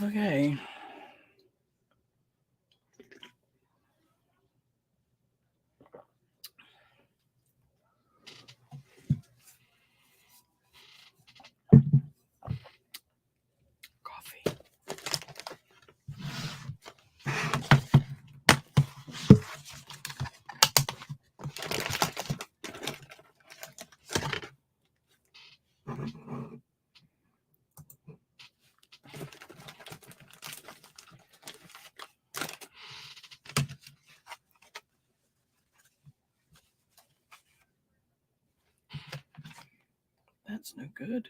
Okay. Coffee. That's no good.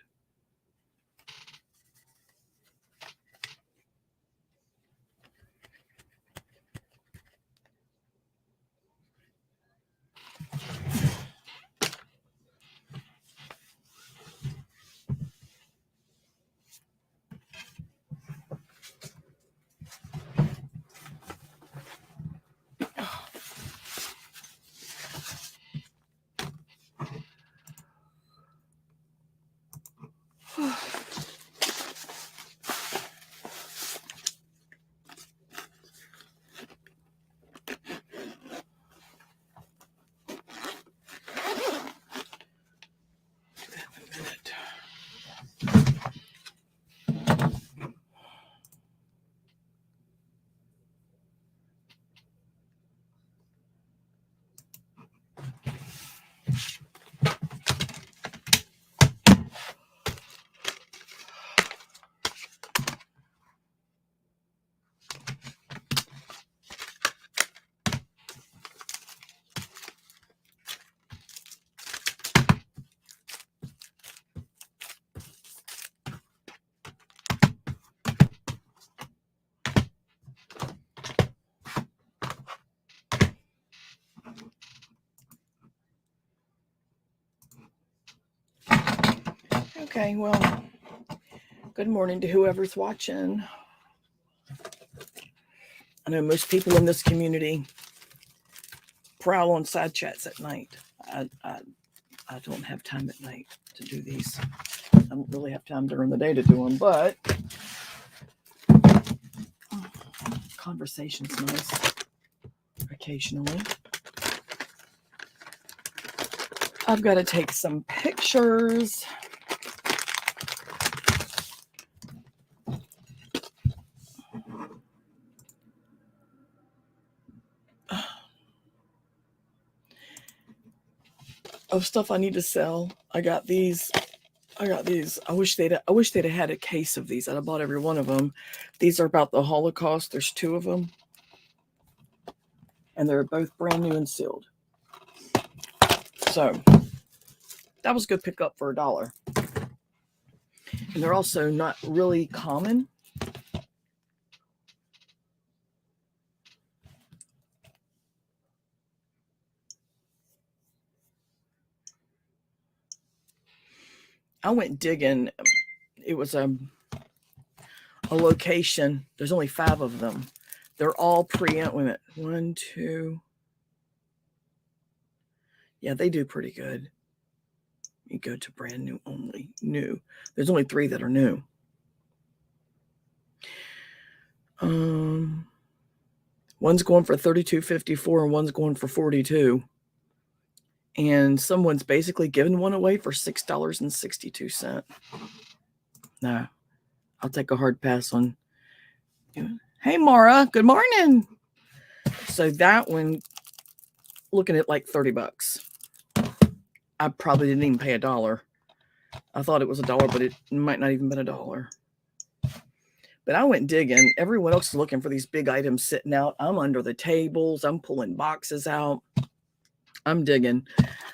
Okay, well, good morning to whoever's watching. I know most people in this community prowl on side chats at night. I don't have time at night to do these. I don't really have time during the day to do them, but conversation's nice occasionally. I've got to take some pictures. Of stuff I need to sell. I got these. I wish they'd have had a case of these. I'd have bought every one of them. These are about the Holocaust. There's 2 of them. And they're both brand new and sealed. So that was a good pickup for $1. And they're also not really common. I went digging. It was a location. There's only 5 of them. They're all pre-ent. Wait a minute. 1, 2. Yeah, they do pretty good. You go to brand new only. New. There's only 3 that are new. One's going for $32.54 and one's going for $42. And someone's basically given one away for $6.62. No, I'll take a hard pass on. Hey, Mara, good morning. So that one, looking at like $30. I probably didn't even pay $1. I thought it was $1, but it might not even been $1. But I went digging. Everyone else is looking for these big items sitting out. I'm under the tables. I'm pulling boxes out. I'm digging.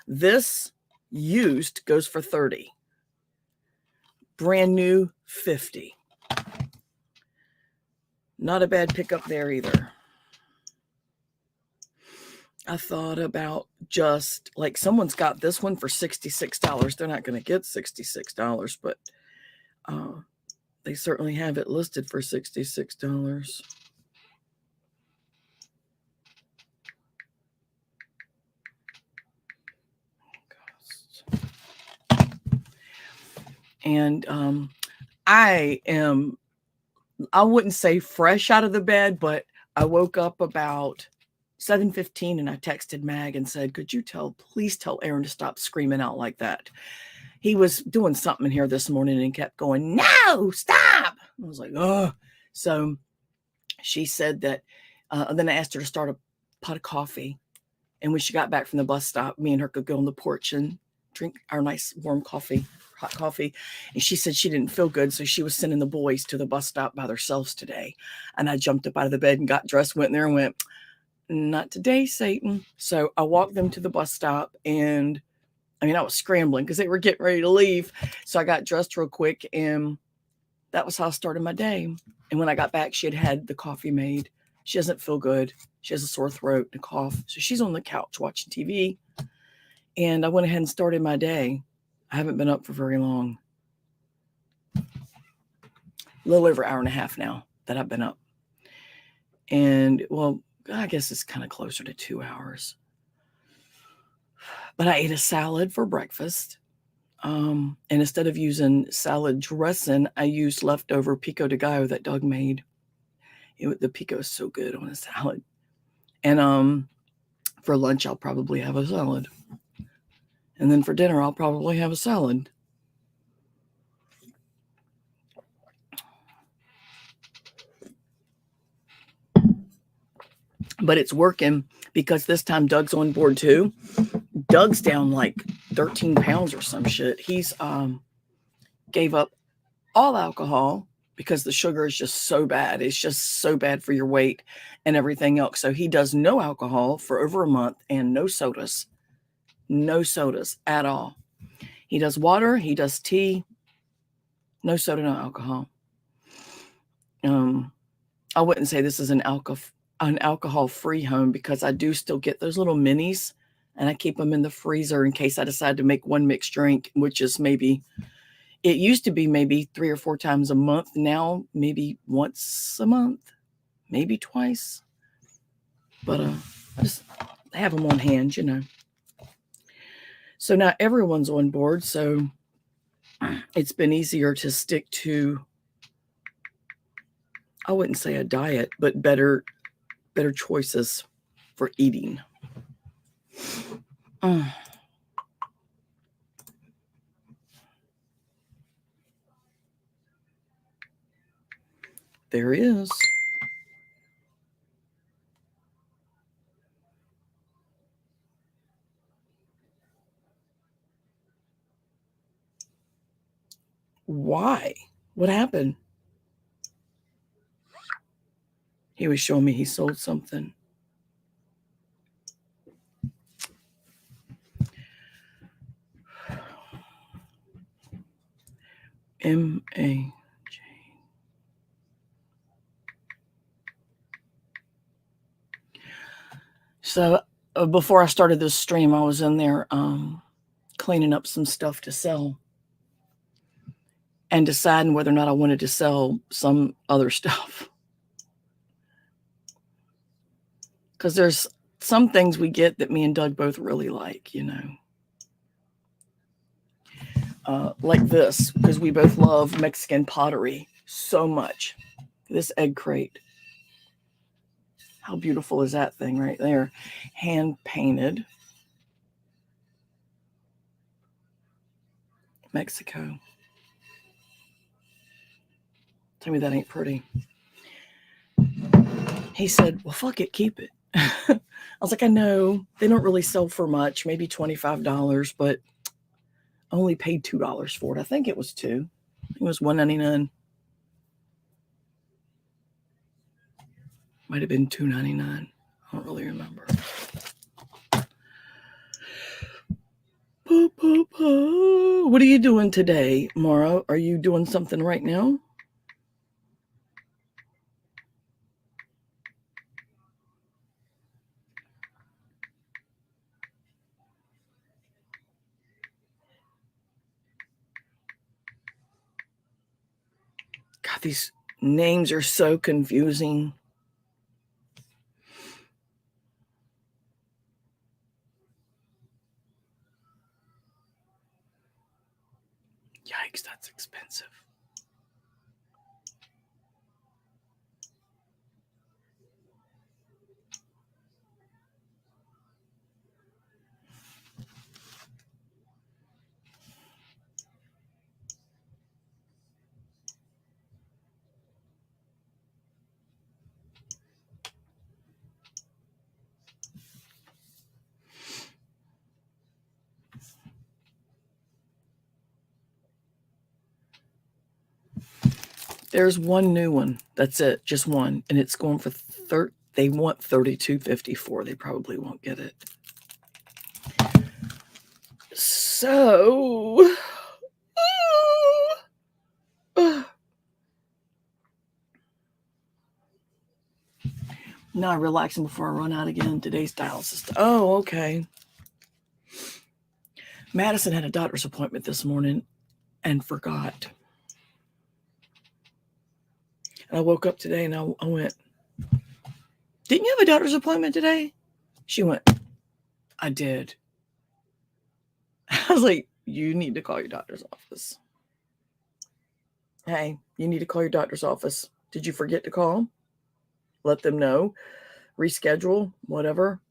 This used goes for $30. Brand new, $50. Not a bad pickup there either. I thought about just like someone's got this one for $66. They're not going to get $66, but they certainly have it listed for $66. And I am I wouldn't say fresh out of the bed, but I woke up about 7:15 and I texted Mag and said, could you please tell Aaron to stop screaming out like that. He was doing something here this morning and kept going, no, stop. I was like, oh. So she said that, and then I asked her to start a pot of coffee. And when she got back from the bus stop, me and her could go on the porch and drink our nice warm coffee, hot coffee. And she said she didn't feel good, so she was sending the boys to the bus stop by themselves today. And I jumped up out of the bed and got dressed, went there and went, not today, Satan. So I walked them to the bus stop, and I was scrambling because they were getting ready to leave. So I got dressed real quick, and that was how I started my day. And when I got back, she had the coffee made. She doesn't feel good. She has a sore throat and a cough. So she's on the couch watching TV. And I went ahead and started my day. I haven't been up for very long. A little over an hour and a half now that I've been up. And, well, I guess it's kind of closer to 2 hours. But I ate a salad for breakfast. And instead of using salad dressing, I used leftover pico de gallo that Doug made. The pico is so good on a salad. And for lunch, I'll probably have a salad. And then for dinner, I'll probably have a salad. But it's working because this time Doug's on board too. Doug's down like 13 pounds or some shit. He's gave up all alcohol because the sugar is just so bad. It's just so bad for your weight and everything else. So he does no alcohol for over a month and no sodas. No sodas at all. He does water. He does tea. No soda, no alcohol. I wouldn't say this is an alcohol-free home because I do still get those little minis and I keep them in the freezer in case I decide to make one mixed drink, which is it used to be maybe 3 or 4 times a month. Now, maybe once a month, maybe twice. But I just have them on hand, So now everyone's on board. So it's been easier to stick to, I wouldn't say a diet, but better choices for eating. There he is. Why? What happened? He was showing me he sold something. M-A-J. So before I started this stream, I was in there cleaning up some stuff to sell and deciding whether or not I wanted to sell some other stuff. Because there's some things we get that me and Doug both really like, like this, because we both love Mexican pottery so much. This egg crate. How beautiful is that thing right there? Hand painted. Mexico. Tell me that ain't pretty. He said, well, fuck it, keep it. I was like, I know they don't really sell for much, maybe $25, but I only paid $2 for it. I think it was $2. It was $1.99. Might have been $2.99. I don't really remember. What are you doing today, Mara? Are you doing something right now? God, these names are so confusing. Yikes, that's expensive. There's one new one. That's it. Just one. And it's going for they want $32.54. They probably won't get it. So now I'm relaxing before I run out again. Today's dialysis. Oh, okay. Madison had a doctor's appointment this morning and forgot. And I woke up today and I went, didn't you have a doctor's appointment today? She went, I did. I was like, you need to call your doctor's office. Hey, you need to call your doctor's office. Did you forget to call? Let them know. Reschedule, whatever.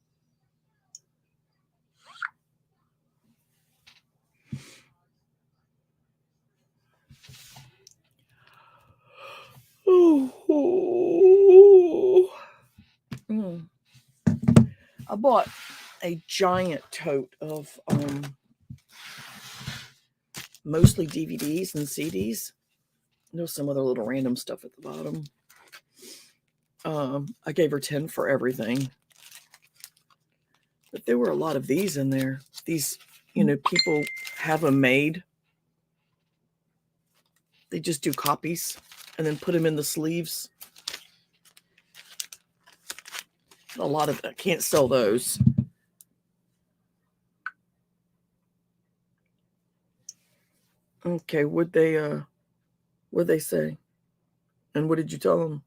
I bought a giant tote of mostly DVDs and CDs. There's some other little random stuff at the bottom. I gave her 10 for everything. But there were a lot of these in there. These, people have them made. They just do copies and then put them in the sleeves. A lot of I can't sell those. Okay, what'd they say? And what did you tell them?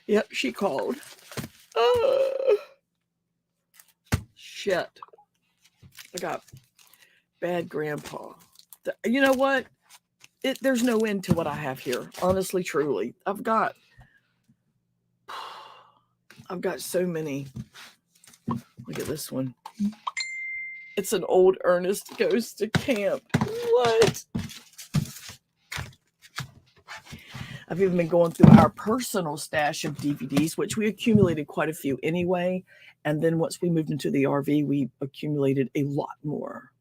Yep, she called. Shit. I got bad grandpa. You know what? There's no end to what I have here. Honestly, truly. I've got so many. Look at this one. It's an old Ernest Goes to Camp. What? I've even been going through our personal stash of DVDs, which we accumulated quite a few anyway. And then once we moved into the RV, we accumulated a lot more.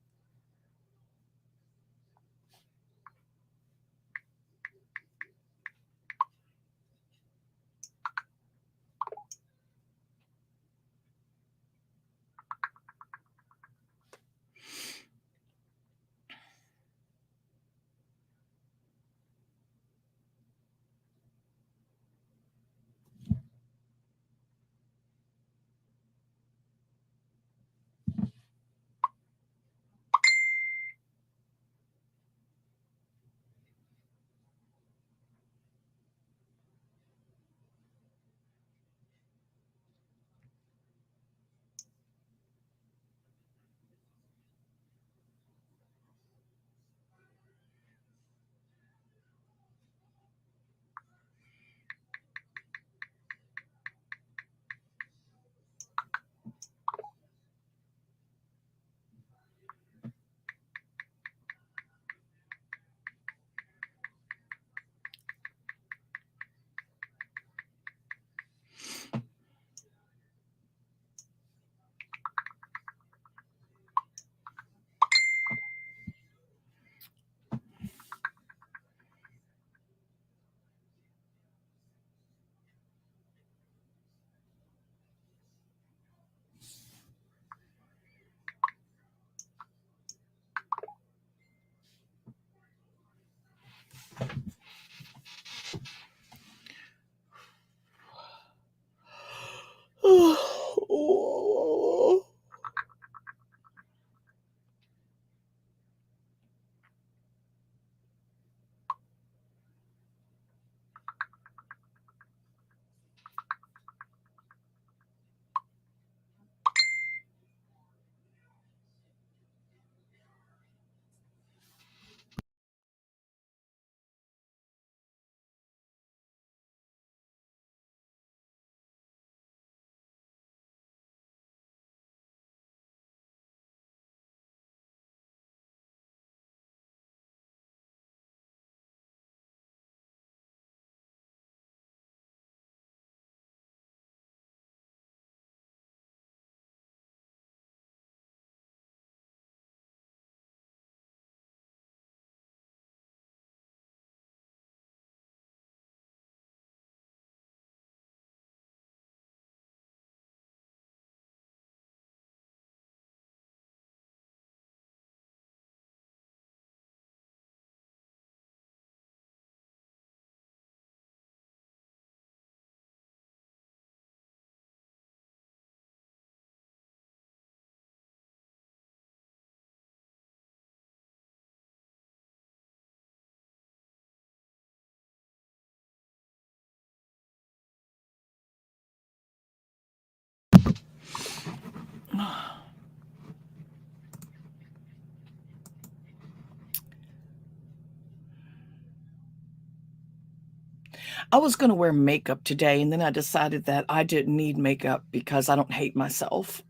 I was going to wear makeup today, and then I decided that I didn't need makeup because I don't hate myself.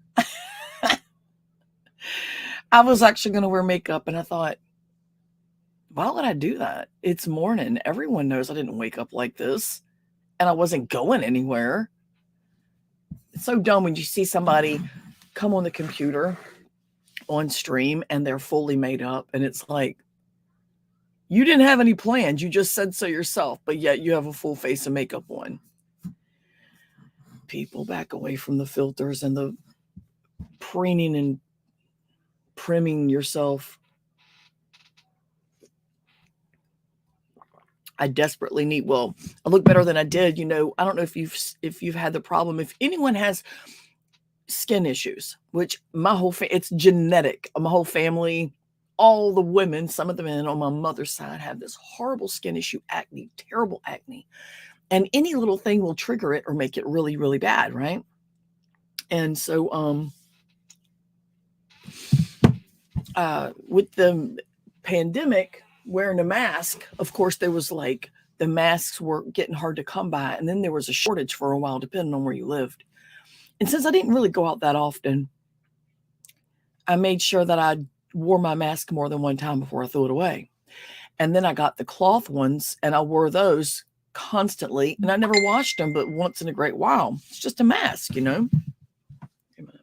I was actually going to wear makeup, and I thought, why would I do that? It's morning. Everyone knows I didn't wake up like this, and I wasn't going anywhere. It's so dumb when you see somebody come on the computer on stream and they're fully made up, and it's like, you didn't have any plans. You just said so yourself, but yet you have a full face of makeup on. People, back away from the filters and the preening and primming yourself. I desperately need, well, I look better than I did. You know, I don't know if you've had the problem. If anyone has skin issues, which it's genetic. My whole family, all the women, some of the men on my mother's side have this horrible skin issue, acne, terrible acne. And any little thing will trigger it or make it really, really bad, right? And so with the pandemic, wearing a mask, of course, there was like the masks were getting hard to come by. And then there was a shortage for a while, depending on where you lived. And since I didn't really go out that often, I made sure that I wore my mask more than one time before I threw it away. And then I got the cloth ones and I wore those constantly. And I never washed them, but once in a great while. It's just a mask, you know. Wait a minute.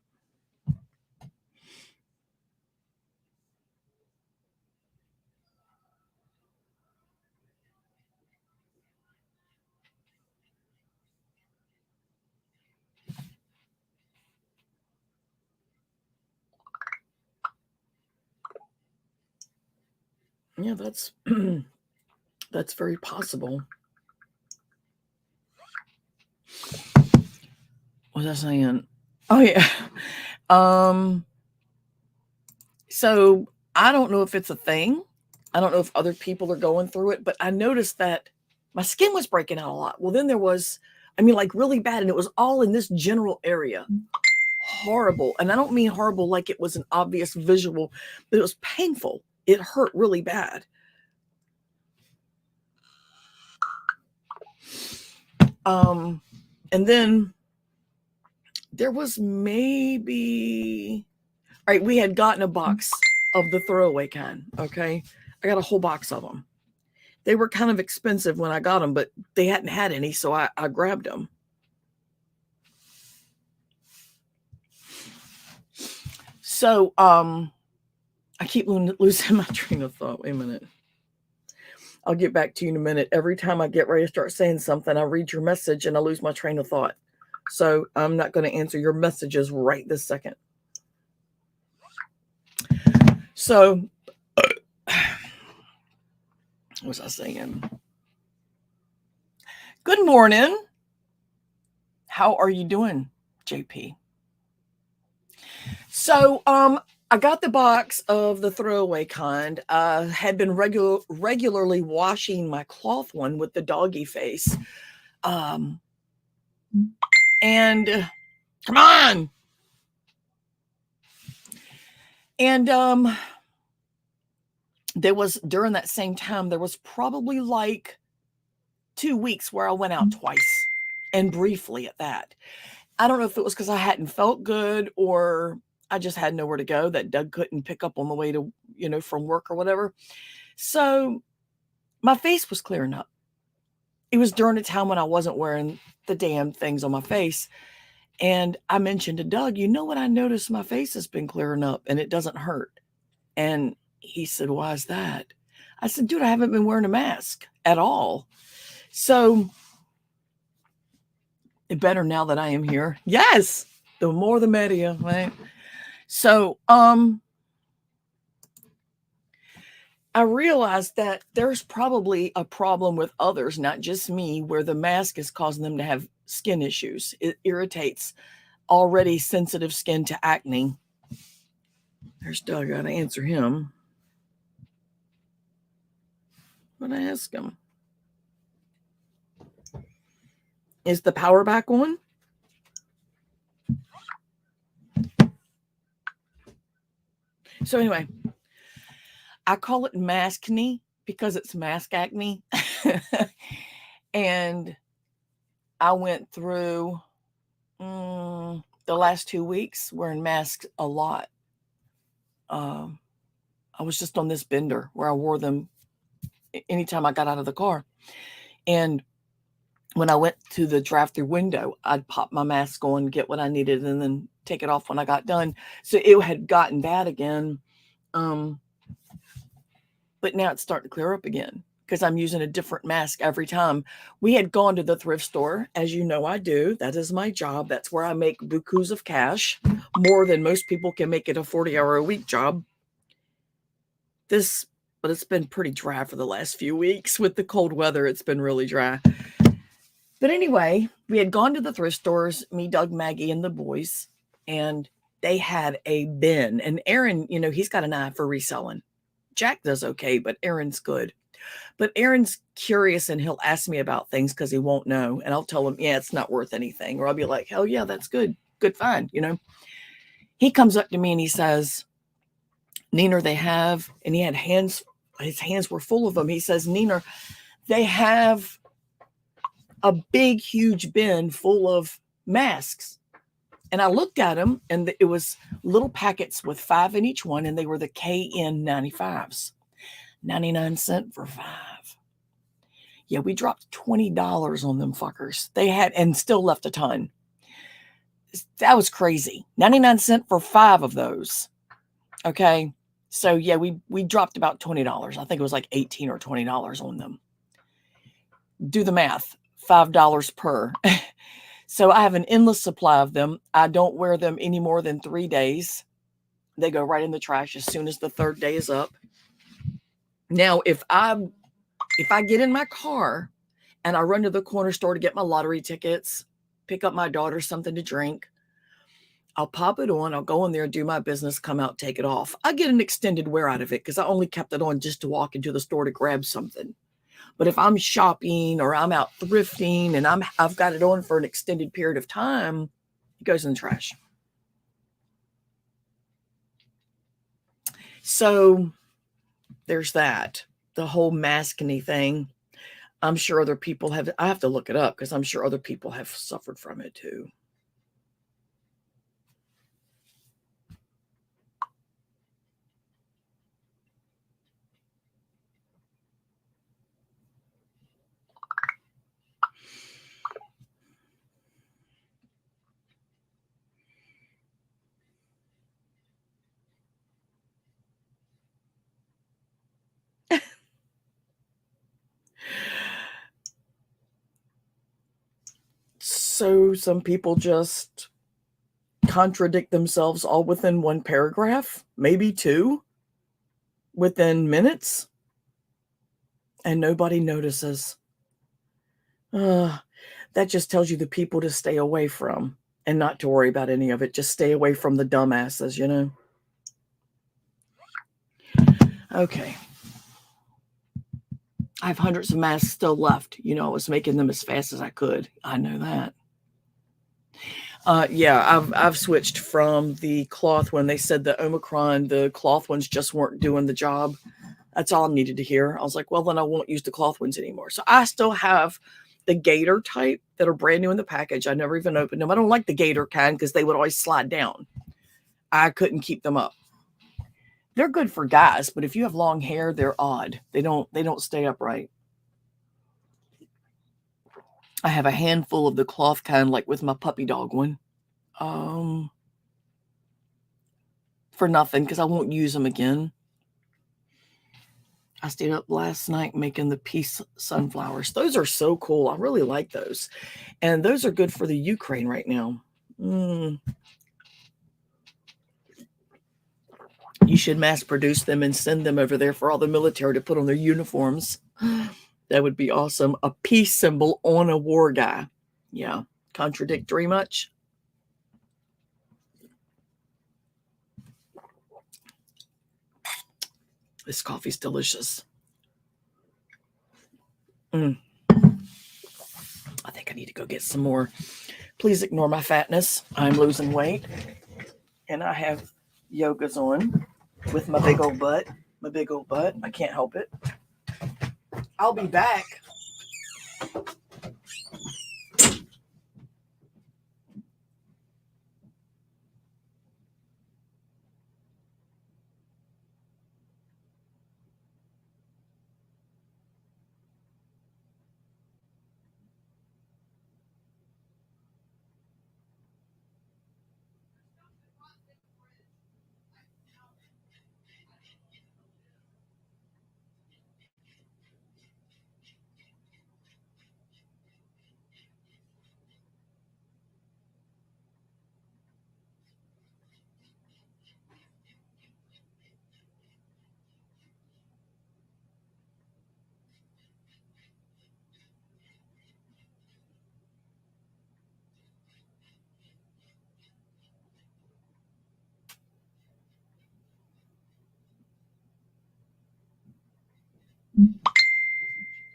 Yeah, that's that's very possible. What was I saying? Oh yeah. So I don't know if it's a thing. I don't know if other people are going through it, but I noticed that my skin was breaking out a lot. Well, then there was, like really bad, and it was all in this general area. Horrible. And I don't mean horrible like it was an obvious visual, but it was painful. It hurt really bad. And then there was maybe, all right, we had gotten a box of the throwaway kind. Okay. I got a whole box of them. They were kind of expensive when I got them, but they hadn't had any. So I grabbed them. So, I keep losing my train of thought. Wait a minute. I'll get back to you in a minute. Every time I get ready to start saying something, I read your message and I lose my train of thought. So I'm not going to answer your messages right this second. So, what was I saying? Good morning. How are you doing, JP? So, I got the box of the throwaway kind. Had been regularly washing my cloth one with the doggy face. And come on. And there was, during that same time, there was probably like 2 weeks where I went out twice, and briefly at that. I don't know if it was because I hadn't felt good or I just had nowhere to go that Doug couldn't pick up on the way to, from work or whatever. So my face was clearing up. It was during a time when I wasn't wearing the damn things on my face. And I mentioned to Doug, you know what? I noticed my face has been clearing up and it doesn't hurt. And he said, why is that? I said, dude, I haven't been wearing a mask at all. So it better now that I am here. Yes. The more the merrier, right? So, I realized that there's probably a problem with others, not just me, where the mask is causing them to have skin issues. It irritates already sensitive skin to acne. There's Doug. I gotta answer him. I'm gonna ask him. Is the power back on? So anyway, I call it maskne because it's mask acne. And I went through the last 2 weeks wearing masks a lot. I was just on this bender where I wore them anytime I got out of the car. And when I went to the drive-through window, I'd pop my mask on, get what I needed, and then take it off when I got done. So it had gotten bad again. But now it's starting to clear up again because I'm using a different mask every time. We had gone to the thrift store, as you know I do. That is my job. That's where I make bukus of cash, more than most people can make it a 40-hour-a-week job. But it's been pretty dry for the last few weeks. With the cold weather, it's been really dry. But anyway, we had gone to the thrift stores, me, Doug, Maggie, and the boys, and they had a bin. And Aaron, he's got an eye for reselling. Jack does okay, but Aaron's good. But Aaron's curious, and he'll ask me about things because he won't know. And I'll tell him, yeah, it's not worth anything. Or I'll be like, hell yeah, that's good. Good find, He comes up to me and he says, Nina, they have, and he had hands, his hands were full of them. He says, Nina, they have a big, huge bin full of masks. And I looked at them, and it was little packets with 5 in each one, and they were the KN95s. 99 cents for 5. Yeah, we dropped $20 on them fuckers. They had, and still left a ton. That was crazy. 99 cents for 5 of those. Okay. So yeah, we dropped about $20. I think it was like $18 or $20 on them. Do the math. $5 per. So I have an endless supply of them. I don't wear them any more than 3 days. They go right in the trash as soon as the 3rd day is up. Now, if I get in my car and I run to the corner store to get my lottery tickets, pick up my daughter something to drink, I'll pop it on, I'll go in there, do my business, come out, take it off. I get an extended wear out of it because I only kept it on just to walk into the store to grab something. But if I'm shopping or I'm out thrifting and I've got it on for an extended period of time, it goes in the trash. So there's that. The whole maskne thing. I'm sure other people have, I have to look it up because I'm sure other people have suffered from it too. So some people just contradict themselves all within one paragraph, maybe 2, within minutes, and nobody notices. That just tells you the people to stay away from and not to worry about any of it. Just stay away from the dumbasses, Okay. I have hundreds of masks still left. I was making them as fast as I could. I know that. Yeah, I've switched from the cloth when they said the Omicron, the cloth ones just weren't doing the job. That's all I needed to hear. I was like, well, then I won't use the cloth ones anymore. So I still have the gator type that are brand new in the package. I never even opened them. I don't like the gator kind because they would always slide down. I couldn't keep them up. They're good for guys, but if you have long hair, they're odd. They don't stay upright. I have a handful of the cloth kind, like with my puppy dog one. For nothing, because I won't use them again. I stayed up last night making the peace sunflowers. Those are so cool. I really like those. And those are good for the Ukraine right now. You should mass produce them and send them over there for all the military to put on their uniforms. That would be awesome. A peace symbol on a war guy. Yeah. Contradictory much? This coffee's delicious. I think I need to go get some more. Please ignore my fatness. I'm losing weight. And I have yogas on. with my big old butt. My big old butt. I can't help it. I'll be back.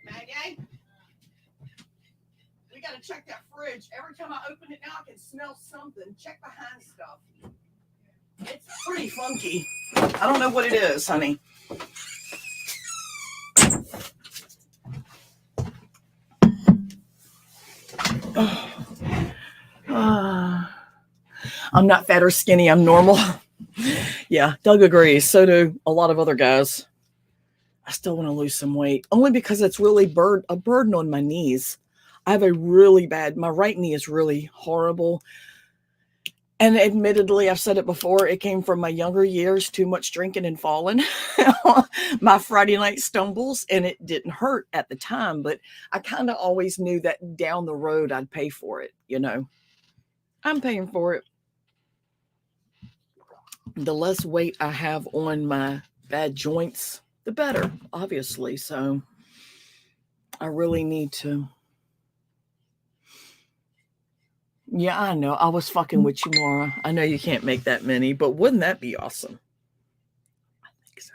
Maggie, we got to check that fridge. Every time I open it now, I can smell something. Check behind stuff. It's pretty funky. I don't know what it is, honey. I'm not fat or skinny. I'm normal. Yeah, Doug agrees. So do a lot of other guys. I still want to lose some weight, only because it's really a burden on my knees. I have my right knee is really horrible. And admittedly, I've said it before, it came from my younger years, too much drinking and falling, my Friday night stumbles, and it didn't hurt at the time, but I kind of always knew that down the road I'd pay for it, you know. I'm paying for it. The less weight I have on my bad joints, the better, obviously. So I really need to. Yeah, I know. I was fucking with you, Mara. I know you can't make that many, but wouldn't that be awesome? I think so.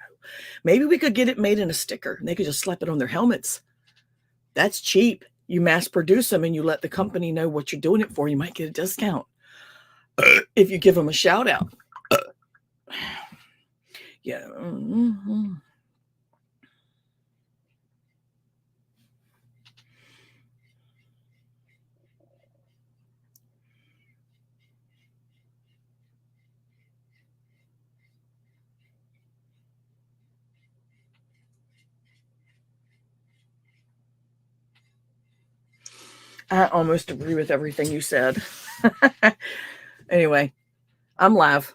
Maybe we could get it made in a sticker and they could just slap it on their helmets. That's cheap. You mass produce them and you let the company know what you're doing it for. You might get a discount if you give them a shout out. Yeah. Mm-hmm. I almost agree with everything you said. Anyway, I'm live.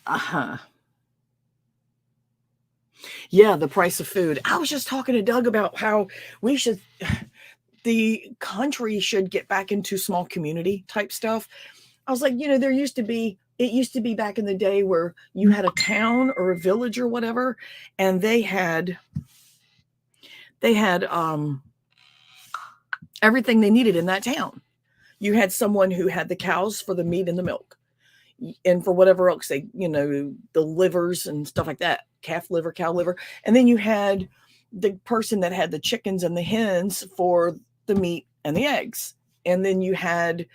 Uh-huh. Yeah, the price of food. I was just talking to Doug about how the country should get back into small community type stuff. I was like, it used to be back in the day where you had a town or a village or whatever, and they had everything they needed in that town. You had someone who had the cows for the meat and the milk, and for whatever else the livers and stuff like that, calf liver, cow liver. And then you had the person that had the chickens and the hens for the meat and the eggs. And then you had,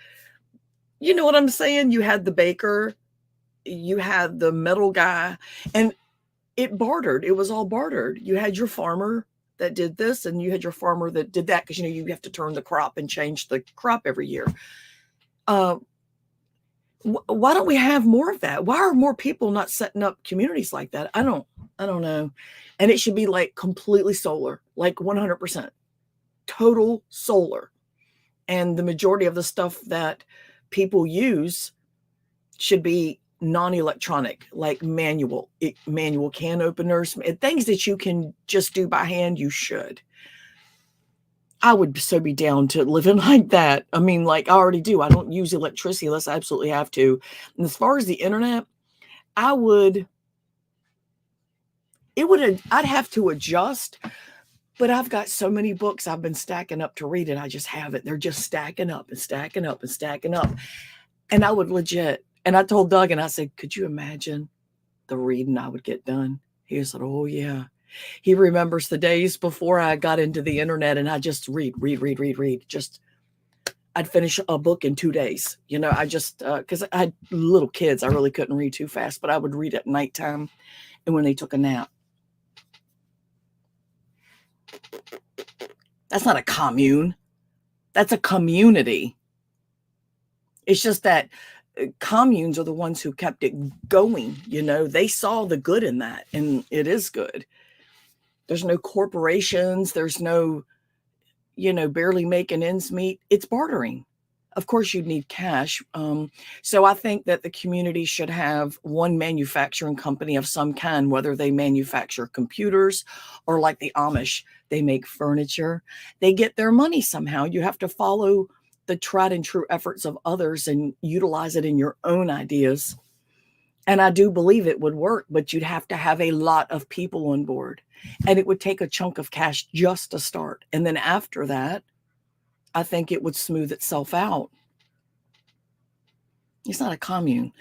you know what I'm saying? You had the baker, you had the metal guy, and it bartered. It was all bartered. You had your farmer that did this, and you had your farmer that did that, because you have to turn the crop and change the crop every year. Why don't we have more of that? Why are more people not setting up communities like that? I don't know. And it should be like completely solar, like 100% total solar. And the majority of the stuff that people use should be non-electronic, like manual can openers, things that you can just do by hand. You should. I would so be down to living like that. I mean, like I already do. I don't use electricity unless I absolutely have to. And as far as the internet, I'd have to adjust, but I've got so many books I've been stacking up to read it. I just have it. They're just stacking up and stacking up and stacking up. And I would legit, and I told Doug, and I said, could you imagine the reading I would get done? He said, oh yeah. He remembers the days before I got into the internet and I just read. Just I'd finish a book in 2 days. You know, I just because I had little kids, I really couldn't read too fast, but I would read at nighttime and when they took a nap. That's not a commune. That's a community. It's just that communes are the ones who kept it going. You know, they saw the good in that, and it is good. There's no corporations. There's no, you know, barely making ends meet. It's bartering. Of course, you'd need cash. So I think that the community should have one manufacturing company of some kind, whether they manufacture computers or like the Amish, they make furniture. They get their money somehow. You have to follow the tried and true efforts of others and utilize it in your own ideas. And I do believe it would work, but you'd have to have a lot of people on board. And it would take a chunk of cash just to start. And then after that, I think it would smooth itself out. It's not a commune.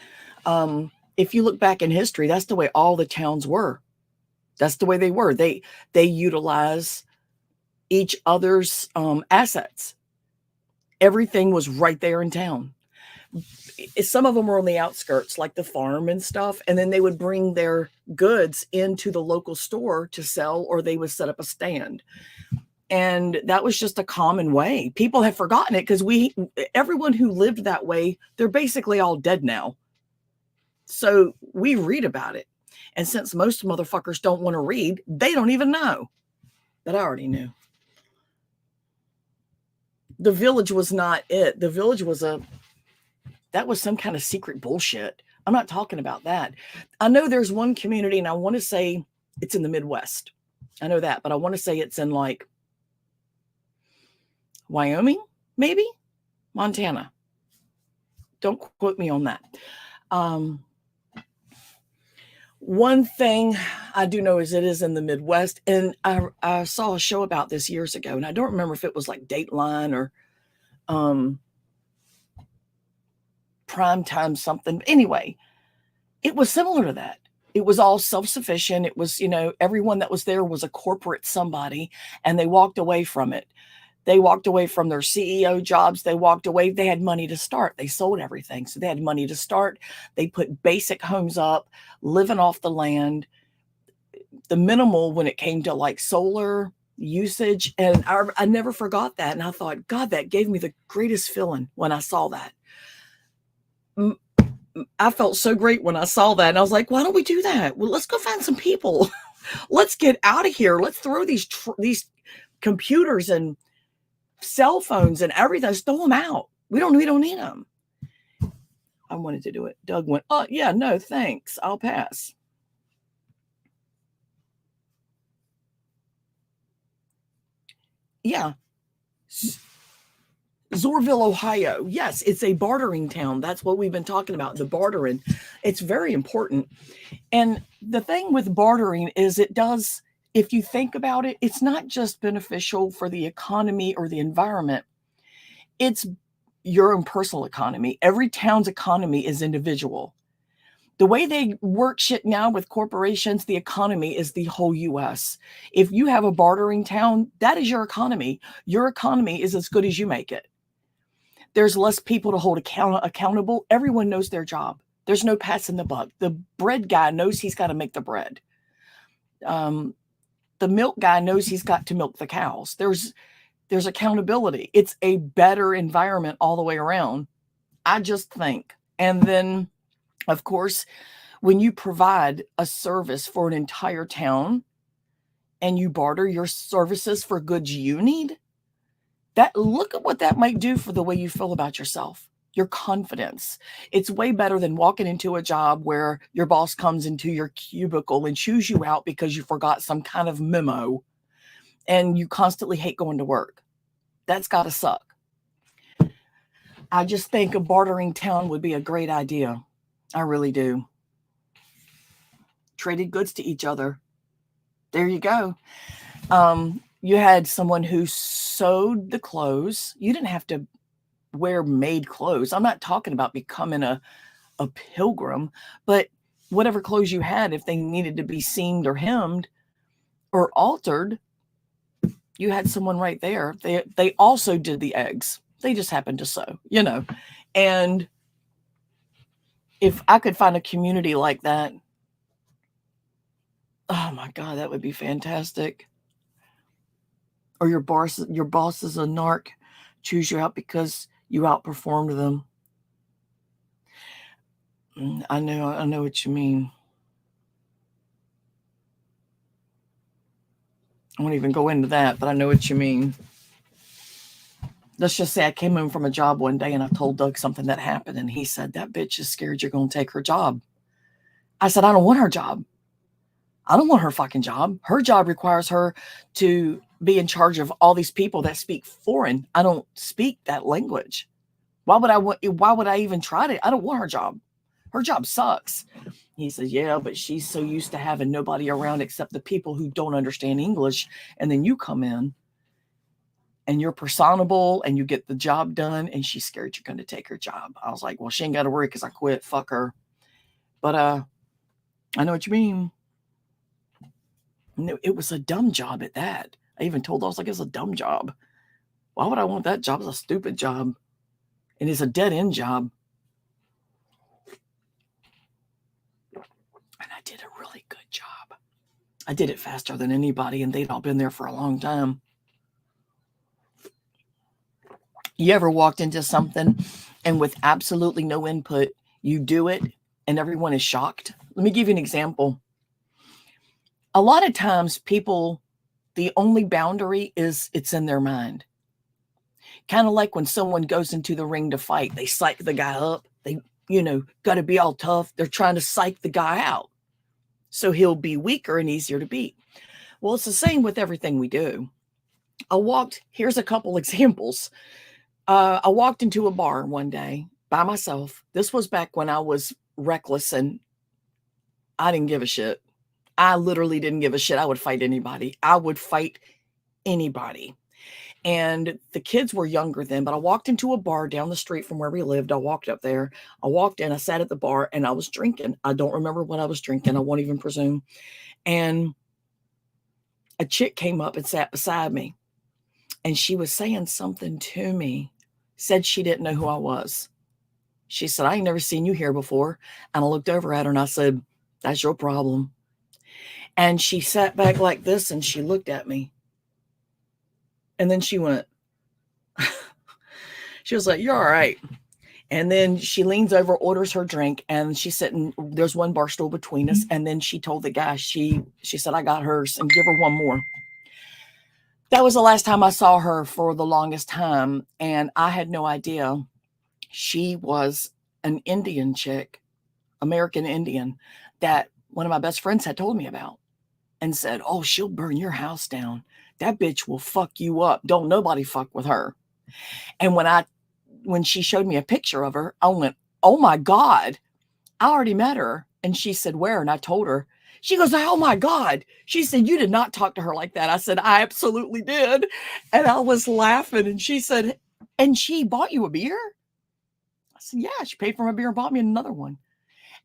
If you look back in history, that's the way all the towns were. That's the way they were. They utilize each other's assets. Everything was right there in town. Some of them were on the outskirts, like the farm and stuff. And then they would bring their goods into the local store to sell, or they would set up a stand. And that was just a common way. People have forgotten it because everyone who lived that way, they're basically all dead now. So we read about it. And since most motherfuckers don't want to read, they don't even know. But I already knew. The village was not it. The village was that was some kind of secret bullshit. I'm not talking about that. I know there's one community, and I want to say it's in the Midwest. I know that, but I want to say it's in like Wyoming, maybe Montana. Don't quote me on that. One thing I do know is it is in the Midwest, and I saw a show about this years ago, and I don't remember if it was like Dateline or Primetime something. Anyway, it was similar to that. It was all self-sufficient. It was, you know, everyone that was there was a corporate somebody, and they walked away from it. They walked away from their CEO jobs. They walked away. They had money to start. They sold everything. So they had money to start. They put basic homes up, living off the land, the minimal when it came to like solar usage. And I never forgot that. And I thought, God, that gave me the greatest feeling when I saw that. I felt so great when I saw that. And I was like, why don't we do that? Well, let's go find some people. Let's get out of here. Let's throw these computers and cell phones and everything. Let's throw them out. We don't need them. I wanted to do it. Doug went, oh, yeah, no, thanks. I'll pass. Yeah. Zorville, Ohio. Yes, it's a bartering town. That's what we've been talking about, the bartering. It's very important. And the thing with bartering is it does, if you think about it, it's not just beneficial for the economy or the environment. It's your own personal economy. Every town's economy is individual. The way they work shit now with corporations, the economy is the whole U.S. If you have a bartering town, that is your economy. Your economy is as good as you make it. There's less people to hold accountable. Everyone knows their job. There's no passing the buck. The bread guy knows he's got to make the bread. The milk guy knows he's got to milk the cows. There's accountability. It's a better environment all the way around, I just think. And then, of course, when you provide a service for an entire town and you barter your services for goods you need, look at what that might do for the way you feel about yourself, your confidence. It's way better than walking into a job where your boss comes into your cubicle and chews you out because you forgot some kind of memo and you constantly hate going to work. That's got to suck. I just think a bartering town would be a great idea. I really do. Traded goods to each other. There you go. You had someone who sewed the clothes. You didn't have to wear made clothes. I'm not talking about becoming a pilgrim, but whatever clothes you had, if they needed to be seamed or hemmed, or altered, you had someone right there. They also did the eggs. They just happened to sew, you know. And if I could find a community like that, oh my God, that would be fantastic. Or your boss is a narc, choose you out because you outperformed them. I know what you mean. I won't even go into that, but I know what you mean. Let's just say I came in from a job one day and I told Doug something that happened, and he said, that bitch is scared you're going to take her job. I said, I don't want her job. I don't want her fucking job. Her job requires her to be in charge of all these people that speak foreign. I don't speak that language. Why would I even try to? I don't want her job. Her job sucks. He says, yeah, but she's so used to having nobody around except the people who don't understand English. And then you come in and you're personable and you get the job done, and she's scared you're going to take her job. I was like, well, she ain't got to worry because I quit. Fuck her. But I know what you mean. No, it was a dumb job at that. I even told her, I was like, it's a dumb job. Why would I want that job? It's a stupid job. And it's a dead end job. And I did a really good job. I did it faster than anybody, and they'd all been there for a long time. You ever walked into something and with absolutely no input, you do it and everyone is shocked? Let me give you an example. A lot of times people, the only boundary is it's in their mind. Kind of like when someone goes into the ring to fight, they psych the guy up. They, got to be all tough. They're trying to psych the guy out so he'll be weaker and easier to beat. Well, it's the same with everything we do. Here's a couple examples. I walked into a bar one day by myself. This was back when I was reckless and I didn't give a shit. I literally didn't give a shit. I would fight anybody. I would fight anybody. And the kids were younger then, but I walked into a bar down the street from where we lived. I walked up there. I walked in, I sat at the bar, and I was drinking. I don't remember what I was drinking. I won't even presume. And a chick came up and sat beside me. And she was saying something to me, said she didn't know who I was. She said, I ain't never seen you here before. And I looked over at her and I said, that's your problem. And she sat back like this and she looked at me. And then she went, she was like, you're all right. And then she leans over, orders her drink, and she's sitting, there's one bar stool between us. And then she told the guy, she said, I got hers, and give her one more. That was the last time I saw her for the longest time. And I had no idea she was an Indian chick, American Indian, that one of my best friends had told me about and said, oh, she'll burn your house down. That bitch will fuck you up. Don't nobody fuck with her. And when she showed me a picture of her, I went, oh my God, I already met her. And she said, where? And I told her. She goes, oh my God. She said, you did not talk to her like that. I said, I absolutely did. And I was laughing. And she said, and she bought you a beer? I said, yeah, she paid for my beer and bought me another one.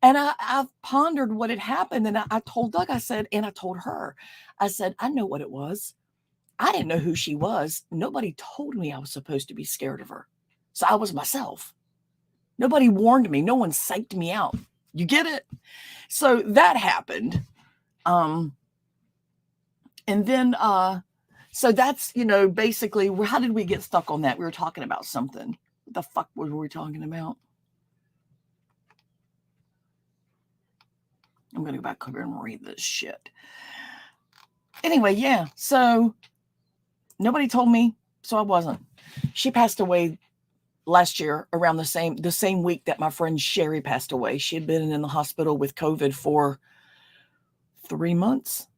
And I pondered what had happened. And I told Doug, I said, and I told her, I said, I know what it was. I didn't know who she was. Nobody told me I was supposed to be scared of her. So I was myself. Nobody warned me. No one psyched me out. You get it? So that happened. And then, so that's, basically, how did we get stuck on that? We were talking about something. What the fuck were we talking about? I'm going to go back over and read this shit. Anyway, yeah. So nobody told me, so I wasn't. She passed away last year around the same week that my friend Sherry passed away. She had been in the hospital with COVID for 3 months.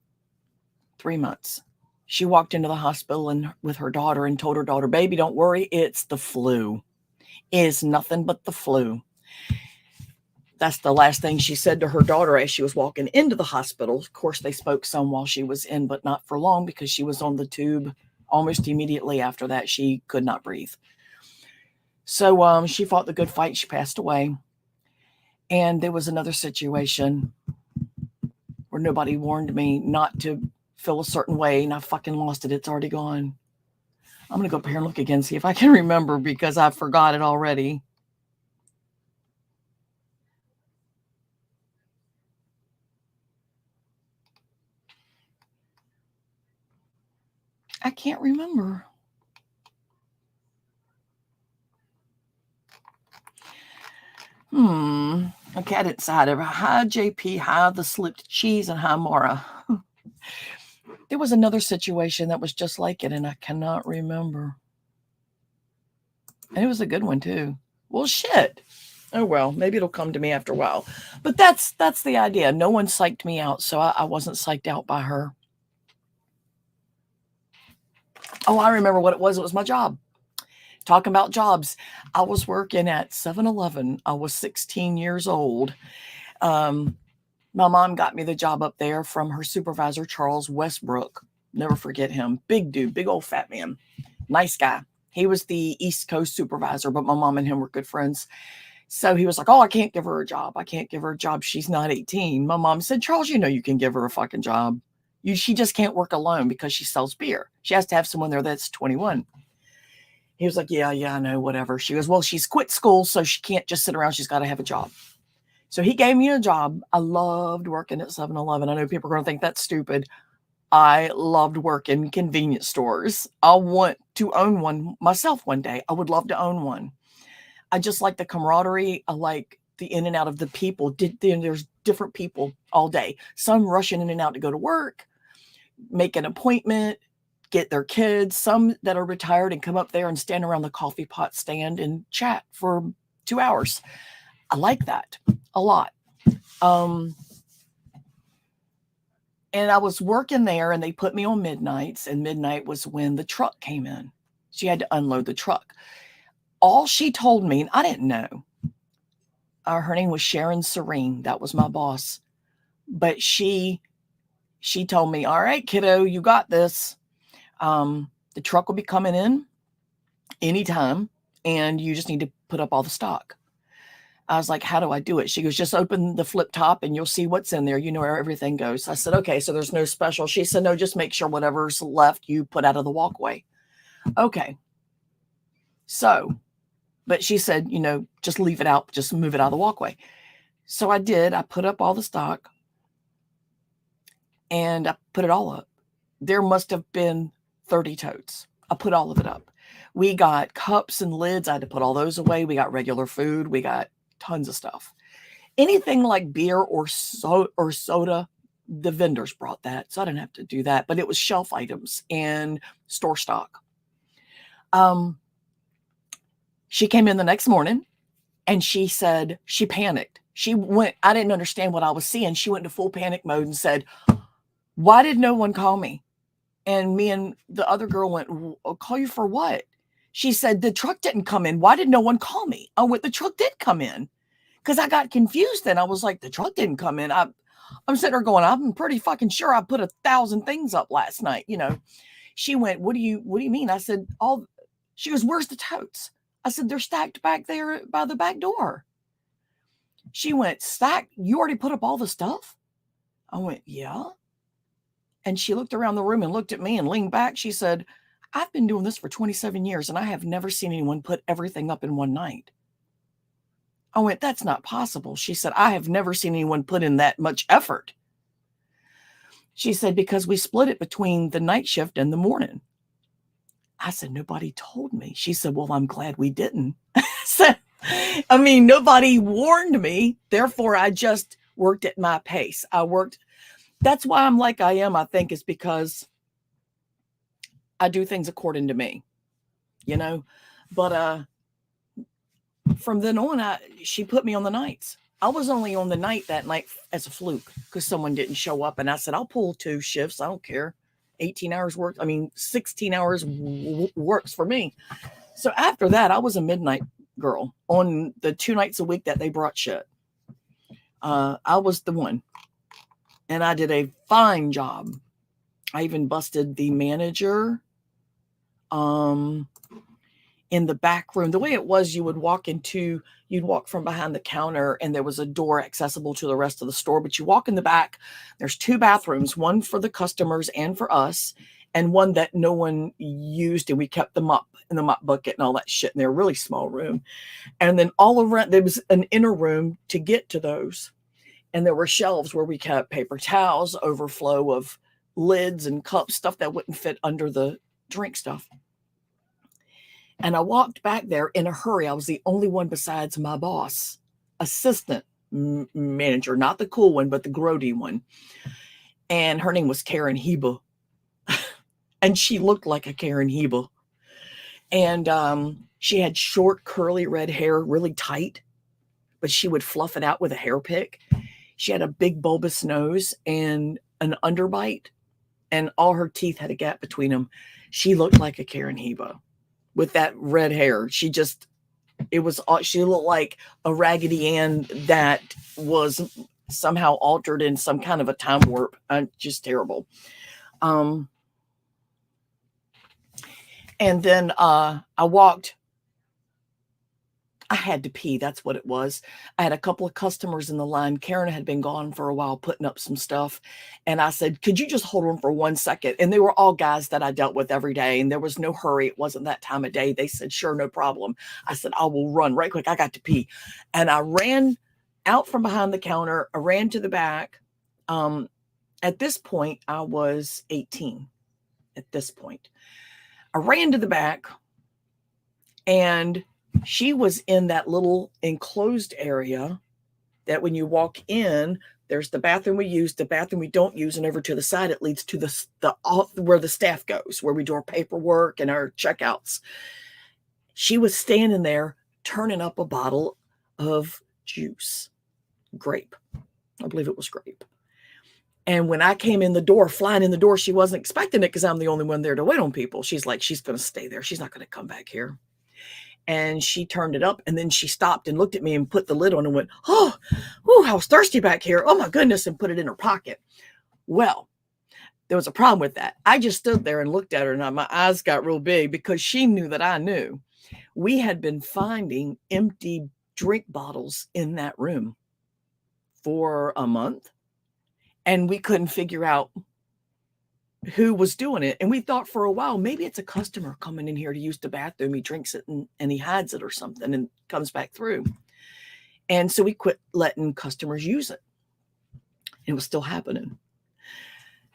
3 months. She walked into the hospital and with her daughter and told her daughter, baby, don't worry, it's the flu. It is nothing but the flu. That's the last thing she said to her daughter as she was walking into the hospital. Of course, they spoke some while she was in, but not for long because she was on the tube. Almost immediately after that, she could not breathe. So she fought the good fight. She passed away. And there was another situation where nobody warned me not to feel a certain way and I fucking lost it. It's already gone. I'm going to go up here and look again, see if I can remember because I forgot it already. I can't remember. Okay, I didn't decide ever. Hi, JP. Hi, the slipped cheese, and hi, Mara. There was another situation that was just like it, and I cannot remember. And it was a good one, too. Well, shit. Oh, well, maybe it'll come to me after a while. But that's the idea. No one psyched me out, so I wasn't psyched out by her. Oh, I remember what it was. It was my job. Talking about jobs. I was working at 7-Eleven. I was 16 years old. My mom got me the job up there from her supervisor, Charles Westbrook. Never forget him. Big dude, big old fat man. Nice guy. He was the East Coast supervisor, but my mom and him were good friends. So he was like, oh, I can't give her a job. I can't give her a job. She's not 18. My mom said, Charles, you know you can give her a fucking job. She just can't work alone because she sells beer. She has to have someone there that's 21. He was like, yeah, I know, whatever. She goes, well, she's quit school, so she can't just sit around. She's got to have a job. So he gave me a job. I loved working at 7-Eleven. I know people are going to think that's stupid. I loved working convenience stores. I want to own one myself one day. I would love to own one. I just like the camaraderie. I like the in and out of the people. There's different people all day. Some rushing in and out to go to work, make an appointment, get their kids. Some that are retired and come up there and stand around the coffee pot stand and chat for 2 hours. I like that a lot. And I was working there and they put me on midnights, and midnight was when the truck came in. She had to unload the truck. All she told me, and I didn't know, her name was Sharon Serene. That was my boss. But she told me, all right, kiddo, you got this. The truck will be coming in anytime, and you just need to put up all the stock. I was like, how do I do it? She goes, just open the flip top and you'll see what's in there. You know where everything goes. I said, okay, so there's no special. She said, no, just make sure whatever's left you put out of the walkway. Okay. So, but she said, just leave it out, just move it out of the walkway. So I did. I put up all the stock and I put it all up. There must have been 30 totes. I put all of it up. We got cups and lids. I had to put all those away. We got regular food. We got tons of stuff. Anything like beer or soda, the vendors brought that, so I didn't have to do that. But it was shelf items and store stock. She came in the next morning and she said she panicked. I didn't understand what I was seeing. She went into full panic mode and said, why did no one call me? And me and the other girl went, I'll call you for what? She said, the truck didn't come in. Why did no one call me? I went, the truck did come in. Because I got confused then. I was like, the truck didn't come in. I'm sitting there going, I'm pretty fucking sure I put 1,000 things up last night. She went, what do you mean? I said, she goes, where's the totes? I said, they're stacked back there by the back door. She went, stacked? You already put up all the stuff? I went, yeah. And she looked around the room and looked at me and leaned back. She said, I've been doing this for 27 years and I have never seen anyone put everything up in one night. I went, that's not possible. She said, I have never seen anyone put in that much effort. She said, because we split it between the night shift and the morning. I said, nobody told me. She said, well, I'm glad we didn't. Nobody warned me. Therefore, I just worked at my pace. That's why I'm like I am, I think, is because I do things according to me, But from then on, she put me on the nights. I was only on the night that night as a fluke because someone didn't show up. And I said, I'll pull 2 shifts. I don't care. 18 hours work. 16 hours works for me. So after that, I was a midnight girl on the 2 nights a week that they brought shit. I was the one. And I did a fine job. I even busted the manager. in the back room. The way it was, you'd walk from behind the counter and there was a door accessible to the rest of the store. But you walk in the back, there's 2 bathrooms, one for the customers and for us, and one that no one used. And we kept them up in the mop bucket and all that shit in there, really small room. And then all around, there was an inner room to get to those. And there were shelves where we kept paper towels, overflow of lids and cups, stuff that wouldn't fit under the drink stuff. And I walked back there in a hurry. I was the only one besides my boss, assistant manager, not the cool one, but the grody one. And her name was Karen Heba. And she looked like a Karen Heba. And she had short, curly red hair, really tight, but she would fluff it out with a hair pick. She had a big bulbous nose and an underbite, and all her teeth had a gap between them. She looked like a Karen Heba with that red hair. She looked like a Raggedy Ann that was somehow altered in some kind of a time warp. Just terrible. And then I had to pee. That's what it was. I had a couple of customers in the line. Karen had been gone for a while putting up some stuff. And I said, could you just hold on for 1 second? And they were all guys that I dealt with every day. And there was no hurry. It wasn't that time of day. They said, sure, no problem. I said, I will run right quick. I got to pee. And I ran out from behind the counter. I ran to the back. At this point, I was 18. At this point, I ran to the back, and she was in that little enclosed area that when you walk in, there's the bathroom we use, the bathroom we don't use, and over to the side, it leads to the where the staff goes, where we do our paperwork and our checkouts. She was standing there turning up a bottle of juice, grape. I believe it was grape. And when I came in the door, flying in the door, she wasn't expecting it because I'm the only one there to wait on people. She's like, she's going to stay there. She's not going to come back here. And she turned it up, and then she stopped and looked at me and put the lid on and went, oh, I was thirsty back here. Oh my goodness, and put it in her pocket. Well, there was a problem with that. I just stood there and looked at her, and my eyes got real big because she knew that I knew. We had been finding empty drink bottles in that room for a month, and we couldn't figure out who was doing it. And we thought for a while, maybe it's a customer coming in here to use the bathroom. He drinks it and he hides it or something and comes back through. And so we quit letting customers use it. It was still happening.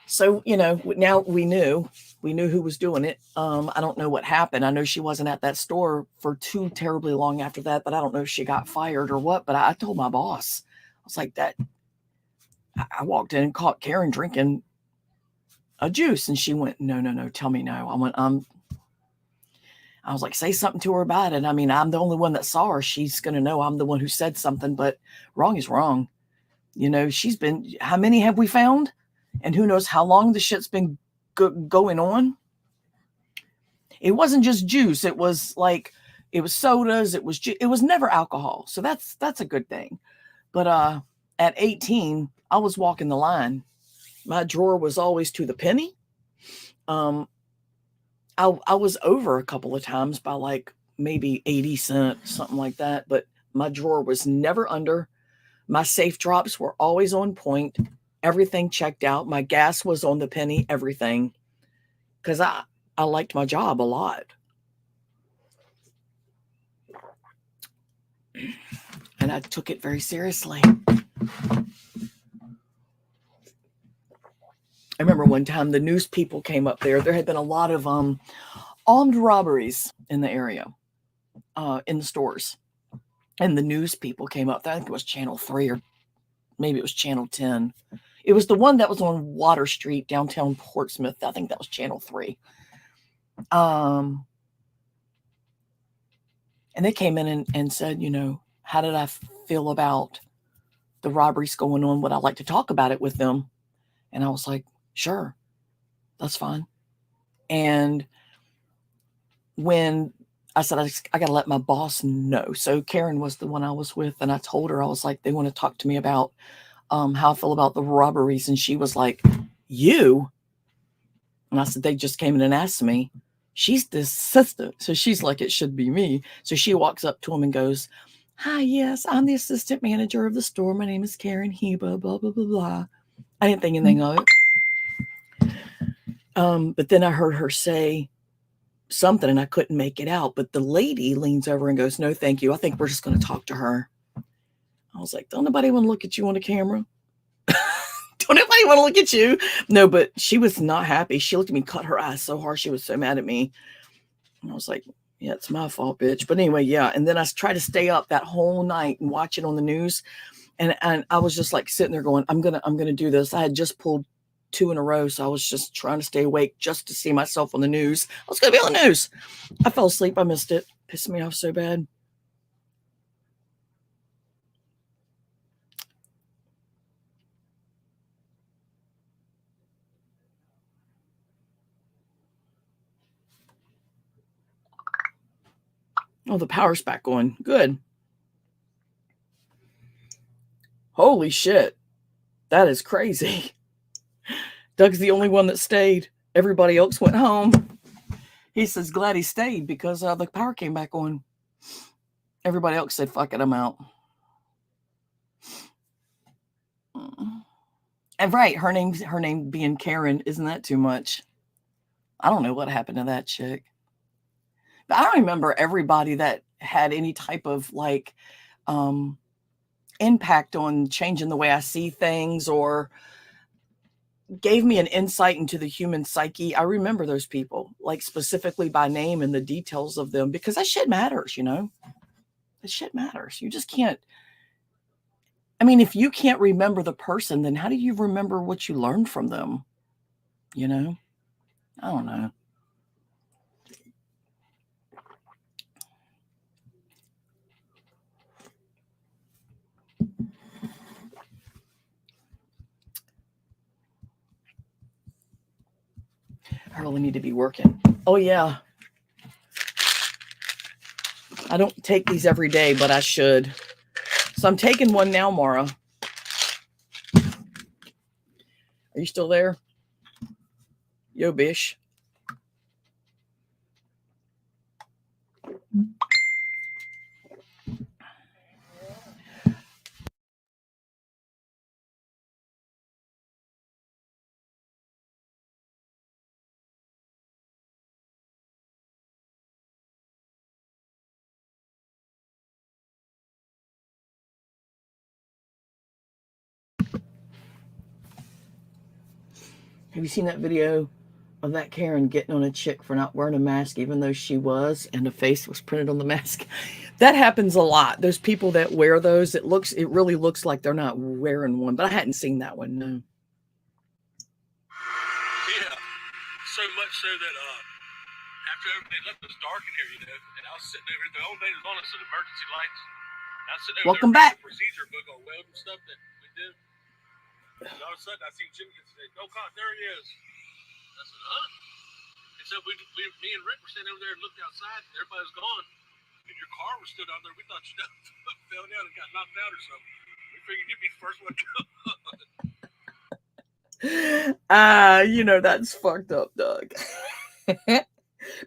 So, now we knew who was doing it. I don't know what happened. I know she wasn't at that store for too terribly long after that, but I don't know if she got fired or what. But I told my boss, I was like that. I walked in and caught Karen drinking a juice, and she went, no, tell me no. I was like, say something to her about it. I mean, I'm the only one that saw her. She's going to know I'm the one who said something, but wrong is wrong. How many have we found? And who knows how long the shit's been going on. It wasn't just juice. It was sodas. It was never alcohol. So that's a good thing. But at 18, I was walking the line. My drawer was always to the penny. I was over a couple of times by like maybe 80 cents, something like that. But my drawer was never under. My safe drops were always on point. Everything checked out. My gas was on the penny, everything. Because I liked my job a lot. And I took it very seriously. I remember one time the news people came up there. There had been a lot of armed robberies in the area, in the stores. And the news people came up there. I think it was Channel 3 or maybe it was Channel 10. It was the one that was on Water Street, downtown Portsmouth. I think that was Channel 3. And they came in and said, how did I feel about the robberies going on? Would I like to talk about it with them? And I was like, sure, that's fine. And when I said, I got to let my boss know. So Karen was the one I was with. And I told her, I was like, they want to talk to me about how I feel about the robberies. And she was like, you? And I said, they just came in and asked me. She's the assistant. So she's like, it should be me. So she walks up to him and goes, hi, yes, I'm the assistant manager of the store. My name is Karen Heba, blah, blah, blah, blah. I didn't think anything of it. But then I heard her say something and I couldn't make it out. But the lady leans over and goes, no, thank you. I think we're just going to talk to her. I was like, don't nobody want to look at you on the camera? Don't nobody want to look at you? No, but she was not happy. She looked at me, cut her eyes so hard. She was so mad at me. And I was like, yeah, it's my fault, bitch. But anyway, yeah. And then I tried to stay up that whole night and watch it on the news. And I was just like sitting there going, I'm gonna do this. I had just pulled 2 in a row. So I was just trying to stay awake just to see myself on the news. I was gonna be on the news. I fell asleep. I missed it. Pissed me off so bad. Oh, the power's back on. Good. Holy shit. That is crazy. Doug's the only one that stayed. Everybody else went home. He says glad he stayed because the power came back on. Everybody else said, fuck it, I'm out. And right, her name being Karen, isn't that too much? I don't know what happened to that chick. But I don't remember everybody that had any type of like impact on changing the way I see things or gave me an insight into the human psyche. I remember those people, like specifically by name and the details of them, because that shit matters, you know? That shit matters. You just can't. I mean, if you can't remember the person, then how do you remember what you learned from them? You know? I don't know. I really need to be working. Oh, yeah. I don't take these every day, but I should. So I'm taking one now, Mara. Are you still there? Yo, bish. Have you seen that video of that Karen getting on a chick for not wearing a mask, even though she was, and the face was printed on the mask? That happens a lot. Those people that wear those, it really looks like they're not wearing one, but I hadn't seen that one, no. Yeah, so much so that after everybody left, it was dark in here, you know, and I was sitting over, the elevator's on us at emergency lights. And I was sitting over Welcome there back. The procedure book on welding stuff that we do. And all of a sudden, I see Jimmy and say, "Oh, God, there he is." And I said, "Huh?" And so me and Rick were sitting over there and looked outside, and everybody was gone. And your car was still down there. We thought you fell down and got knocked out or something. We figured you'd be the first one to go. You know, that's fucked up, Doug.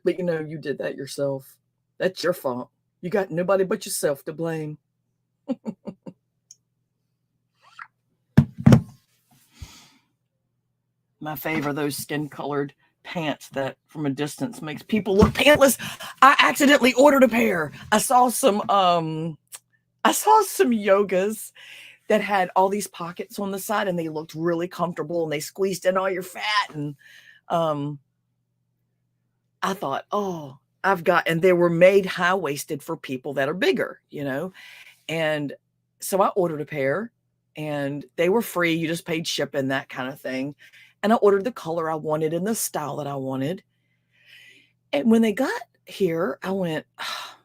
But you know, you did that yourself. That's your fault. You got nobody but yourself to blame. My favorite, those skin-colored pants that from a distance makes people look pantless. I accidentally ordered a pair. I saw some yogas that had all these pockets on the side and they looked really comfortable and they squeezed in all your fat. And I thought, oh, and they were made high-waisted for people that are bigger, you know? And so I ordered a pair and they were free. You just paid shipping, that kind of thing. And I ordered the color I wanted and the style that I wanted. And when they got here, I went, oh,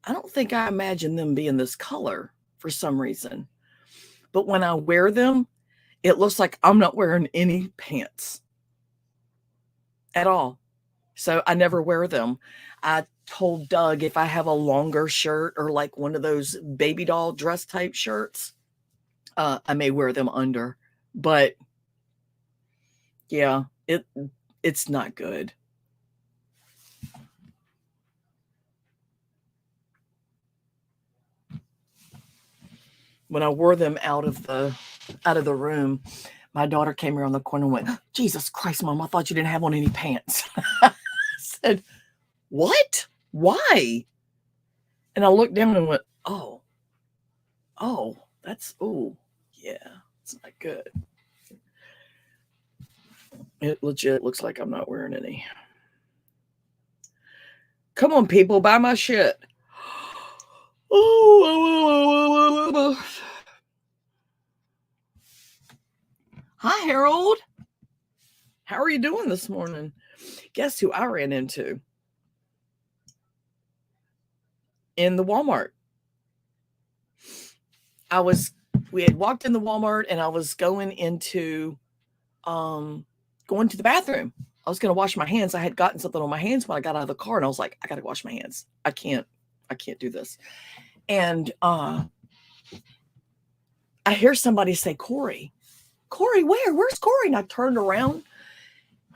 I don't think I imagined them being this color for some reason. But when I wear them, it looks like I'm not wearing any pants at all. So I never wear them. I told Doug if I have a longer shirt or like one of those baby doll dress type shirts, I may wear them under. But yeah, it's not good. when I wore them out of the room, my daughter came around the corner and went, "Jesus Christ, Mom, I thought you didn't have on any pants." I said, "What? Why?" And I looked down and went, oh, yeah, it's not good. It legit looks like I'm not wearing any. Come on, people, buy my shit. Oh. Hi, Harold. How are you doing this morning? Guess who I ran into? In the Walmart. We had walked in the Walmart and I was going to the bathroom. I was going to wash my hands. I had gotten something on my hands when I got out of the car and I was like, I got to wash my hands. I can't do this. And I hear somebody say, Corey, where? Where's Corey? And I turned around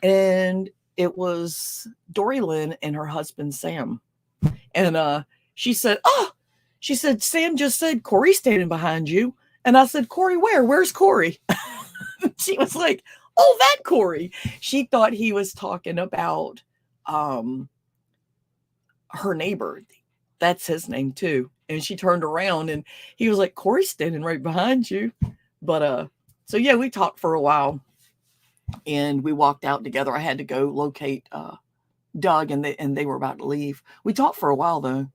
and it was Dory Lynn and her husband, Sam. And she said, Sam just said, Corey's standing behind you. And I said, Corey, where? Where's Corey? She was like, oh, that Corey. She thought he was talking about her neighbor. That's his name too. And she turned around and he was like, Corey's standing right behind you. But so yeah, we talked for a while and we walked out together. I had to go locate Doug and they were about to leave. We talked for a while though.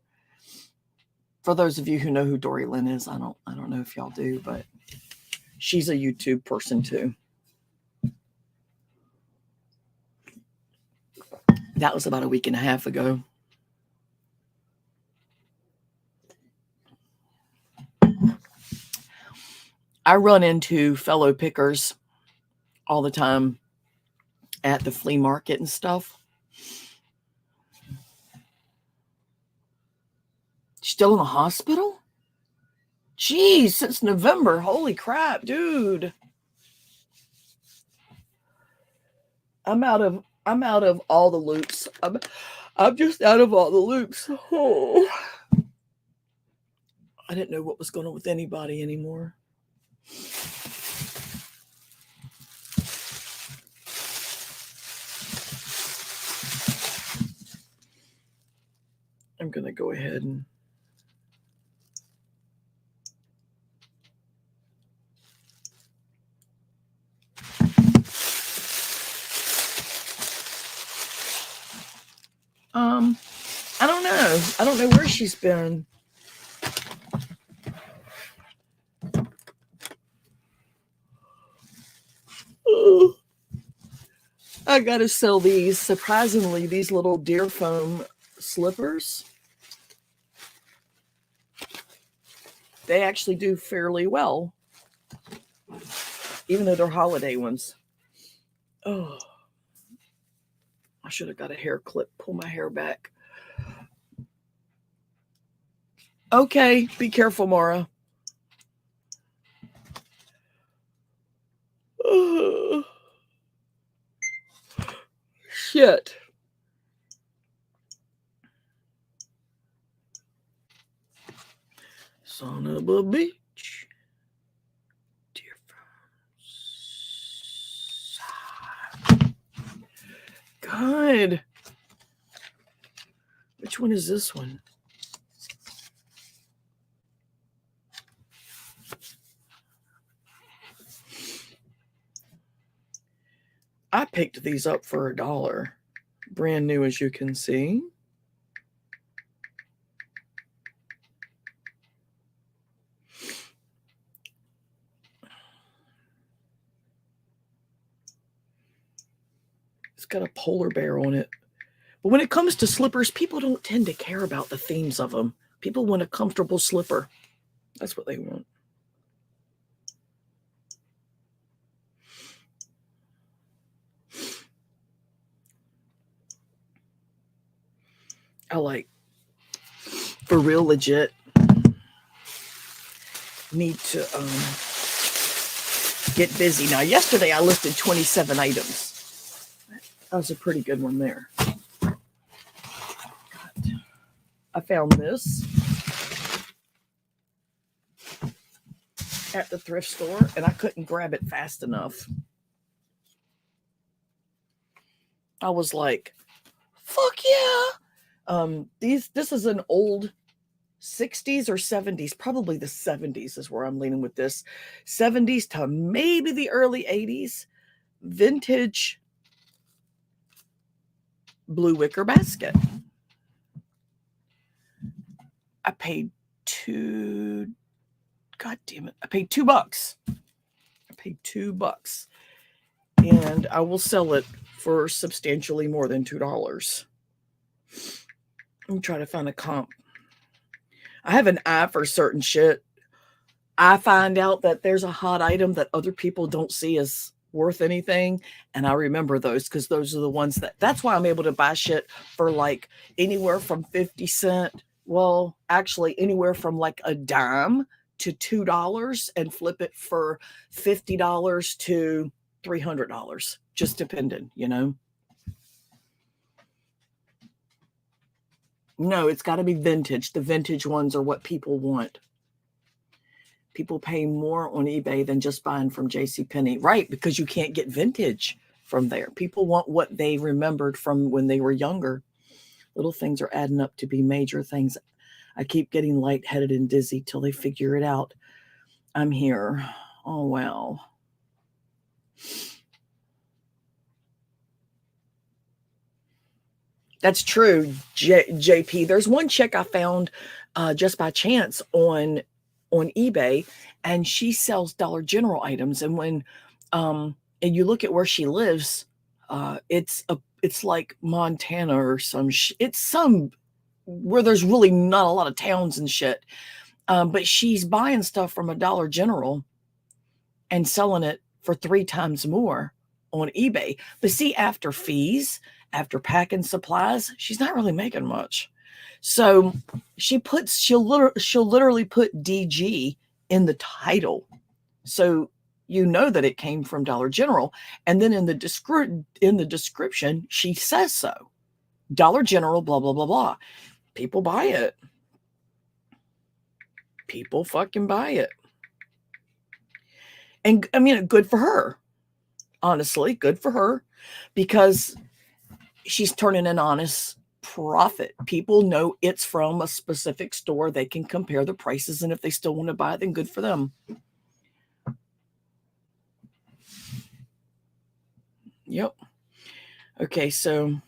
For those of you who know who Dory Lynn is, I don't know if y'all do, but she's a YouTube person too. That was about a week and a half ago. I run into fellow pickers all the time at the flea market and stuff. Still in the hospital? Jeez, since November. Holy crap, dude. I'm out of all the loops. I'm just out of all the loops. Oh. I didn't know what was going on with anybody anymore. I'm going to go ahead and I don't know. I don't know where she's been. Oh, I got to sell these. Surprisingly, these little deer foam slippers. They actually do fairly well, even though they're holiday ones. Oh, I should have got a hair clip. Pull my hair back. Okay, be careful, Mara. Oh, shit. Son of a bitch. Dear friends. God. Which one is this one? I picked these up for $1. Brand new, as you can see. It's got a polar bear on it. But when it comes to slippers, people don't tend to care about the themes of them. People want a comfortable slipper. That's what they want. I like, for real legit, need to get busy. Now, yesterday I listed 27 items. That was a pretty good one there. God. I found this. at the thrift store and I couldn't grab it fast enough. I was like, fuck yeah. This is an old 60s or 70s, probably the 70s is where I'm leaning with this. 70s to maybe the early 80s vintage blue wicker basket. I paid $2. I paid $2. I paid $2. And I will sell it for substantially more than $2. Let me try to find a comp. I have an eye for certain shit. I find out that there's a hot item that other people don't see as worth anything, and I remember those because those are the ones that's why I'm able to buy shit for like anywhere from 50 cents. Well, actually anywhere from like a dime to $2 and flip it for $50 to $300, just depending, you know. No, it's got to be vintage. The vintage ones are what people want. People pay more on eBay than just buying from JCPenney, right? Because you can't get vintage from there. People want what they remembered from when they were younger. Little things are adding up to be major things. I keep getting lightheaded and dizzy till they figure it out. I'm here. Oh, wow. That's true, JP. There's one chick I found just by chance on eBay, and she sells Dollar General items. And when and you look at where she lives, it's like Montana or it's some where there's really not a lot of towns and shit. But she's buying stuff from a Dollar General and selling it for 3 times more on eBay. But see, after fees, after packing supplies, she's not really making much. So she'll literally put DG in the title. So you know that it came from Dollar General. And then in the description, she says so. Dollar General, blah, blah, blah, blah. People buy it. People fucking buy it. And I mean, good for her. Honestly, good for her, because she's turning an honest profit. People know it's from a specific store. They can compare the prices, and if they still want to buy it, then good for them. Yep. Okay, so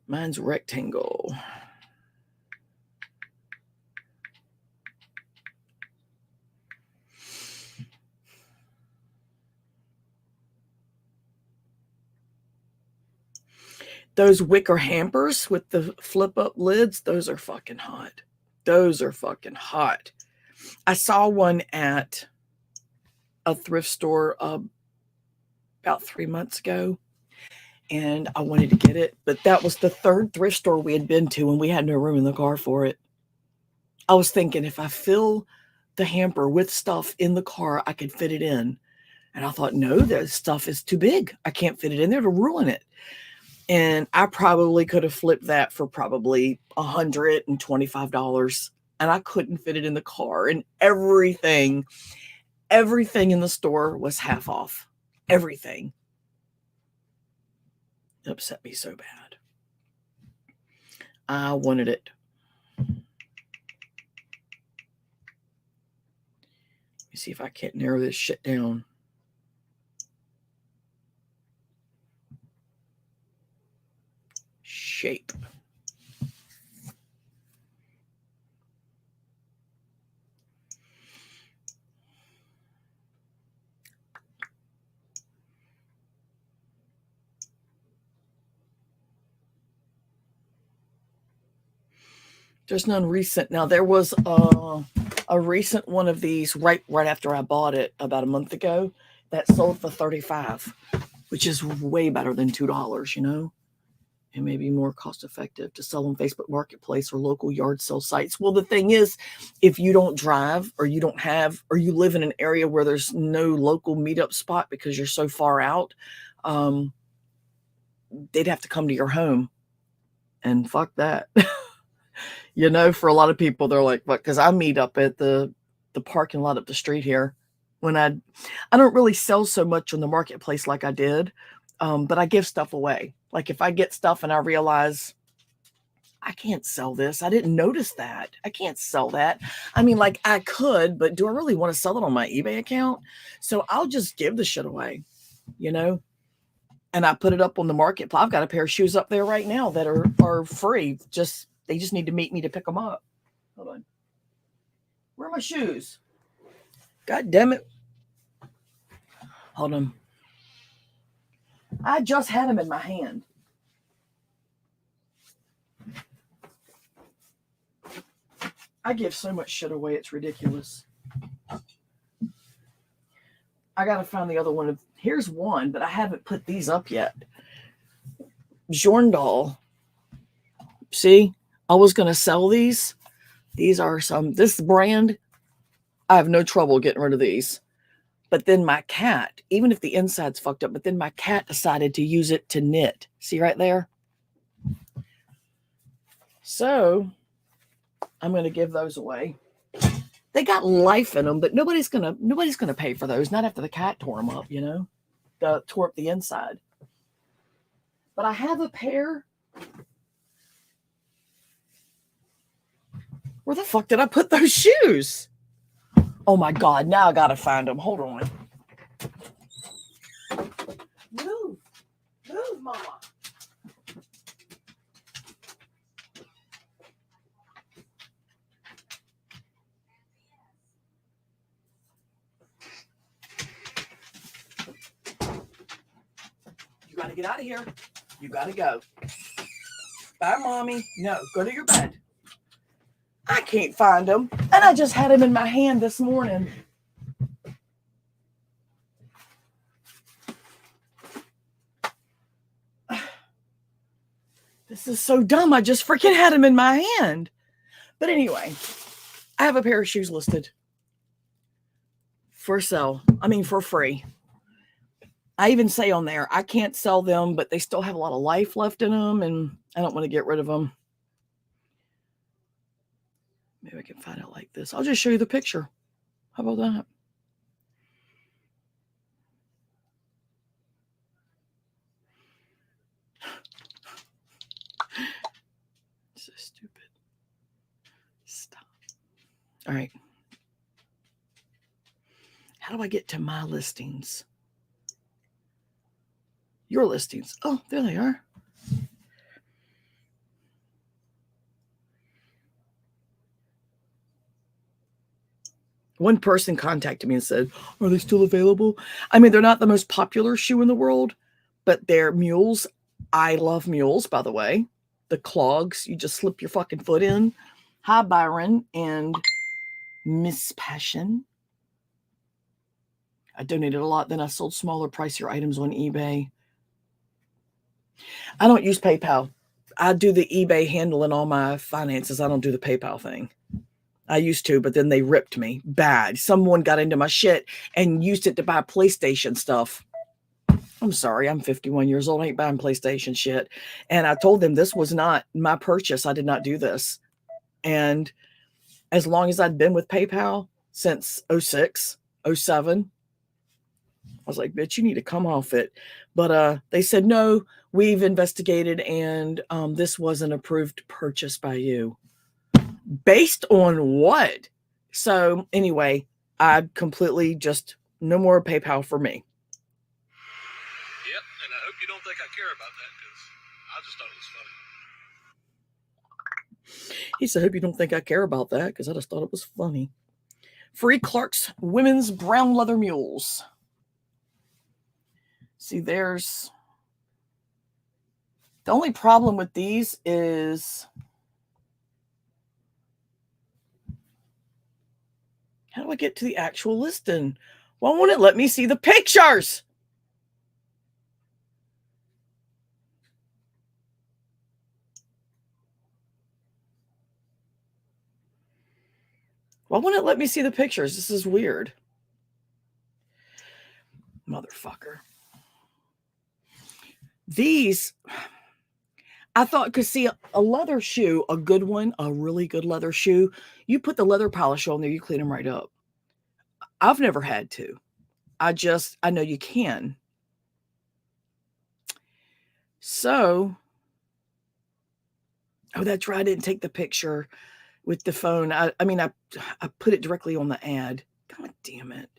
mine's rectangle. Those wicker hampers with the flip up lids, those are fucking hot. Those are fucking hot. I saw one at a thrift store about 3 months ago, and I wanted to get it, but that was the 3rd thrift store we had been to, and we had no room in the car for it. I was thinking if I fill the hamper with stuff in the car, I could fit it in. And I thought, no, that stuff is too big. I can't fit it in there to ruin it. And I probably could have flipped that for probably $125, and I couldn't fit it in the car. And everything in the store was half off. Everything. It upset me so bad. I wanted it. Let me see if I can't narrow this shit down. Shape. There's none recent. Now there was a recent one of these right after I bought it about a month ago that sold for $35, which is way better than $2, you know. It may be more cost effective to sell on Facebook Marketplace or local yard sale sites. Well, the thing is, if you don't drive or you live in an area where there's no local meetup spot because you're so far out, they'd have to come to your home, and fuck that. You know, for a lot of people, they're like, "What?" Because I meet up at the the parking lot up the street here. When I don't really sell so much on the marketplace like I did, but I give stuff away. Like if I get stuff and I realize I can't sell this, I didn't notice that, I can't sell that. I mean, like I could, but do I really want to sell it on my eBay account? So I'll just give the shit away, you know? And I put it up on the marketplace. I've got a pair of shoes up there right now that are free. They just need to meet me to pick them up. Hold on. Where are my shoes? God damn it. Hold on. I just had them in my hand. I give so much shit away, it's ridiculous. I gotta find the other one. Here's one, but I haven't put these up yet. Jorndal. See, I was gonna sell these. These are this brand. I have no trouble getting rid of these. But then my cat, even if the inside's fucked up, but then my cat decided to use it to knit. See right there? So I'm gonna give those away. They got life in them, but nobody's gonna pay for those. Not after the cat tore them up, you know, tore up the inside. But I have a pair. Where the fuck did I put those shoes? Oh my God! Now I gotta find them. Hold on. Move, Mama. You gotta get out of here. You gotta go. Bye, Mommy. No, go to your bed. I can't find them. And I just had them in my hand this morning. This is so dumb. I just freaking had them in my hand. But anyway, I have a pair of shoes listed for sale. I mean, for free. I even say on there, I can't sell them, but they still have a lot of life left in them, and I don't want to get rid of them. Maybe I can find it like this. I'll just show you the picture. How about that? So stupid. Stop. All right. How do I get to my listings? Your listings. Oh, there they are. One person contacted me and said, are they still available? I mean, they're not the most popular shoe in the world, but they're mules. I love mules, by the way. The clogs, you just slip your fucking foot in. Hi, Byron and Miss Passion. I donated a lot. Then I sold smaller, pricier items on eBay. I don't use PayPal. I do the eBay handling all my finances. I don't do the PayPal thing. I used to, but then they ripped me bad. Someone got into my shit and used it to buy PlayStation stuff. I'm sorry, I'm 51 years old. I ain't buying PlayStation shit. And I told them this was not my purchase. I did not do this. And as long as I'd been with PayPal since 06, 07, I was like, bitch, you need to come off it. But they said, no, we've investigated and this was an approved purchase by you. Based on what? So anyway, I completely just no more PayPal for me. Yep, and I hope you don't think I care about that because I just thought it was funny. He said, I hope you don't think I care about that because I just thought it was funny. Free Clark's women's brown leather mules. See, there's the only problem with these is how do I get to the actual listing? Why won't it let me see the pictures? Why won't it let me see the pictures? This is weird. Motherfucker. These, I thought, because see, a leather shoe, a good one, a really good leather shoe, you put the leather polish on there, you clean them right up. I've never had to. I know you can. So, oh, that's right. I didn't take the picture with the phone. I put it directly on the ad. God damn it.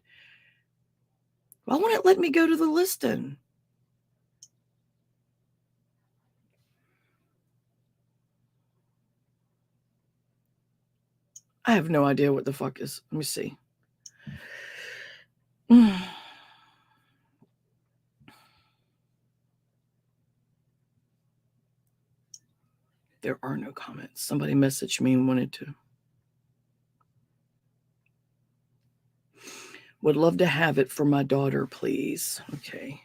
Why won't it let me go to the listing? I have no idea what the fuck is. Let me see. There are no comments. Somebody messaged me and wanted to. Would love to have it for my daughter, please. Okay.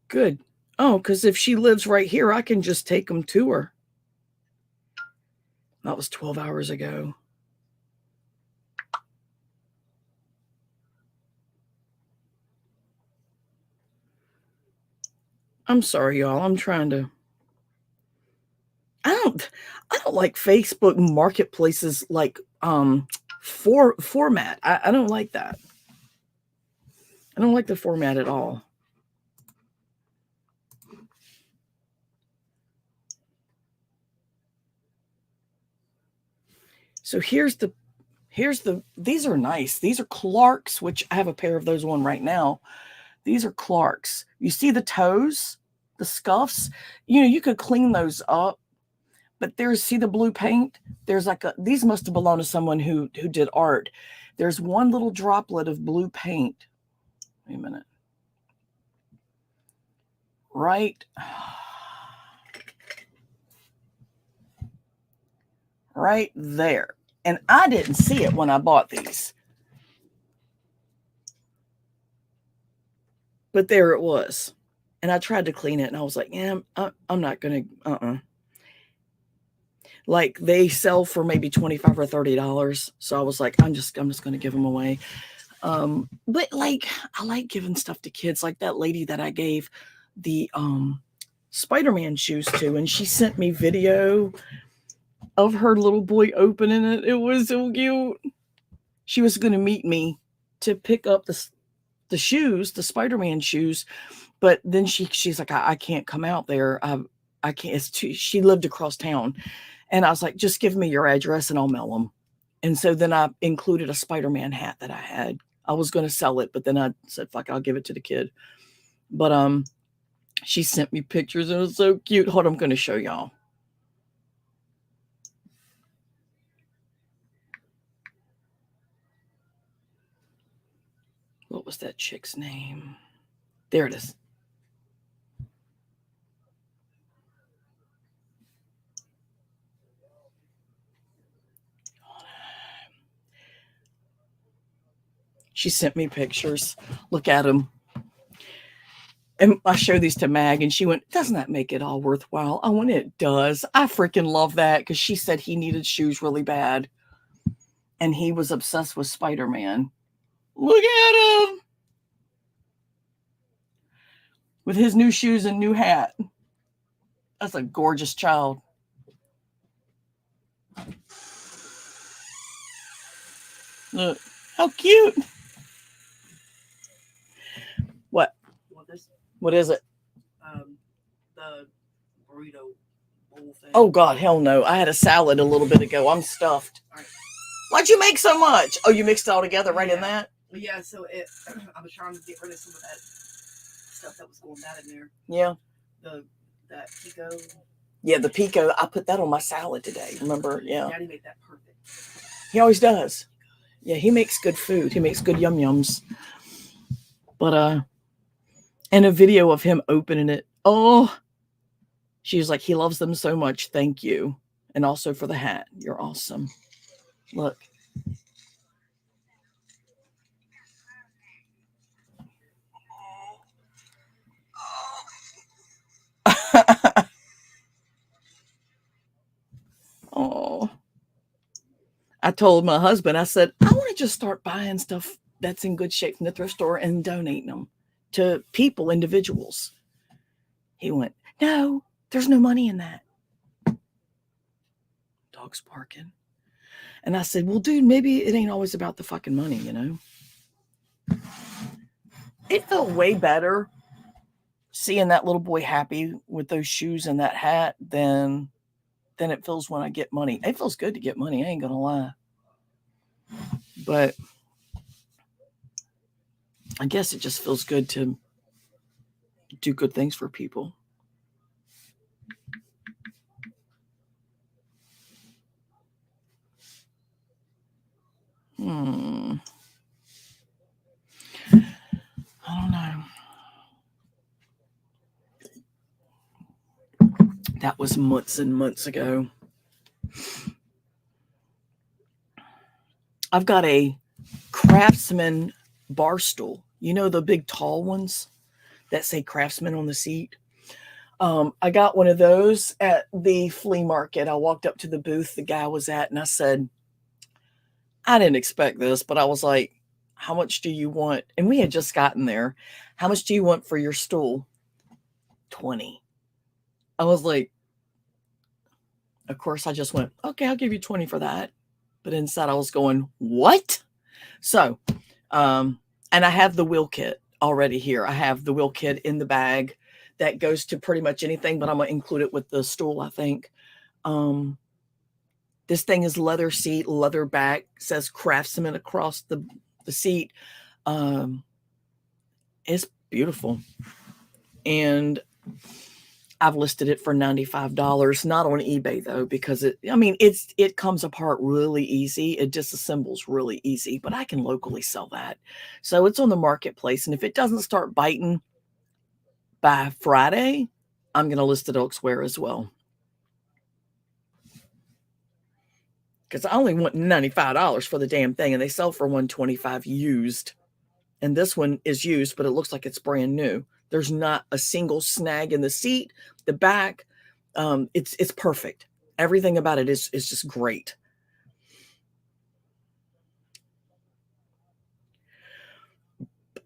Good. Oh, because if she lives right here, I can just take them to her. That was 12 hours ago. I'm sorry, y'all. I'm trying to. I don't like Facebook marketplaces like format. I don't like that. I don't like the format at all. So here's the these are nice. These are Clarks, which I have a pair of those on right now. These are Clarks. You see the toes, the scuffs? You could clean those up. But see the blue paint? There's like these must have belonged to someone who did art. There's one little droplet of blue paint. Wait a minute. Right there. And I didn't see it when I bought these. But there it was. And I tried to clean it and I was like, yeah, I'm not going to, Like they sell for maybe $25 or $30. So I was like, I'm just going to give them away. But like, I like giving stuff to kids, like that lady that I gave the Spider-Man shoes to, and she sent me video of her little boy opening it. It was so cute. She was going to meet me to pick up the shoes, the Spider-Man shoes, but then she's like, I can't come out there. I can't. She lived across town, and I was like, just give me your address and I'll mail them. And so then I included a Spider-Man hat that I had. I was going to sell it, but then I said, fuck, I'll give it to the kid. But she sent me pictures and it was so cute. Hold on, I'm going to show y'all. What was that chick's name? There it is. She sent me pictures. Look at them. And I showed these to Mag and she went, doesn't that make it all worthwhile? I went, it does. I freaking love that because she said he needed shoes really bad. And he was obsessed with Spider-Man. Look at him. With his new shoes and new hat. That's a gorgeous child. Look, how cute. What? What is it? The burrito bowl thing. Oh, God, hell no. I had a salad a little bit ago. I'm stuffed. Right. Why'd you make so much? Oh, you mixed it all together right in that? Yeah, so I was trying to get rid of some of that stuff that was going bad in there. Yeah. That pico. Yeah, the pico. I put that on my salad today. Remember? Yeah. Daddy made that perfect. He always does. Yeah, he makes good food. He makes good yum-yums. But, and a video of him opening it. Oh, she was like, he loves them so much. Thank you. And also for the hat. You're awesome. Look. Oh. I told my husband, I said, I want to just start buying stuff that's in good shape from the thrift store and donating them. to people, individuals. He went, no, there's no money in that. Dog's barking. And I said, well, dude, maybe it ain't always about the fucking money, you know? It felt way better seeing that little boy happy with those shoes and that hat than it feels when I get money. It feels good to get money, I ain't gonna lie. But I guess it just feels good to do good things for people. I don't know. That was months and months ago. I've got a Craftsman bar stool. You know, the big tall ones that say Craftsman on the seat? I got one of those at the flea market. I walked up to the booth the guy was at and I said, I didn't expect this, but I was like, how much do you want? And we had just gotten there. How much do you want for your stool? 20. I was like, of course, I just went, okay, I'll give you 20 for that. But inside I was going, what? So, and I have the wheel kit already here. I have the wheel kit in the bag that goes to pretty much anything, but I'm going to include it with the stool, I think. This thing is leather seat, leather back, says Craftsman across the seat. It's beautiful. And I've listed it for $95, not on eBay though, because it comes apart really easy. It disassembles really easy, but I can locally sell that. So it's on the marketplace. And if it doesn't start biting by Friday, I'm going to list it elsewhere as well. Because I only want $95 for the damn thing, and they sell for $125 used. And this one is used, but it looks like it's brand new. There's not a single snag in the seat, the back. It's perfect. Everything about it is just great.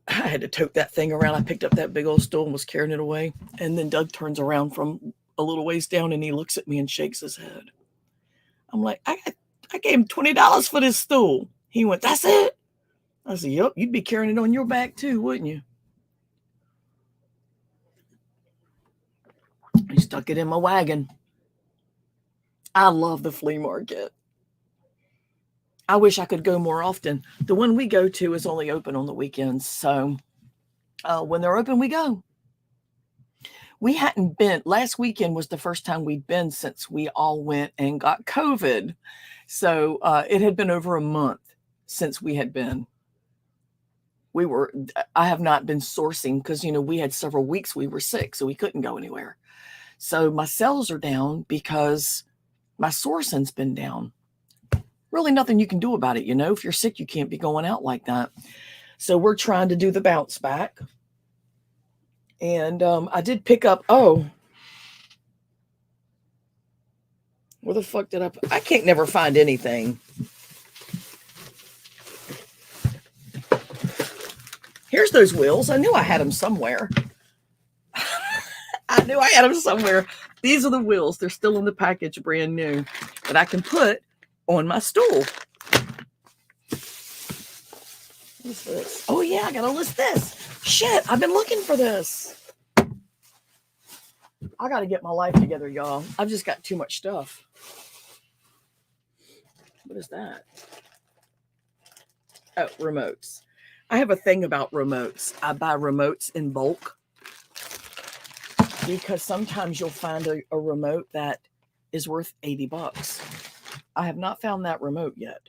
I had to tote that thing around. I picked up that big old stool and was carrying it away. And then Doug turns around from a little ways down and he looks at me and shakes his head. I'm like, I gave him $20 for this stool. He went, that's it? I said, yep, you'd be carrying it on your back too, wouldn't you? He stuck it in my wagon. I love the flea market. I wish I could go more often. The one we go to is only open on the weekends. So when they're open, we go. We hadn't been, last weekend was the first time we'd been since we all went and got COVID. So it had been over a month since we had been. I have not been sourcing because, we had several weeks we were sick, so we couldn't go anywhere. So my sales are down because my sourcing's been down. Really nothing you can do about it. If you're sick, you can't be going out like that. So we're trying to do the bounce back. And I did pick up, where the fuck did I can't never find anything. Here's those wheels. I knew I had them somewhere. I knew I had them somewhere. These are the wheels. They're still in the package, brand new, that I can put on my stool. What's this? Oh, yeah, I got to list this. Shit, I've been looking for this. I got to get my life together, y'all. I've just got too much stuff. What is that? Oh, remotes. I have a thing about remotes. I buy remotes in bulk because sometimes you'll find a remote that is worth $80. I have not found that remote yet,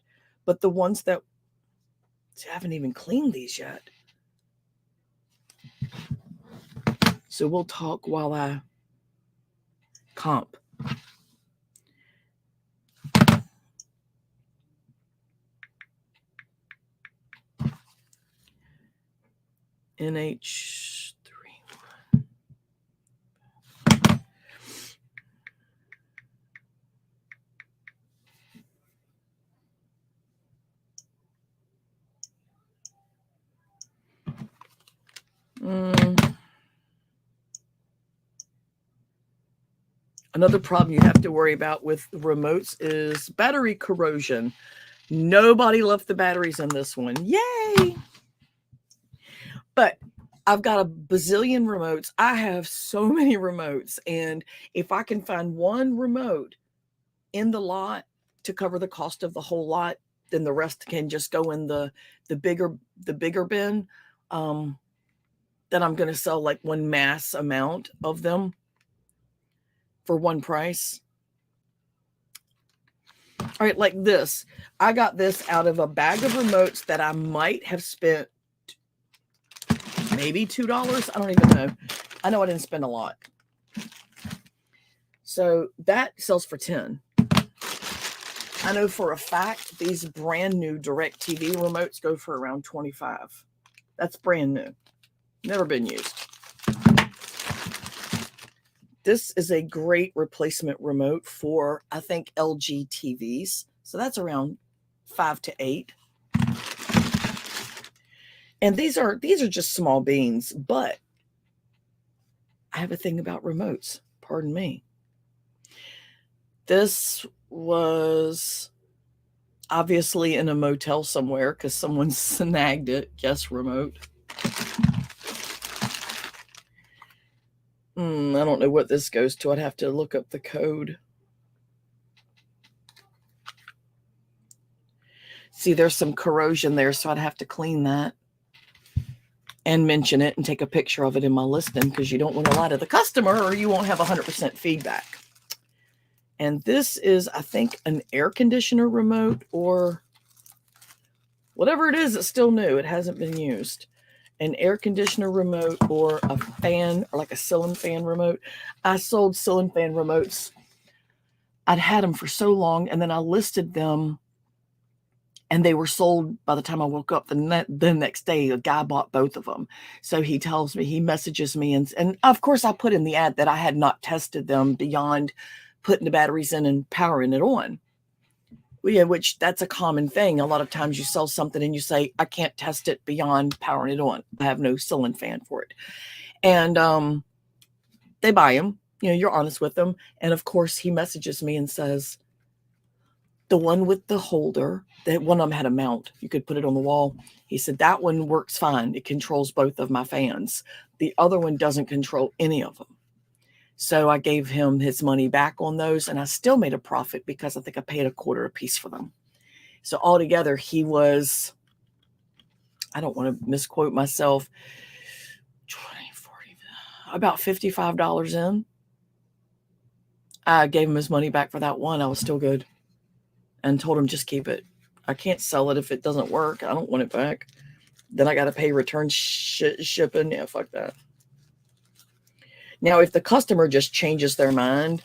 but the ones that I haven't even cleaned these yet. So we'll talk while I comp. NH3. Another problem you have to worry about with remotes is battery corrosion. Nobody left the batteries in this one. Yay! But I've got a bazillion remotes. I have so many remotes. And if I can find one remote in the lot to cover the cost of the whole lot, then the rest can just go in the bigger bin. Then I'm going to sell like one mass amount of them for one price. All right, like this. I got this out of a bag of remotes that I might have spent maybe $2. I don't even know. I know I didn't spend a lot. So that sells for 10. I know for a fact these brand new DirecTV remotes go for around 25. That's brand new. Never been used. This is a great replacement remote for, I think, LG TVs. So that's around 5 to 8. And these are just small beans, but I have a thing about remotes. Pardon me. This was obviously in a motel somewhere because someone snagged it. Guess remote. I don't know what this goes to. I'd have to look up the code. See, there's some corrosion there, so I'd have to clean that and mention it and take a picture of it in my listing because you don't want to lie to the customer or you won't have 100% feedback. And this is, I think, an air conditioner remote or whatever it is. It's still new. It hasn't been used. An air conditioner remote or a fan or like a ceiling fan remote. I sold ceiling fan remotes. I'd had them for so long and then I listed them and they were sold by the time I woke up the next day. A guy bought both of them. So he tells me, he messages me and of course I put in the ad that I had not tested them beyond putting the batteries in and powering it on. Yeah, which that's a common thing. A lot of times you sell something and you say, I can't test it beyond powering it on. I have no ceiling fan for it. And they buy them. You know, you're honest with them. And of course, he messages me and says, the one with the holder, that one of them had a mount. You could put it on the wall. He said, that one works fine. It controls both of my fans. The other one doesn't control any of them. So I gave him his money back on those, and I still made a profit because I think I paid $0.25 a piece for them. So altogether, he was, I don't want to misquote myself, 20, 40, about $55 in. I gave him his money back for that one. I was still good and told him just keep it. I can't sell it if it doesn't work. I don't want it back. Then I got to pay return shipping. Yeah, fuck that. Now, if the customer just changes their mind,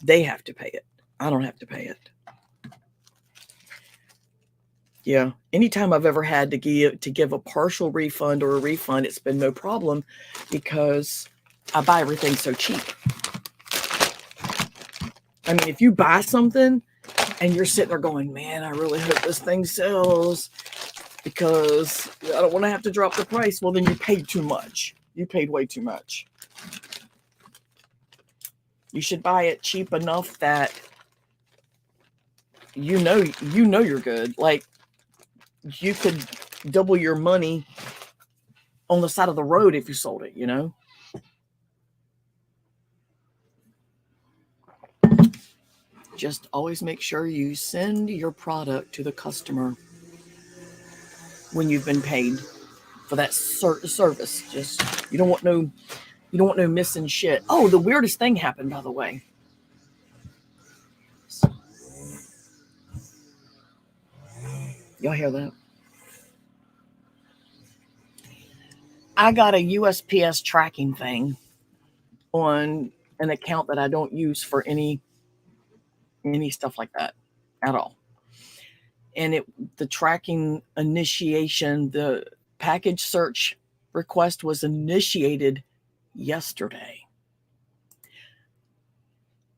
they have to pay it. I don't have to pay it. Yeah. Anytime I've ever had to give a partial refund or a refund, it's been no problem because I buy everything so cheap. I mean, if you buy something and you're sitting there going, man, I really hope this thing sells because I don't want to have to drop the price. Well, then you paid too much. You paid way too much. You should buy it cheap enough that you know you're good. Like you could double your money on the side of the road if you sold it, you know? Just always make sure you send your product to the customer when you've been paid for that service. Just you don't want no missing shit. Oh, the weirdest thing happened, by the way. Y'all hear that? I got a USPS tracking thing on an account that I don't use for any stuff like that at all. And the tracking initiation, the package search request was initiated yesterday.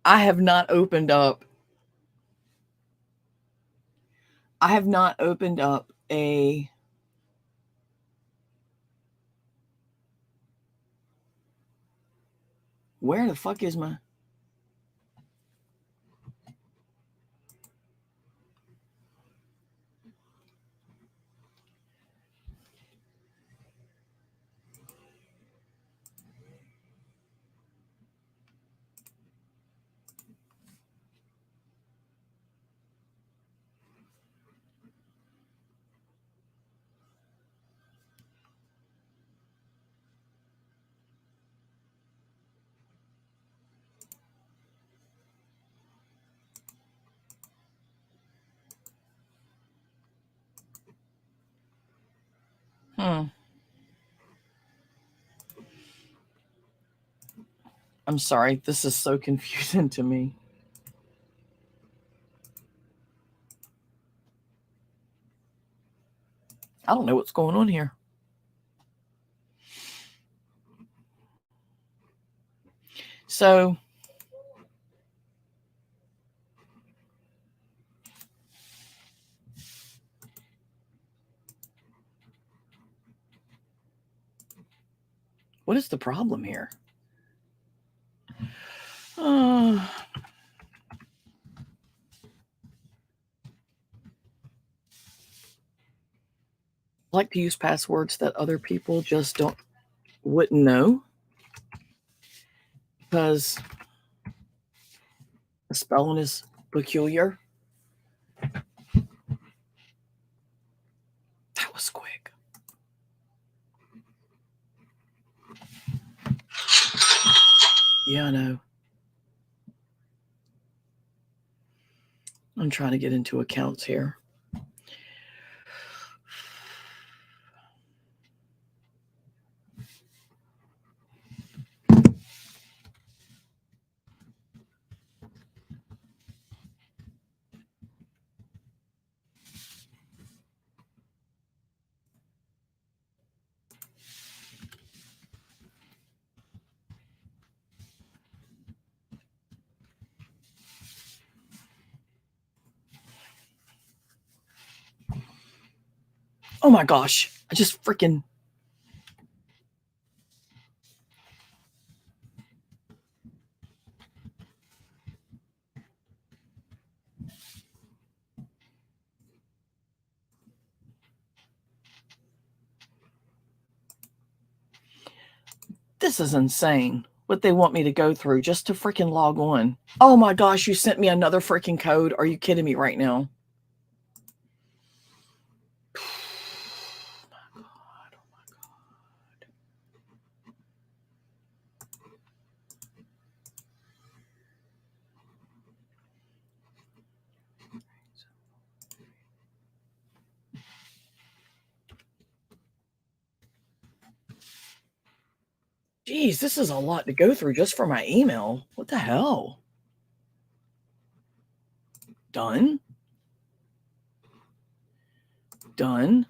I have not opened up a where the fuck is my I'm sorry. This is so confusing to me. I don't know what's going on here. So what is the problem here? I like to use passwords that other people just wouldn't know, because the spelling is peculiar. That was quick. Yeah, I know. I'm trying to get into accounts here. Oh my gosh. I just freaking. This is insane what they want me to go through just to freaking log on. Oh my gosh, you sent me another freaking code. Are you kidding me right now? Oh my God. Oh my God. Geez, this is a lot to go through just for my email. What the hell? Done. Done.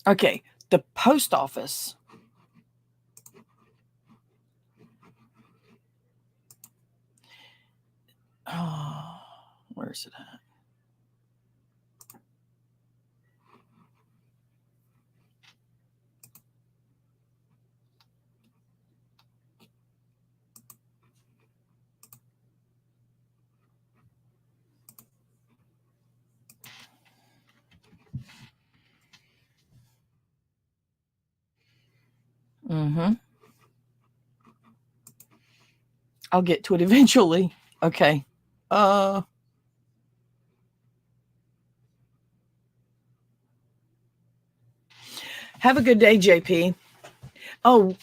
Okay, the post office. Oh, where's it at? I'll get to it eventually. Okay. Have a good day, JP. Oh,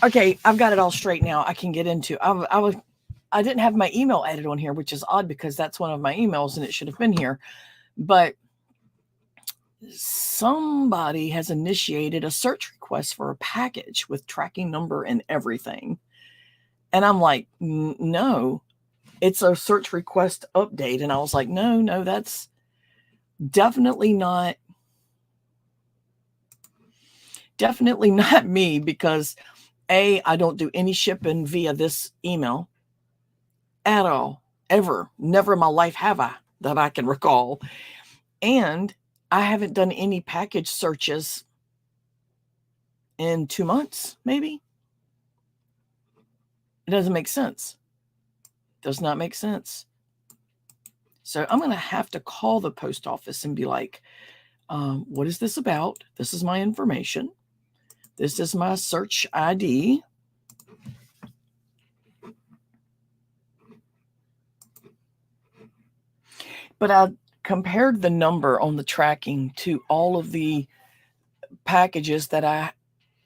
okay. I've got it all straight now. I can get into. I didn't have my email added on here, which is odd because that's one of my emails and it should have been here. But somebody has initiated a search request for a package with tracking number and everything. And I'm like, no, it's a search request update. And I was like, no, that's definitely not me, because I don't do any shipping via this email at all, ever. Never in my life have I, that I can recall. And I haven't done any package searches in 2 months, maybe. It doesn't make sense. Does not make sense. So I'm going to have to call the post office and be like, what is this about? This is my information. This is my search ID. But I compared the number on the tracking to all of the packages that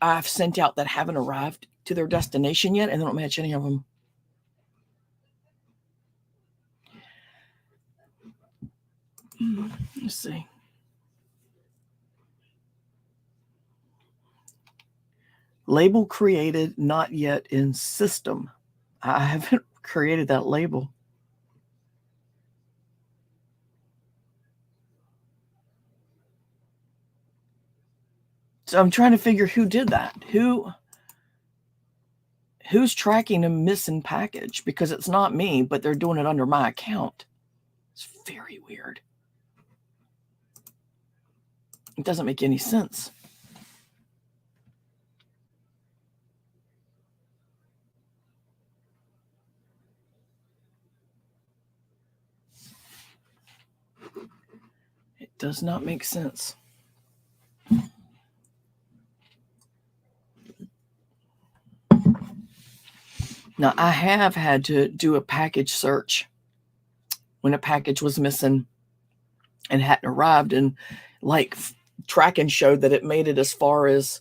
I've sent out that haven't arrived to their destination yet, and they don't match any of them. Let's see. Label created, not yet in system. I haven't created that label. So I'm trying to figure who did that. Who's tracking a missing package? Because it's not me, but they're doing it under my account. It's very weird. It doesn't make any sense. It does not make sense. Now, I have had to do a package search when a package was missing and hadn't arrived, and like tracking showed that it made it as far as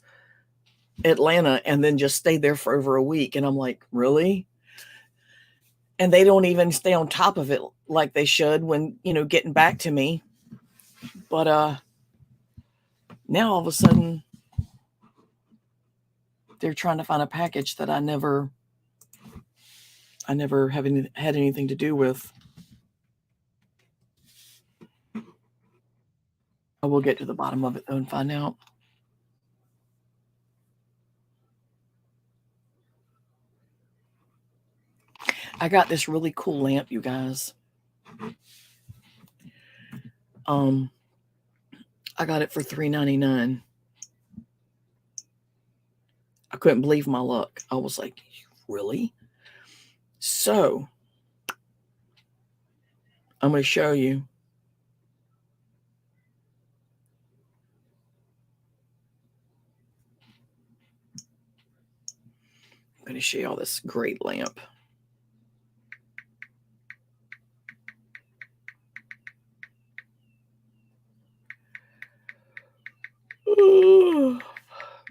Atlanta and then just stayed there for over a week. And I'm like, really? And they don't even stay on top of it like they should when, getting back to me. But now all of a sudden they're trying to find a package that I never had anything to do with. I will get to the bottom of it though and find out. I got this really cool lamp, you guys. I got it for $3.99. I couldn't believe my luck. I was like, really? So I'm going to show you. I'm going to show you all this great lamp.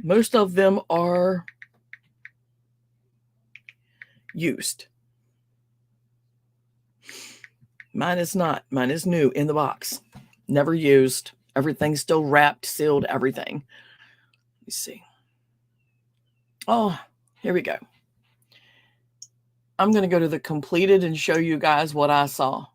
Most of them are used. Mine is not. Mine is new in the box. Never used. Everything's still wrapped, sealed, everything. Let me see. Oh, here we go. I'm going to go to the completed and show you guys what I saw.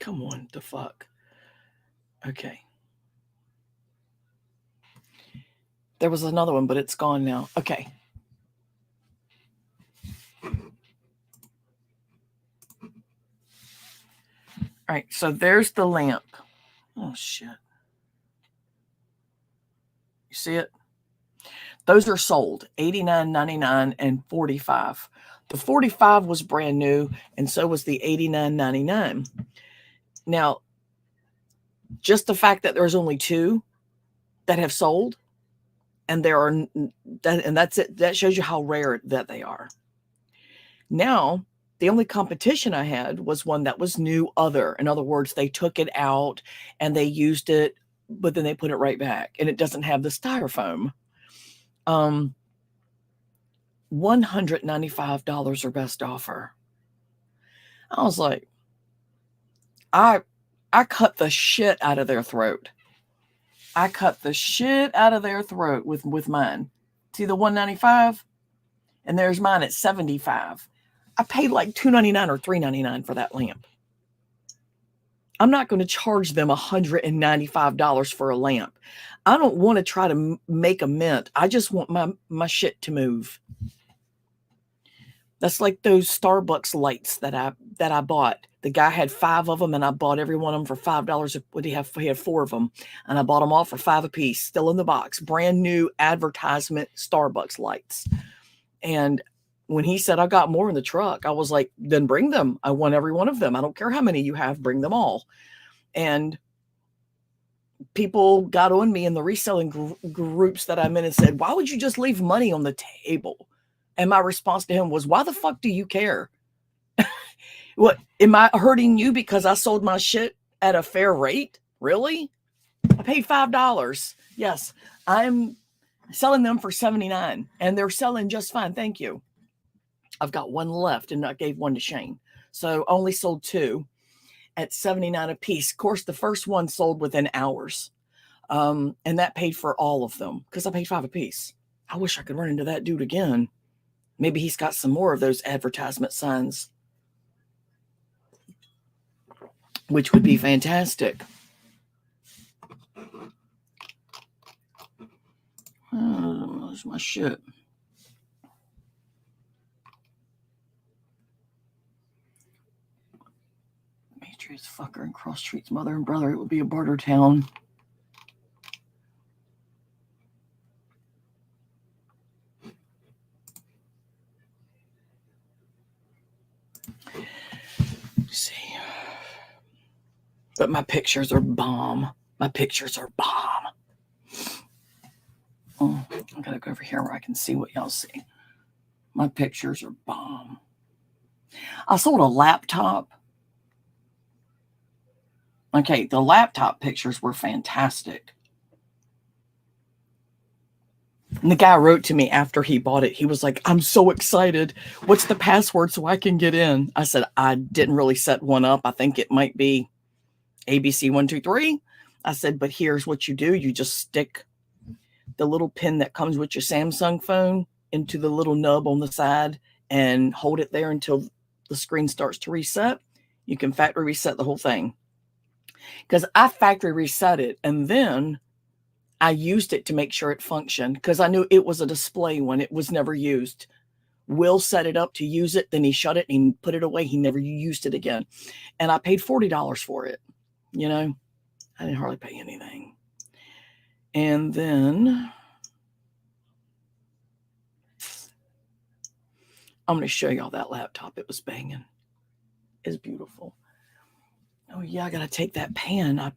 Come on, the fuck. Okay. There was another one, but it's gone now. Okay. All right, so there's the lamp. Oh, shit. You see it? Those are sold, $89.99 and $45. The $45 was brand new, and so was the $89.99. Now, just the fact that there's only two that have sold, and that's it. That shows you how rare that they are. Now, the only competition I had was one that was new other. In other words, they took it out and they used it, but then they put it right back, and it doesn't have the styrofoam. $195 or best offer. I was like, I cut the shit out of their throat. I cut the shit out of their throat with mine. See the $195? And there's mine at $75. I paid like $2.99 or $3.99 for that lamp. I'm not going to charge them $195 for a lamp. I don't want to try to make a mint. I just want my shit to move. That's like those Starbucks lights that I bought. The guy had 5 of them, and I bought every one of them for $5. What he had 4 of them, and I bought them all for $5 a piece, still in the box, brand new advertisement Starbucks lights. And when he said I got more in the truck, I was like, then bring them. I want every one of them. I don't care how many you have, bring them all. And people got on me in the reselling groups that I'm in and said, why would you just leave money on the table? And my response to him was, why the fuck do you care? What, am I hurting you because I sold my shit at a fair rate? Really? I paid $5. Yes, I'm selling them for $79 and they're selling just fine. Thank you. I've got one left and I gave one to Shane. So only sold 2 at $79 a piece. Of course, the first one sold within hours. And that paid for all of them because I paid $5 a piece. I wish I could run into that dude again. Maybe he's got some more of those advertisement signs, which would be fantastic. Where's my shit? Matrix fucker and Cross Street's mother and brother. It would be a barter town. Let's see. But my pictures are bomb. My pictures are bomb. Oh, I gotta go over here where I can see what y'all see. My pictures are bomb. I sold a laptop. Okay, the laptop pictures were fantastic. And the guy wrote to me after he bought it. He was like, I'm so excited. What's the password so I can get in? I said, I didn't really set one up. I think it might be ABC123. I said, but here's what you do. You just stick the little pin that comes with your Samsung phone into the little nub on the side and hold it there until the screen starts to reset. You can factory reset the whole thing. Because I factory reset it and then I used it to make sure it functioned because I knew it was a display one. It was never used. Will set it up to use it. Then he shut it and put it away. He never used it again. And I paid $40 for it. You know, I didn't hardly pay anything. And then I'm going to show y'all that laptop. It was banging. It's beautiful. Oh, yeah, I got to take that pan. I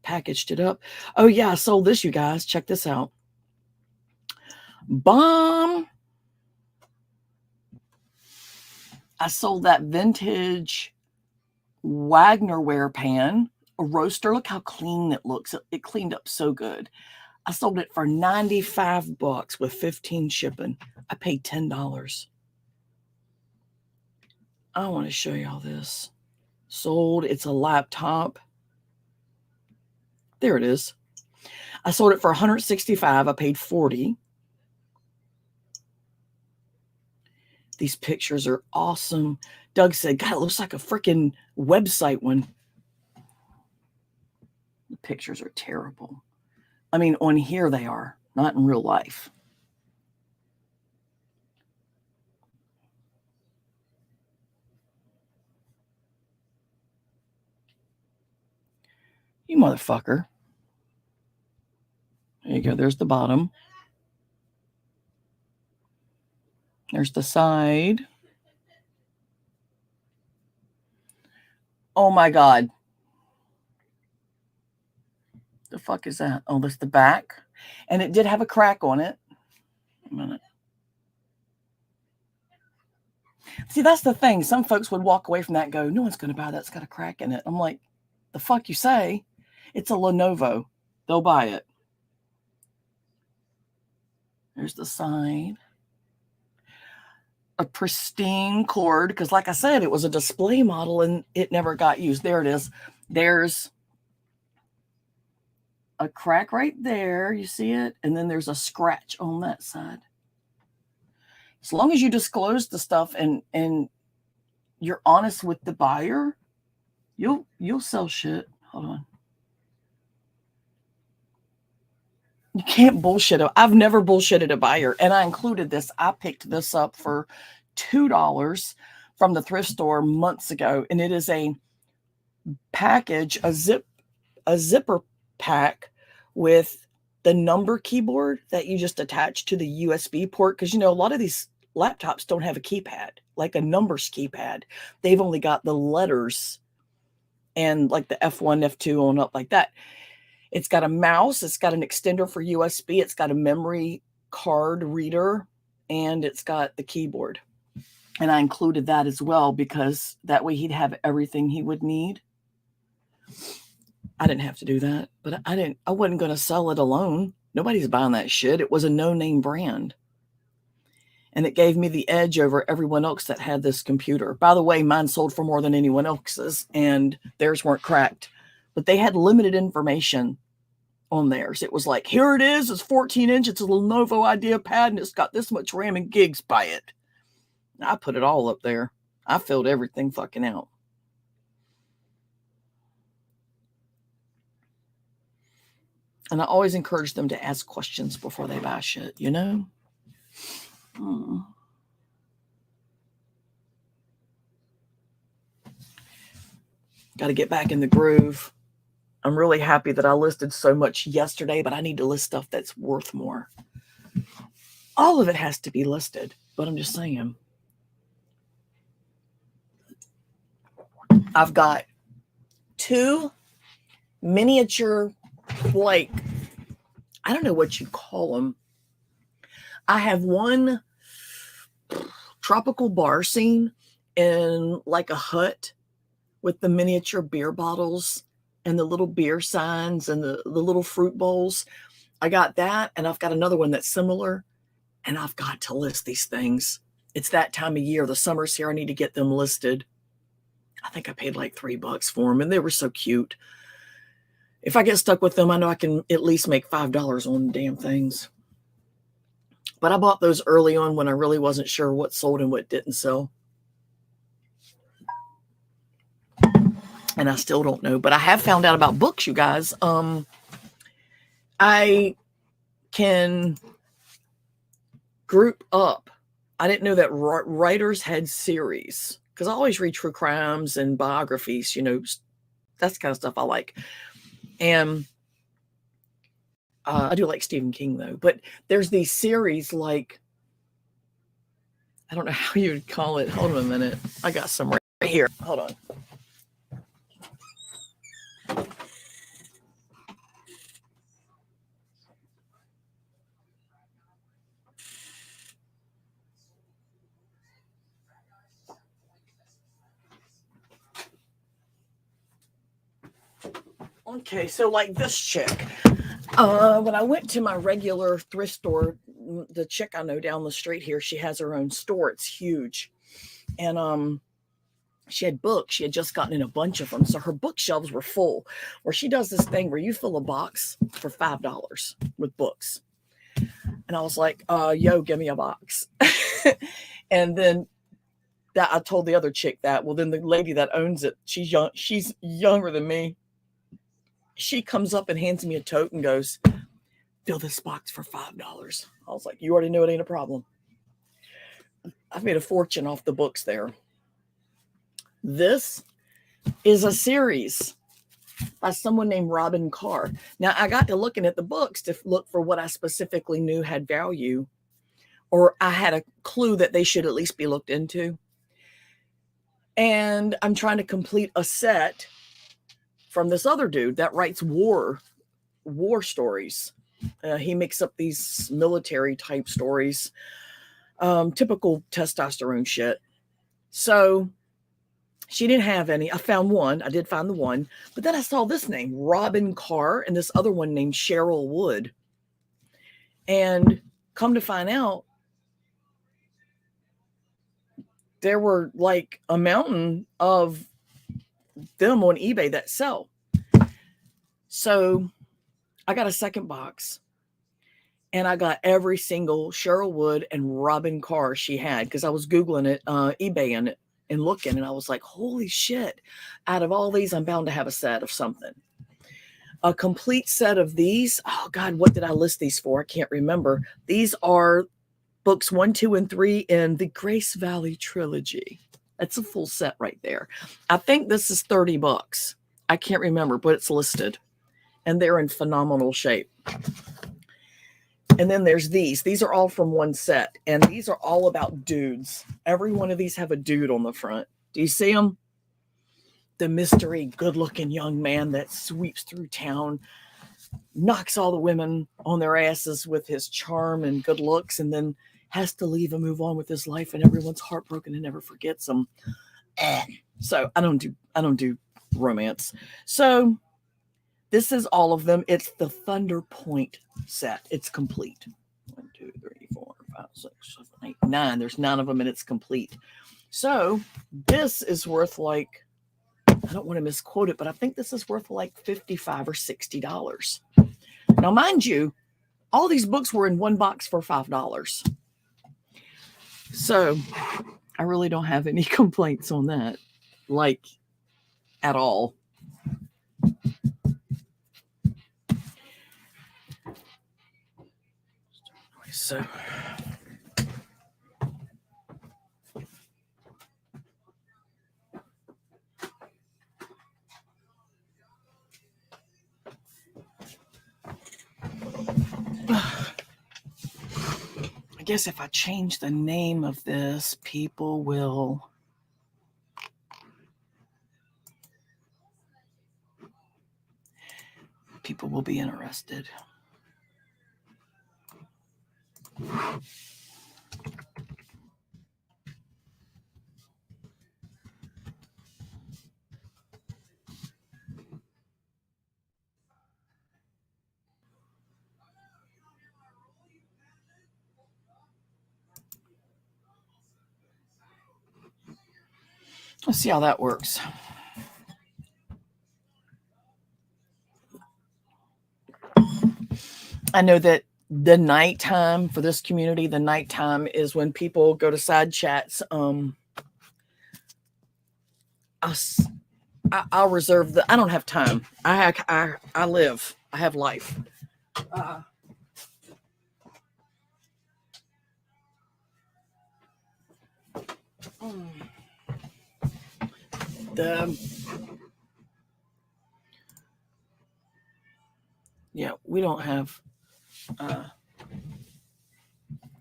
packaged it up. Oh, yeah, I sold this, you guys. Check this out. Bomb. I sold that vintage Wagnerware pan, a roaster. Look how clean it looks. It cleaned up so good. I sold it for $95 with 15 shipping. I paid $10. I want to show y'all this. Sold. It's a laptop. There it is. I sold it for $165. I paid $40. These pictures are awesome. Doug said, God, it looks like a freaking website one. The pictures are terrible. I mean, on here they are, not in real life. You motherfucker. There you go. There's the bottom. There's the side. Oh my God. The fuck is that? Oh, that's the back. And it did have a crack on it. A minute. See, that's the thing. Some folks would walk away from that and go, no one's going to buy that. It's got a crack in it. I'm like, the fuck you say? It's a Lenovo. They'll buy it. There's the side. A pristine cord. Because like I said, it was a display model and it never got used. There it is. There's a crack right there. You see it? And then there's a scratch on that side. As long as you disclose the stuff and you're honest with the buyer, you'll sell shit. Hold on. You can't bullshit. I've never bullshitted a buyer. And I included this. I picked this up for $2 from the thrift store months ago. And it is a package, a zipper pack with the number keyboard that you just attach to the USB port. Because, you know, a lot of these laptops don't have a keypad, like a numbers keypad. They've only got the letters and like the F1, F2 on up like that. It's got a mouse. It's got an extender for USB. It's got a memory card reader. and it's got the keyboard. And I included that as well because that way he'd have everything he would need. I didn't have to do that, but I wasn't going to sell it alone. Nobody's buying that shit. It was a no-name brand. And it gave me the edge over everyone else that had this computer. By the way, mine sold for more than anyone else's, and theirs weren't cracked. But they had limited information on theirs. It was like, here it is. It's 14 inch. It's a Lenovo IdeaPad, and it's got this much RAM and gigs by it. I put it all up there. I filled everything fucking out. And I always encourage them to ask questions before they buy shit, you know? Got to get back in the groove. I'm really happy that I listed so much yesterday, but I need to list stuff that's worth more. All of it has to be listed, but I'm just saying. I've got 2 miniature, like, I don't know what you call them. I have one tropical bar scene in like a hut with the miniature beer bottles and the little beer signs and the little fruit bowls. I got that, and I've got another one that's similar, and I've got to list these things. It's that time of year. The summer's here. I need to get them listed. I think I paid like $3 for them, and they were so cute. If I get stuck with them, I know I can at least make $5 on the damn things. But I bought those early on when I really wasn't sure what sold and what didn't sell. And I still don't know. But I have found out about books, you guys. I can group up. I didn't know that writers had series. Because I always read true crimes and biographies. You know, that's the kind of stuff I like. And I do like Stephen King, though. But there's these series like, I don't know how you would call it. Hold on a minute. I got some right here. Hold on. Okay, so like this chick. When I went to my regular thrift store, the chick I know down the street here, she has her own store. It's huge. And she had books. She had just gotten in a bunch of them. So her bookshelves were full. Where she does this thing where you fill a box for $5 with books. And I was like, yo, give me a box. And then that I told the other chick that. Well, then the lady that owns it, she's young, she's younger than me. She comes up and hands me a tote and goes, fill this box for $5. I was like, you already know it ain't a problem. I've made a fortune off the books there. This is a series by someone named Robin Carr. Now, I got to looking at the books to look for what I specifically knew had value, or I had a clue that they should at least be looked into. And I'm trying to complete a set from this other dude that writes war stories. He makes up these military type stories, typical testosterone shit. So she didn't have any. I found one. I did find the one, but then I saw this name, Robin Carr, and this other one named Cheryl Wood. And come to find out, there were like a mountain of them on eBay that sell. So I got a second box, and I got every single Cheryl Wood and Robin Carr she had, because I was Googling it, eBaying it, and looking, and I was like, holy shit, out of all these, I'm bound to have a set of something. A complete set of these. Oh God, what did I list these for? I can't remember. These are books 1, 2, and 3 in the Grace Valley trilogy. That's a full set right there. I think this is $30. I can't remember, but it's listed. And they're in phenomenal shape. And then there's these. These are all from one set. And these are all about dudes. Every one of these have a dude on the front. Do you see them? The mystery, good-looking young man that sweeps through town, knocks all the women on their asses with his charm and good looks, and then has to leave and move on with his life, and everyone's heartbroken and never forgets him. So I don't do romance. So this is all of them. It's the Thunder Point set. It's complete. 1, 2, 3, 4, 5, 6, 7, 8, 9. There's 9 of them, and it's complete. So this is worth like, I don't want to misquote it, but I think this is worth like $55 or $60. Now, mind you, all these books were in one box for $5. So I really don't have any complaints on that, like at all. So I guess if I change the name of this, people will be interested. Let's see how that works. I know that the nighttime for this community, the nighttime is when people go to side chats. I'll reserve I don't have time. I live. I have life. We don't have.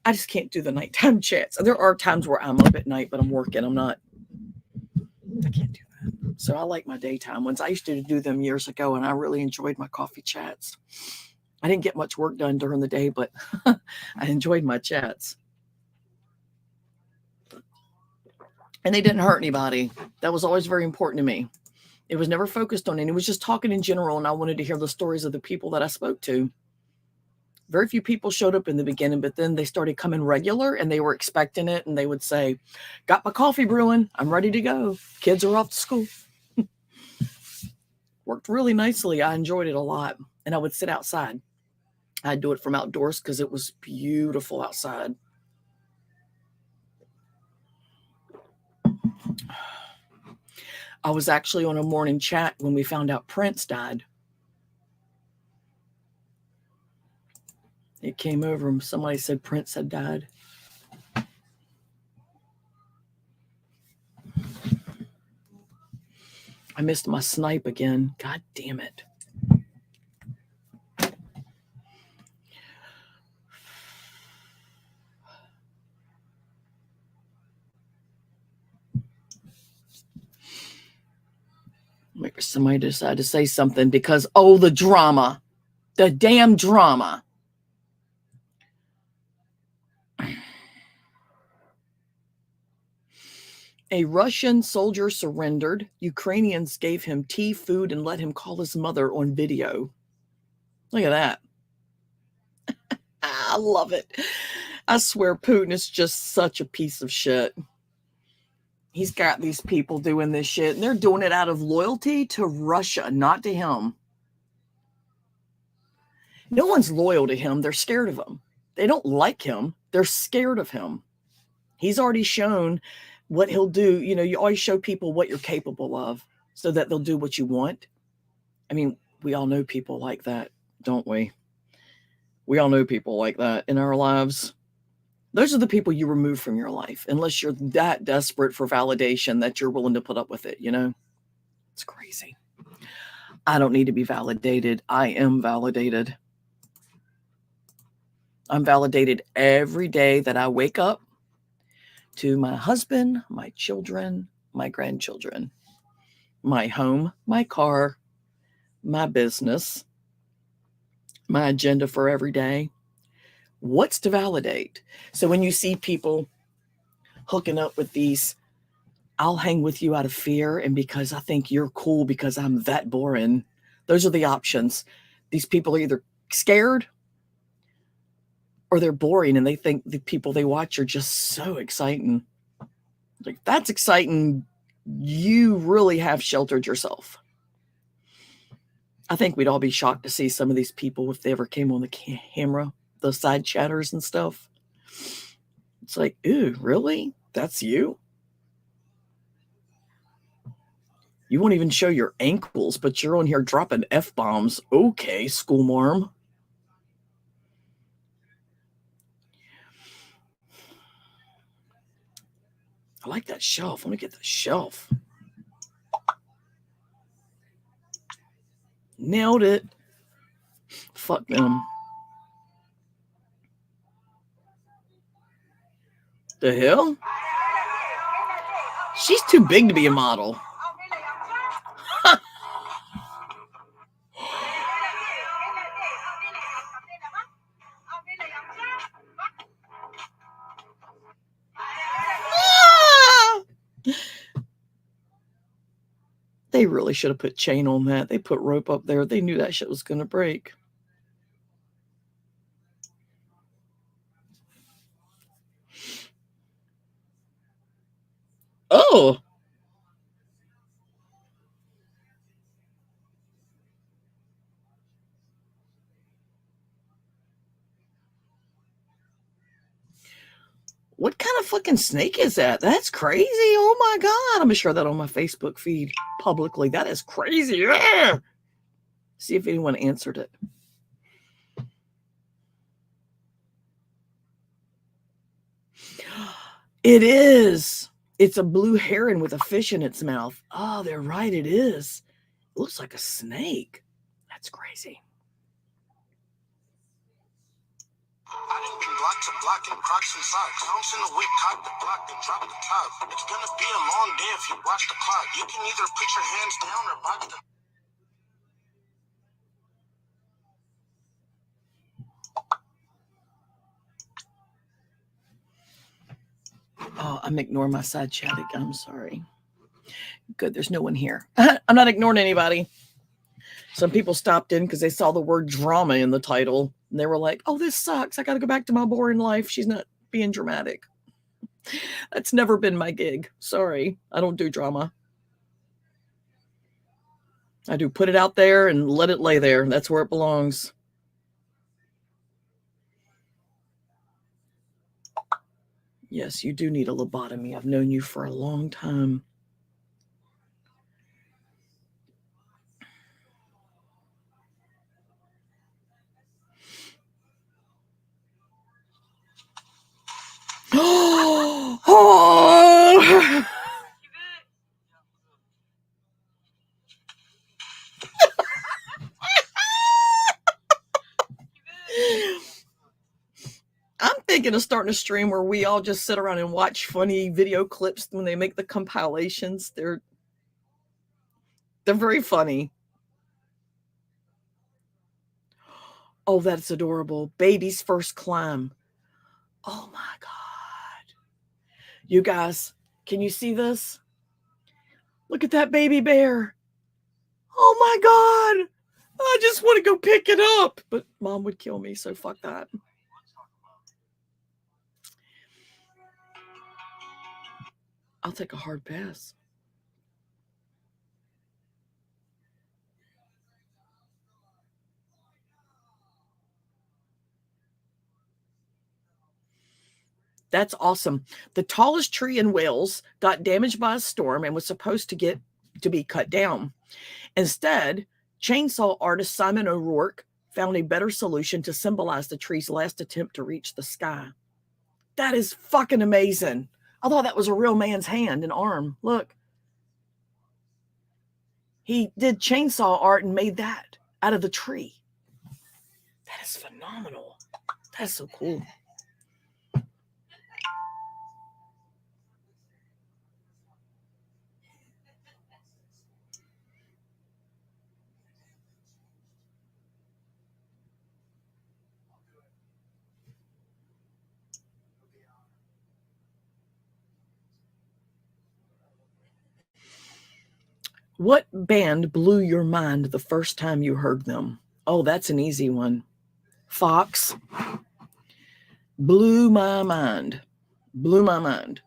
I just can't do the nighttime chats. There are times where I'm up at night, but I'm working. I can't do that. So I like my daytime ones. I used to do them years ago, and I really enjoyed my coffee chats. I didn't get much work done during the day, but I enjoyed my chats. And they didn't hurt anybody. That was always very important to me. It was never focused on it. It was just talking in general, and I wanted to hear the stories of the people that I spoke to. Very few people showed up in the beginning, but then they started coming regular, and they were expecting it, and they would say, got my coffee brewing. I'm ready to go. Kids are off to school. Worked really nicely. I enjoyed it a lot. And I would sit outside. I'd do it from outdoors because it was beautiful outside. I was actually on a morning chat when we found out Prince died. It came over and somebody said Prince had died. I missed my snipe again. God damn it. Maybe somebody decided to say something because, the drama. The damn drama. A Russian soldier surrendered. Ukrainians gave him tea, food, and let him call his mother on video. Look at that. I love it. I swear Putin is just such a piece of shit. He's got these people doing this shit, and they're doing it out of loyalty to Russia, not to him. No one's loyal to him. They're scared of him. They don't like him. They're scared of him. He's already shown what he'll do. You know, you always show people what you're capable of so that they'll do what you want. I mean, we all know people like that, don't we? We all know people like that in our lives. Those are the people you remove from your life, unless you're that desperate for validation that you're willing to put up with it, you know? It's crazy. I don't need to be validated. I am validated. I'm validated every day that I wake up to my husband, my children, my grandchildren, my home, my car, my business, my agenda for every day, What's to validate? So when you see people hooking up with these, I'll hang with you out of fear and because I think you're cool because I'm that boring. Those are the options. These people are either scared or they're boring and they think the people they watch are just so exciting. Like, that's exciting. You really have sheltered yourself. I think we'd all be shocked to see some of these people if they ever came on the camera, the side chatters and stuff. It's like, ooh, really? That's you? You won't even show your ankles, but you're on here dropping F-bombs. Okay, schoolmarm. I like that shelf. Let me get the shelf. Nailed it. Fuck them. The hell? She's too big to be a model. They really should have put chain on that. They put rope up there. They knew that shit was going to break. Oh. What kind of fucking snake is that? That's crazy. Oh my God. I'm going to share that on my Facebook feed publicly. That is crazy. Yeah. See if anyone answered it. It is. It's a blue heron with a fish in its mouth. Oh, they're right. It is. It looks like a snake. That's crazy. I done been block to block in Crocs and socks. Bounce in the whip, cock the block, then drop the top. It's gonna be a long day if you watch the clock. You can either put your hands down or box the. Oh, I'm ignoring my side chat again. I'm sorry. Good, there's no one here. I'm not ignoring anybody. Some people stopped in because they saw the word drama in the title. And they were like, oh, this sucks. I got to go back to my boring life. She's not being dramatic. That's never been my gig. Sorry. I don't do drama. I do put it out there and let it lay there. That's where it belongs. Yes, you do need a lobotomy. I've known you for a long time. Oh! I'm thinking of starting a stream where we all just sit around and watch funny video clips when they make the compilations. They're very funny. Oh, that's adorable. Baby's first climb. Oh my God. You guys, can you see this? Look at that baby bear. Oh my God. I just want to go pick it up. But mom would kill me, so fuck that. I'll take a hard pass. That's awesome. The tallest tree in Wales got damaged by a storm and was supposed to be cut down. Instead, chainsaw artist Simon O'Rourke found a better solution to symbolize the tree's last attempt to reach the sky. That is fucking amazing. I thought that was a real man's hand and arm. Look. He did chainsaw art and made that out of the tree. That is phenomenal. That's so cool. What band blew your mind the first time you heard them? Oh, that's an easy one. Fox. Blew my mind. Blew my mind.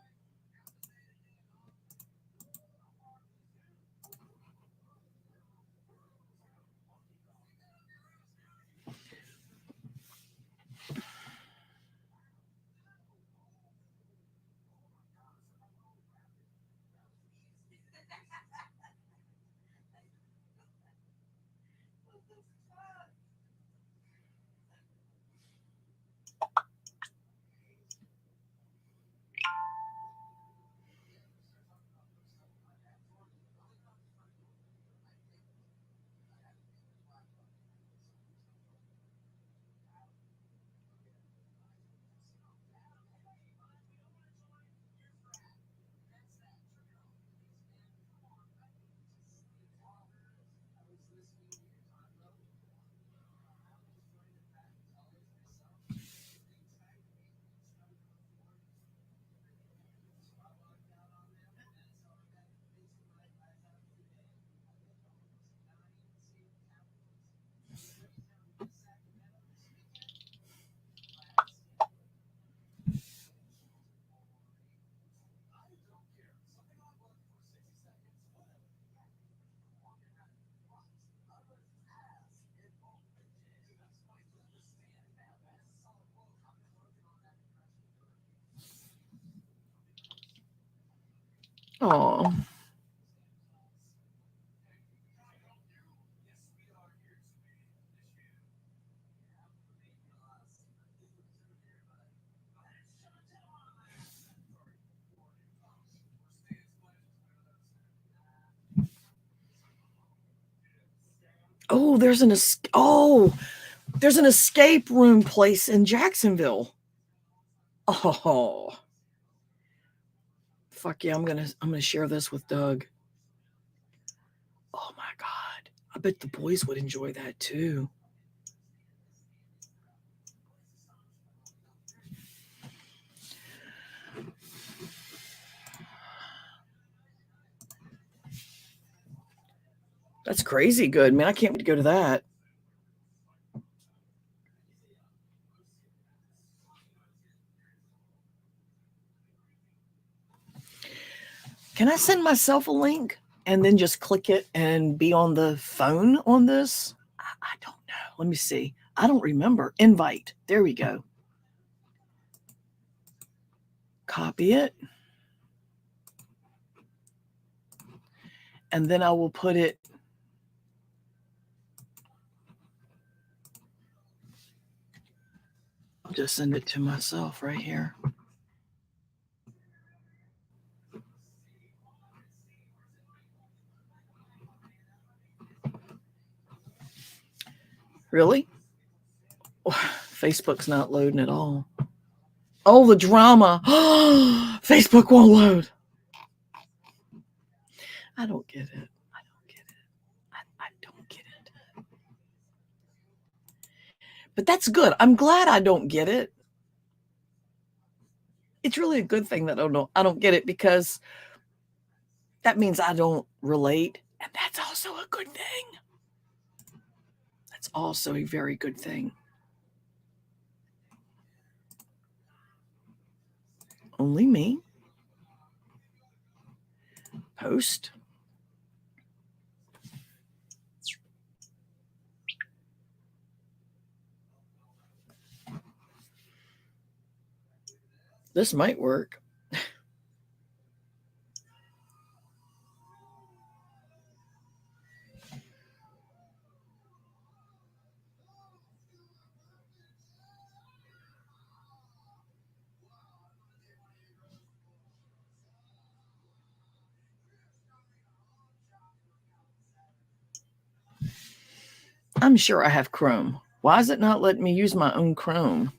Oh. Oh, there's an escape room place in Jacksonville. Oh. Fuck yeah, I'm gonna share this with Doug. Oh my God. I bet the boys would enjoy that too. That's crazy good, man. I can't wait to go to that. Can I send myself a link and then just click it and be on the phone on this? I don't know. Let me see. I don't remember. Invite. There we go. Copy it. And then I will put it. I'll just send it to myself right here. Really? Oh, Facebook's not loading at all. Oh, the drama. Facebook won't load. I don't get it. I don't get it. I don't get it. But that's good. I'm glad I don't get it. It's really a good thing that I don't get it, because that means I don't relate. And that's also a good thing. That's also a very good thing. Only me. Post. This might work. I'm sure I have Chrome. Why is it not letting me use my own Chrome?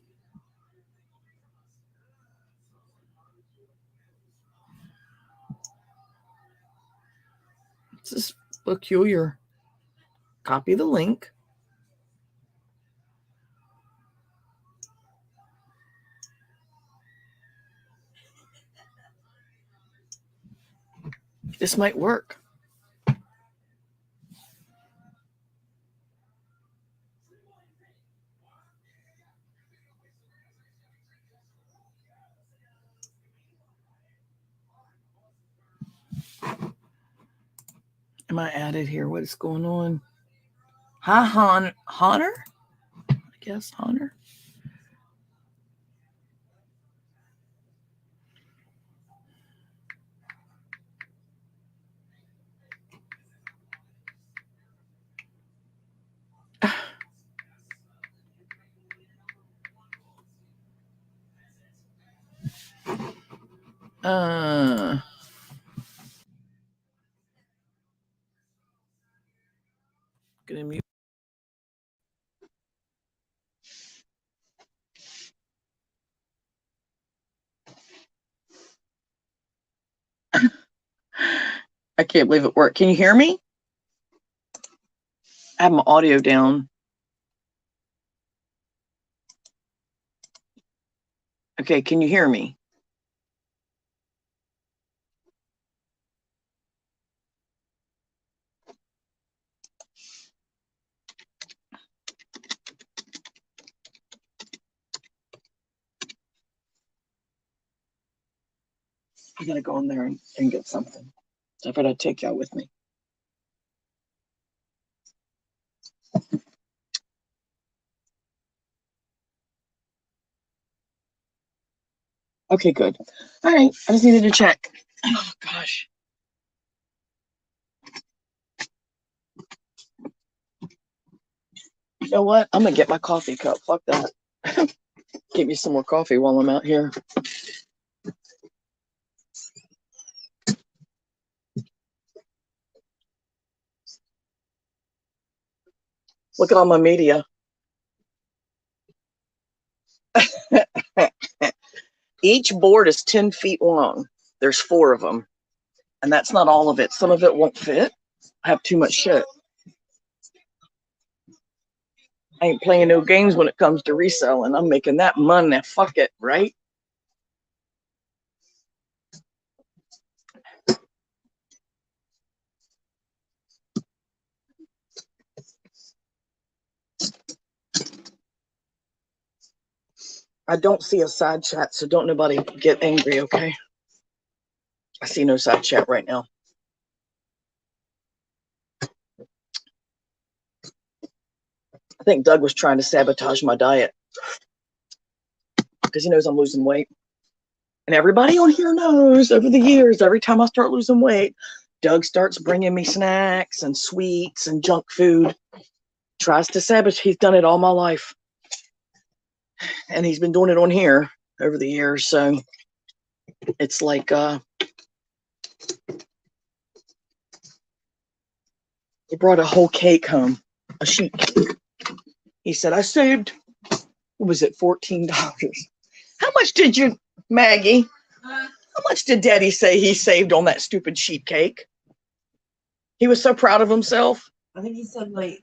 This is peculiar. Copy the link. This might work. Am I added here? What is going on? Hi, Honor? I guess Honor. Gonna mute. I can't believe it worked. Can you hear me? I have my audio down. Okay, can you hear me? I gotta go in there and get something. So I thought I'd take y'all with me. Okay, good. All right, I just needed to check. Oh, gosh. You know what? I'm gonna get my coffee cup. Fuck that. Get me some more coffee while I'm out here. Look at all my media. Each board is 10 feet long. There's 4 of them. And that's not all of it. Some of it won't fit. I have too much shit. I ain't playing no games when it comes to reselling. I'm making that money. Fuck it, right? I don't see a side chat, so don't nobody get angry, okay? I see no side chat right now. I think Doug was trying to sabotage my diet because he knows I'm losing weight. And everybody on here knows over the years, every time I start losing weight, Doug starts bringing me snacks and sweets and junk food. Tries to sabotage. He's done it all my life. And he's been doing it on here over the years. So it's like, he brought a whole cake home, a sheet cake. He said, I saved, what was it, $14. How much did you, Maggie, how much did Daddy say he saved on that stupid sheet cake? He was so proud of himself. I think he said like,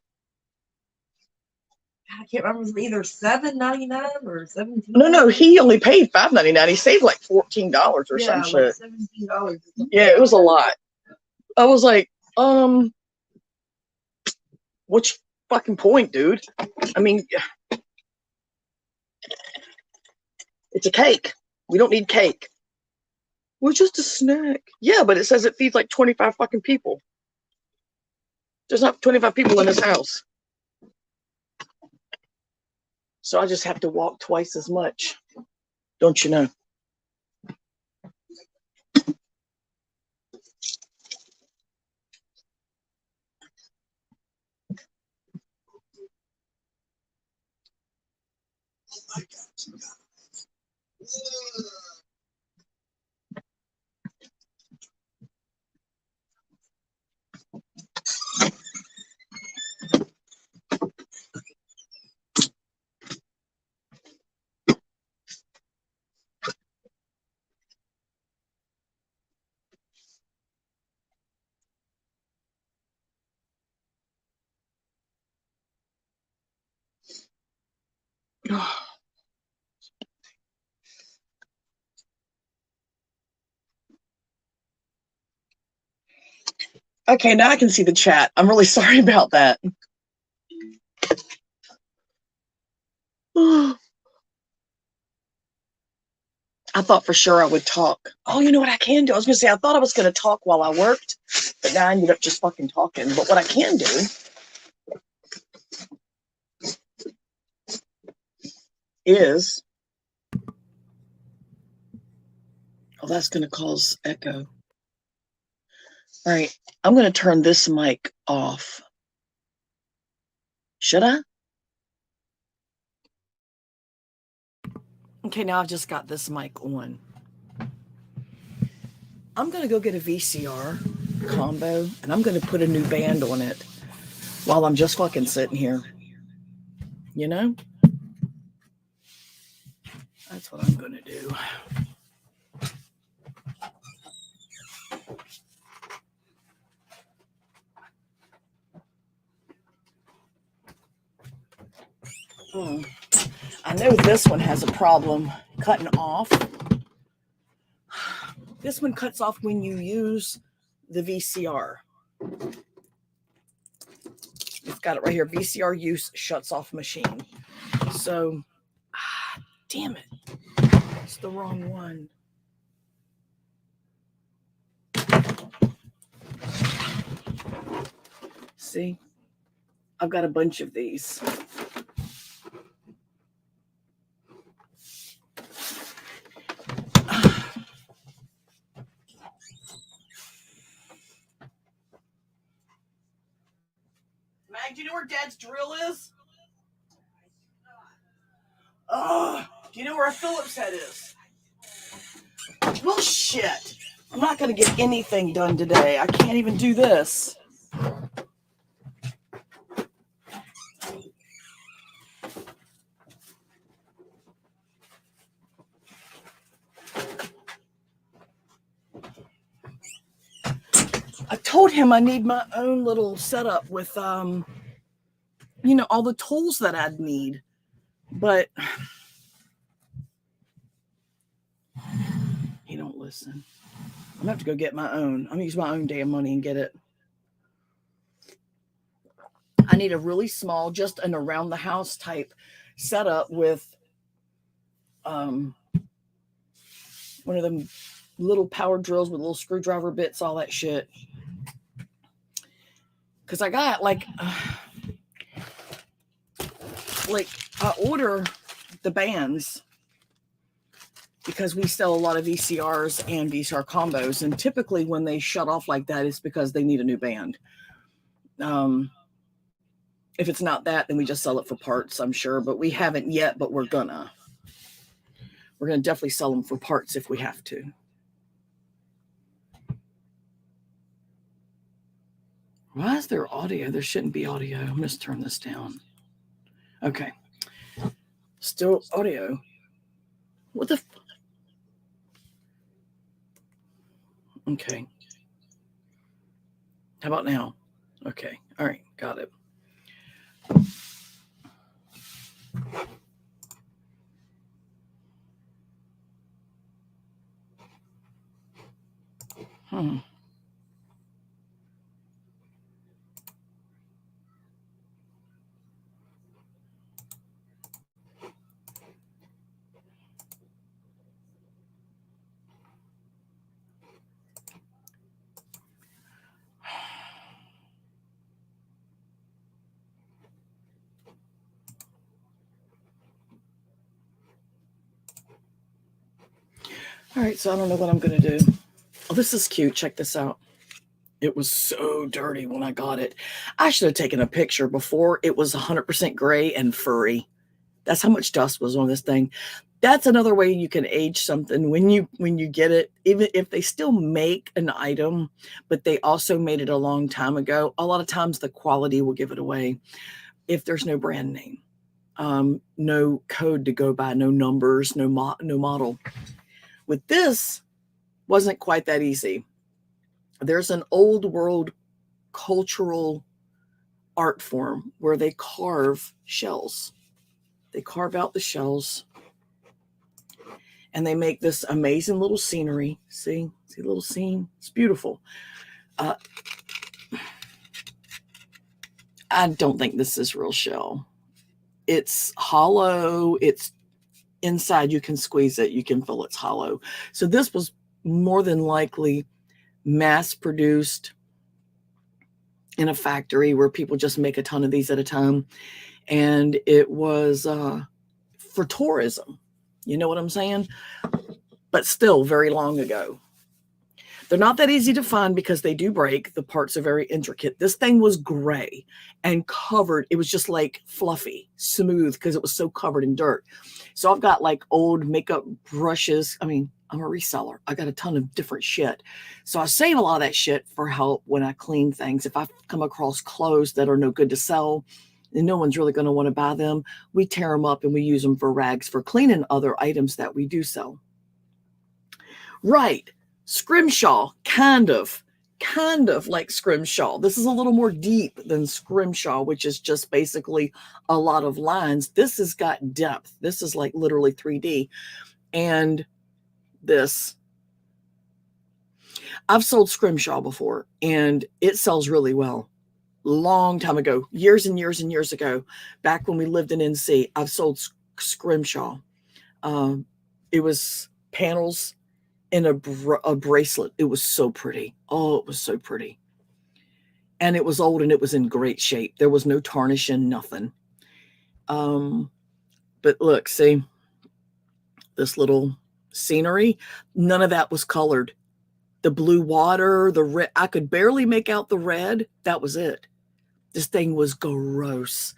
I can't remember, it was either $7.99 or $17. No, he only paid $5.99. He saved like $14 or some shit. $17. Yeah, it was a lot. I was like, what's your fucking point, dude? I mean, it's a cake. We don't need cake. Well, just a snack. Yeah, but it says it feeds like 25 fucking people. There's not 25 people in this house. So I just have to walk twice as much. Don't you know? Okay, now I can see the chat. I'm really sorry about that. I I thought for sure I would talk. Oh, you know what I can do? I was going to say, I thought I was going to talk while I worked, but now I ended up just fucking talking. But what I can do is, oh, that's going to cause echo. All right, I'm going to turn this mic off. Should I? Okay, now I've just got this mic on. I'm going to go get a VCR combo, and I'm going to put a new band on it while I'm just fucking sitting here. You know? That's what I'm going to do. I know this one has a problem cutting off. This one cuts off when you use the VCR. It's got it right here. VCR use shuts off machine. So, damn it. It's the wrong one. See? I've got a bunch of these. Mag, do you know where Dad's drill is? Do you know where a Phillips head is? Well, shit. I'm not going to get anything done today. I can't even do this. I told him I need my own little setup with, all the tools that I'd need. But he don't listen. I'm going to have to go get my own. I'm going to use my own damn money and get it. I need a really small, just an around the house type setup with one of them little power drills with little screwdriver bits, all that shit. Because I got like I order the bands because we sell a lot of VCRs and VCR combos. And typically when they shut off like that, it's because they need a new band. If it's not that, then we just sell it for parts, I'm sure. But we haven't yet, but we're gonna. We're going to definitely sell them for parts if we have to. Why is there audio? There shouldn't be audio. I'm going to turn this down. Okay. Still audio. What the? Okay. How about now? Okay. All right. Got it. All right, so I don't know what I'm going to do. Oh, this is cute. Check this out. It was so dirty when I got it. I should have taken a picture before it was 100% gray and furry. That's how much dust was on this thing. That's another way you can age something when you get it, even if they still make an item, but they also made it a long time ago. A lot of times the quality will give it away if there's no brand name, no code to go by, no numbers, no model. With this, wasn't quite that easy. There's an old world cultural art form where they carve shells. They carve out the shells and they make this amazing little scenery. See a little scene? It's beautiful. I don't think this is real shell. It's hollow. It's inside you can squeeze it, you can feel it's hollow. So this was more than likely mass produced in a factory where people just make a ton of these at a time. And it was for tourism. You know what I'm saying? But still very long ago. They're not that easy to find because they do break. The parts are very intricate. This thing was gray and covered. It was just like fluffy, smooth, because it was so covered in dirt. So I've got like old makeup brushes. I mean, I'm a reseller. I got a ton of different shit. So I save a lot of that shit for help when I clean things. If I come across clothes that are no good to sell and no one's really going to want to buy them, we tear them up and we use them for rags for cleaning other items that we do sell. Right. Scrimshaw, kind of like Scrimshaw. This is a little more deep than Scrimshaw, which is just basically a lot of lines. This has got depth. This is like literally 3D. And this, I've sold Scrimshaw before, and it sells really well. Long time ago, years and years and years ago, back when we lived in NC, I've sold Scrimshaw. It was panels in a bracelet. It was so pretty. Oh, it was so pretty. And it was old and it was in great shape. There was no tarnishing, nothing. But look, see, this little scenery, none of that was colored. The blue water, the red, I could barely make out the red. That was it. This thing was gross.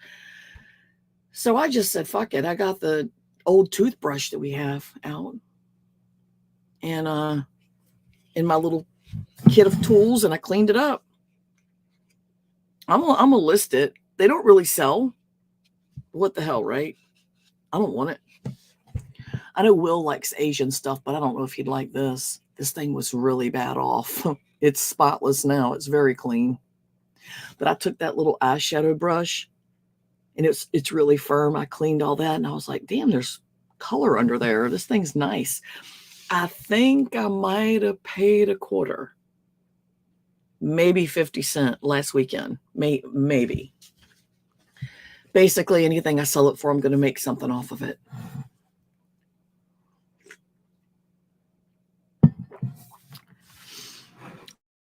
So I just said, fuck it. I got the old toothbrush that we have out. And in my little kit of tools, and I cleaned it up. I'm gonna list it. They don't really sell. What the hell, right? I don't want it. I know Will likes Asian stuff, but I don't know if he'd like this. This thing was really bad off. It's spotless now. It's very clean. But I took that little eyeshadow brush, and it's really firm. I cleaned all that, and I was like, damn, there's color under there. This thing's nice. I think I might have paid a quarter, maybe 50 cents last weekend. Maybe. Basically, anything I sell it for, I'm going to make something off of it.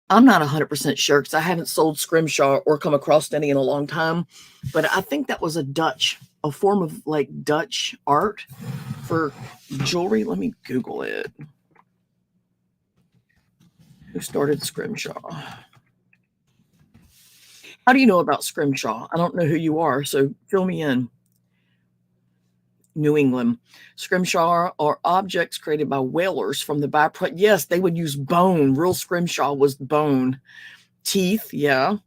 I'm not 100% sure because I haven't sold Scrimshaw or come across any in a long time, but I think that was a form of like Dutch art for jewelry. Let me Google it. Who started Scrimshaw? How do you know about Scrimshaw? I don't know who you are, so fill me in. New England. Scrimshaw are objects created by whalers from the byproduct. Yes, they would use bone. Real Scrimshaw was bone. Teeth, yeah.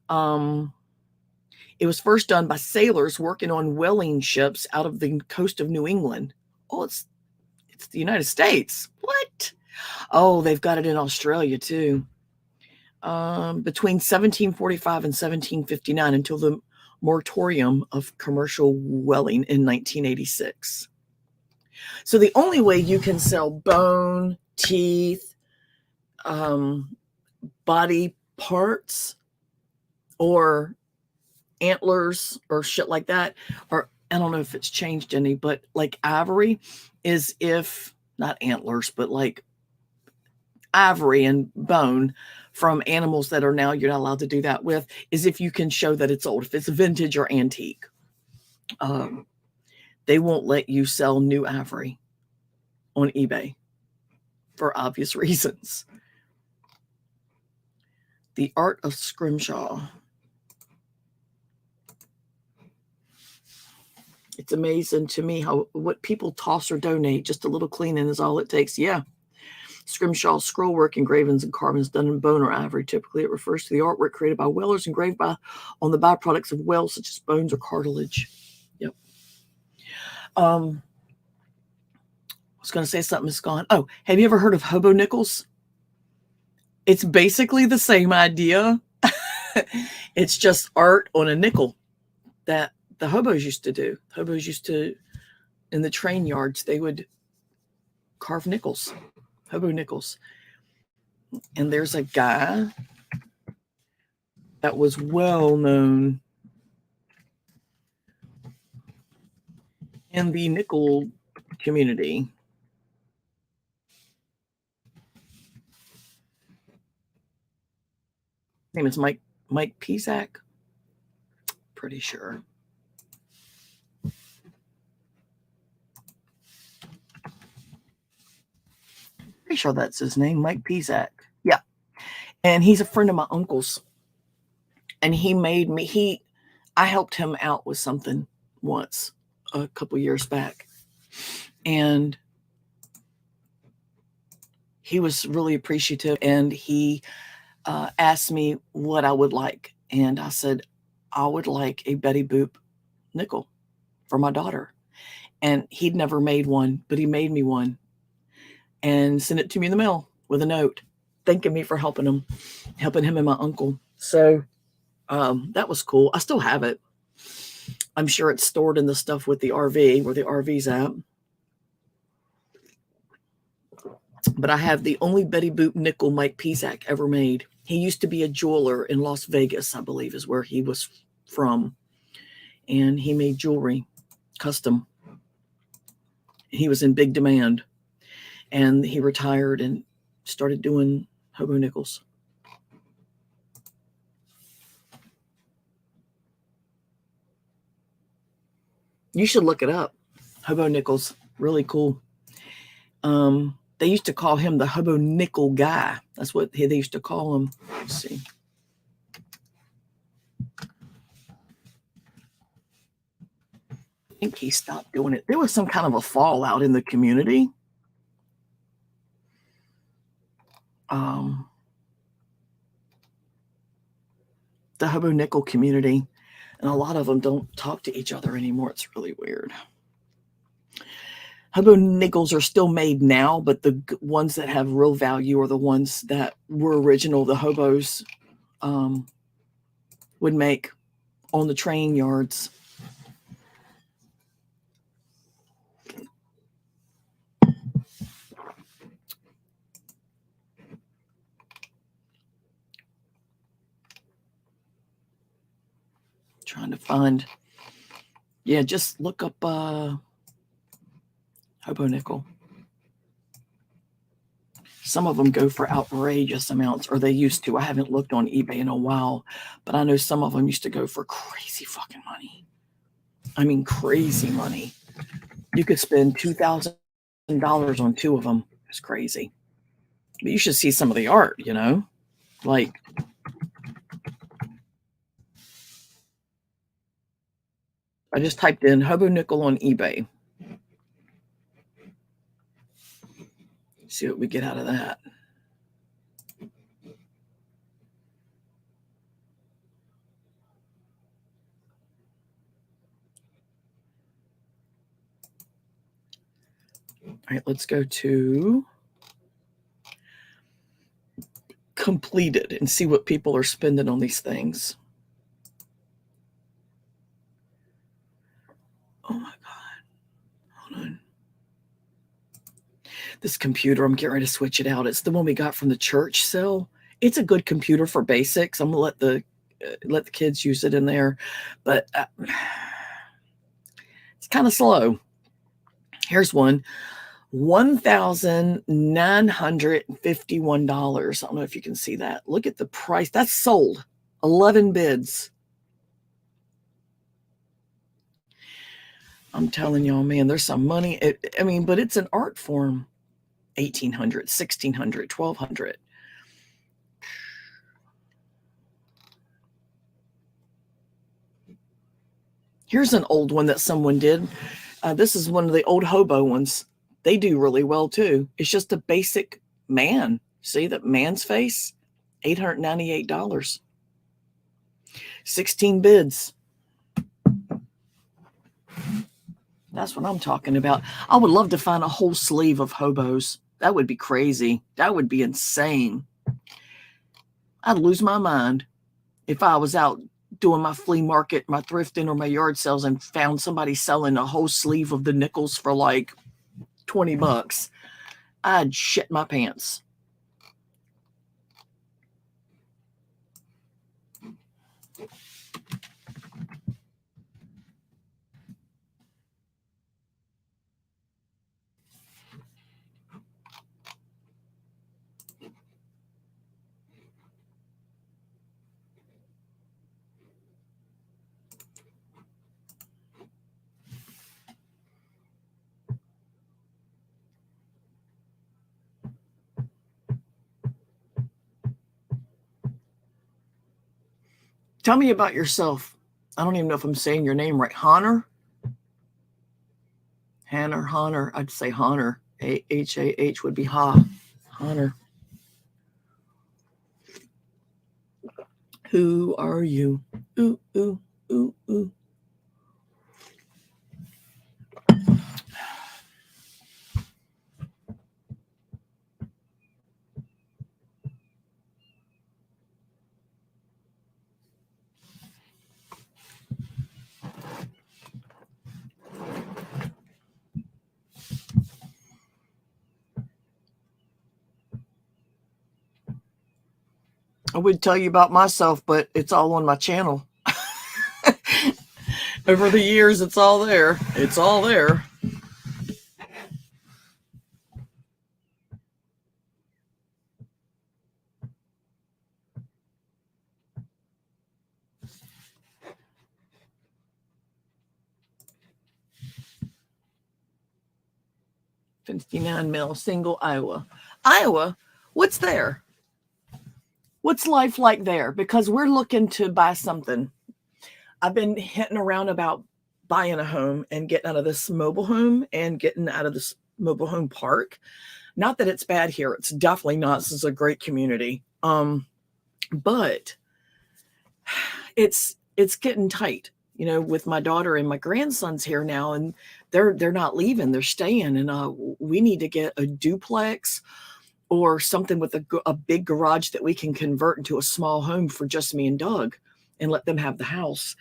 It was first done by sailors working on whaling ships out of the coast of New England. Oh, it's the United States. What? Oh, they've got it in Australia too. Between 1745 and 1759 until the moratorium of commercial whaling in 1986. So the only way you can sell bone, teeth, body parts, or antlers or shit like that, or I don't know if it's changed any, but like ivory is if not antlers, but like ivory and bone from animals that are now you're not allowed to do that with, is if you can show that it's old, if it's vintage or antique. They won't let you sell new ivory on eBay for obvious reasons. The art of Scrimshaw. It's amazing to me how what people toss or donate, just a little cleaning is all it takes. Yeah. Scrimshaw scrollwork, engravings, and carvings done in bone or ivory. Typically, it refers to the artwork created by whalers engraved on the byproducts of whales, such as bones or cartilage. Yep. I was going to say something is gone. Oh, have you ever heard of hobo nickels? It's basically the same idea. It's just art on a nickel that the hobos used to do. Hobos used to, in the train yards, they would carve nickels. Hobo nickels. And there's a guy that was well known in the nickel community. Name is Mike Pizak. Pretty sure. Pretty sure that's his name, Mike Pizak. Yeah. And he's a friend of my uncle's. And he made me, I helped him out with something once a couple years back. And he was really appreciative. And he asked me what I would like. And I said, I would like a Betty Boop nickel for my daughter. And he'd never made one, but he made me one and sent it to me in the mail with a note thanking me for helping him and my uncle. So that was cool. I still have it. I'm sure it's stored in the stuff with the RV, where the RV's at. But I have the only Betty Boop nickel Mike Pizak ever made. He used to be a jeweler in Las Vegas, I believe is where he was from. And he made jewelry, custom. He was in big demand. And he retired and started doing hobo nickels. You should look it up. Hobo nickels, really cool. They used to call him the hobo nickel guy. That's what they used to call him. Let's see. I think he stopped doing it. There was some kind of a fallout in the community. The hobo nickel community, and a lot of them don't talk to each other anymore. It's really weird. Hobo nickels are still made now, but the ones that have real value are the ones that were original. The hobos would make on the train yards. Trying to find, yeah, just look up hobo nickel. Some of them go for outrageous amounts, or they used to. I haven't looked on eBay in a while, but I know some of them used to go for crazy fucking money. I mean, crazy money. You could spend $2,000 on two of them. It's crazy. But you should see some of the art, you know? Like, I just typed in hobo nickel on eBay. See what we get out of that. All right, let's go to completed and see what people are spending on these things. Oh my God. Hold on. This computer, I'm getting ready to switch it out. It's the one we got from the church sale. It's a good computer for basics. I'm gonna let the kids use it in there, but it's kind of slow. Here's one. $1,951. I don't know if you can see that. Look at the price. That's sold. 11 bids. I'm telling y'all, man, there's some money. But it's an art form. 1,800, 1,600, 1,200. Here's an old one that someone did. This is one of the old hobo ones. They do really well too. It's just a basic man. See that man's face? $898. 16 bids. That's what I'm talking about. I would love to find a whole sleeve of hobos. That would be crazy. That would be insane. I'd lose my mind if I was out doing my flea market, my thrifting, or my yard sales and found somebody selling a whole sleeve of the nickels for like $20. I'd shit my pants. Tell me about yourself. I don't even know if I'm saying your name right. Honor? Honor. I'd say Honor. H-A-H would be Ha. Honor. Who are you? Ooh, ooh, ooh, ooh. I would tell you about myself, but it's all on my channel. Over the years, it's all there. It's all there. $59 mil, single, Iowa. Iowa, what's there? What's life like there? Because we're looking to buy something. I've been hitting around about buying a home and getting out of this mobile home and getting out of this mobile home park. Not that it's bad here. It's definitely not. This is a great community. But it's getting tight, you know, with my daughter and my grandsons here now, and they're not leaving. They're staying, and we need to get a duplex or something with a big garage that we can convert into a small home for just me and Doug and let them have the house.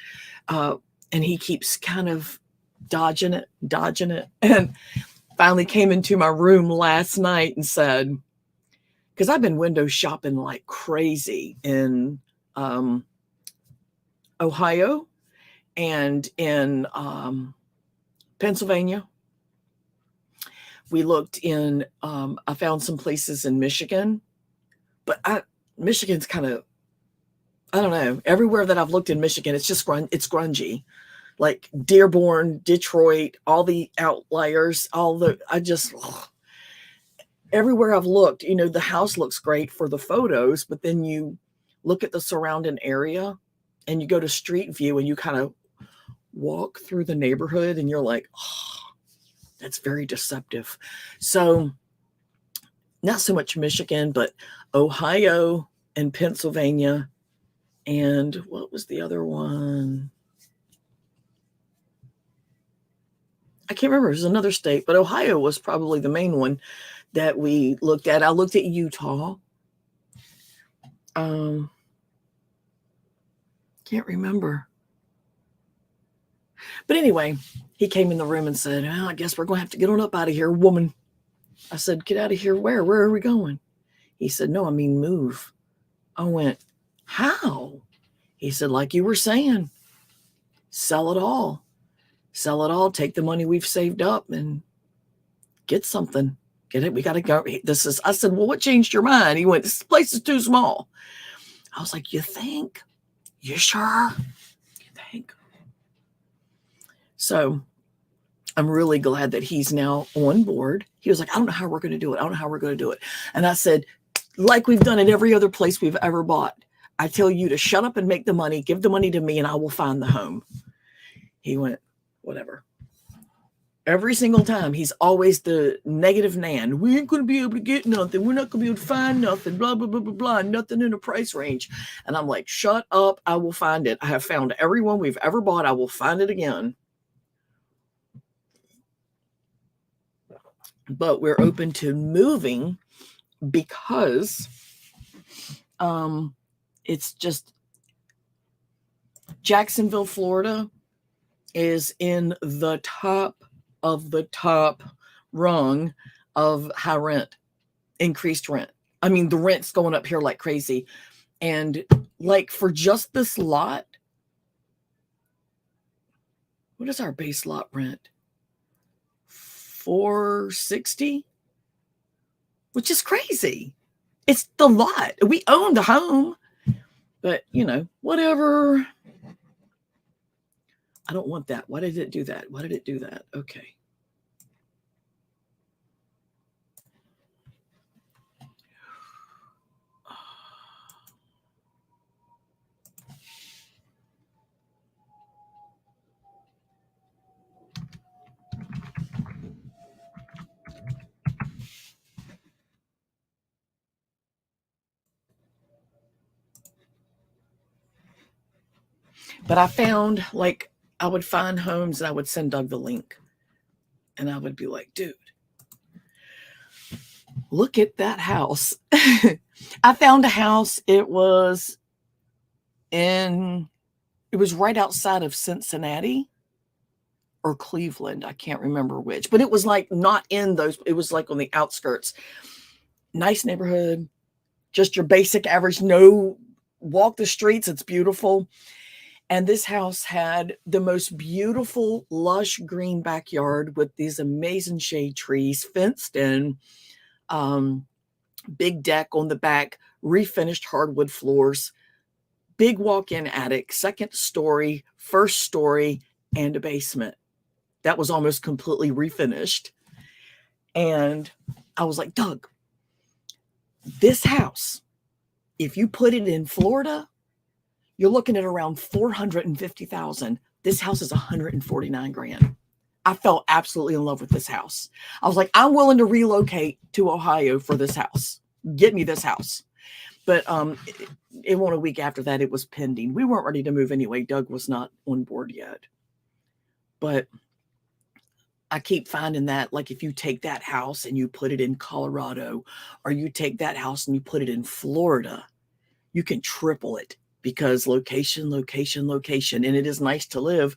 And he keeps kind of dodging it. And finally came into my room last night and said, because I've been window shopping like crazy in Ohio and in Pennsylvania. We looked in, I found some places in Michigan, but Michigan's kind of, I don't know, everywhere that I've looked in Michigan, it's just it's grungy. Like Dearborn, Detroit, all the outliers, everywhere I've looked, you know, the house looks great for the photos, but then you look at the surrounding area and you go to Street View and you kind of walk through the neighborhood and you're like, oh, that's very deceptive. So not so much Michigan, but Ohio and Pennsylvania. And what was the other one? I can't remember. It was another state, but Ohio was probably the main one that we looked at. I looked at Utah. Can't remember. But anyway, he came in the room and said, well, I guess we're going to have to get on up out of here, woman. I said, get out of here. Where? Where are we going? He said, no, I mean move. I went, how? He said, like you were saying, sell it all. Sell it all. Take the money we've saved up and get something. Get it? We got to go. I said, well, what changed your mind? He went, this place is too small. I was like, you think? You sure? You think? So I'm really glad that he's now on board. He was like, I don't know how we're going to do it. I don't know how we're going to do it. And I said, like we've done at every other place we've ever bought. I tell you to shut up and make the money, give the money to me, and I will find the home. He went, whatever. Every single time, he's always the negative Nan. We ain't going to be able to get nothing. We're not going to be able to find nothing. Blah, blah, blah, blah, blah. Nothing in the price range. And I'm like, shut up. I will find it. I have found everyone we've ever bought. I will find it again. But we're open to moving because it's just Jacksonville, Florida is in the top of the top rung of high rent, increased rent. I mean, the rent's going up here like crazy. And like for just this lot, what is our base lot rent? $460, which is crazy. It's the lot. We own the home, but you know, whatever. I don't want that. Why did it do that? Why did it do that? Okay. But I found, like, I would find homes and I would send Doug the link. And I would be like, dude, look at that house. I found a house. It was right outside of Cincinnati or Cleveland. I can't remember which, but it was like not in those. It was like on the outskirts. Nice neighborhood, just your basic average, no, walk the streets. It's beautiful. And this house had the most beautiful, lush green backyard with these amazing shade trees, fenced in, big deck on the back, refinished hardwood floors, big walk-in attic, second story, first story, and a basement. That was almost completely refinished. And I was like, Doug, this house, if you put it in Florida, you're looking at around $450,000. This house is $149,000. I fell absolutely in love with this house. I was like, I'm willing to relocate to Ohio for this house. Get me this house. But it won't a week after that, it was pending. We weren't ready to move anyway. Doug was not on board yet. But I keep finding that, like, if you take that house and you put it in Colorado, or you take that house and you put it in Florida, you can triple it, because location, location, location. And it is nice to live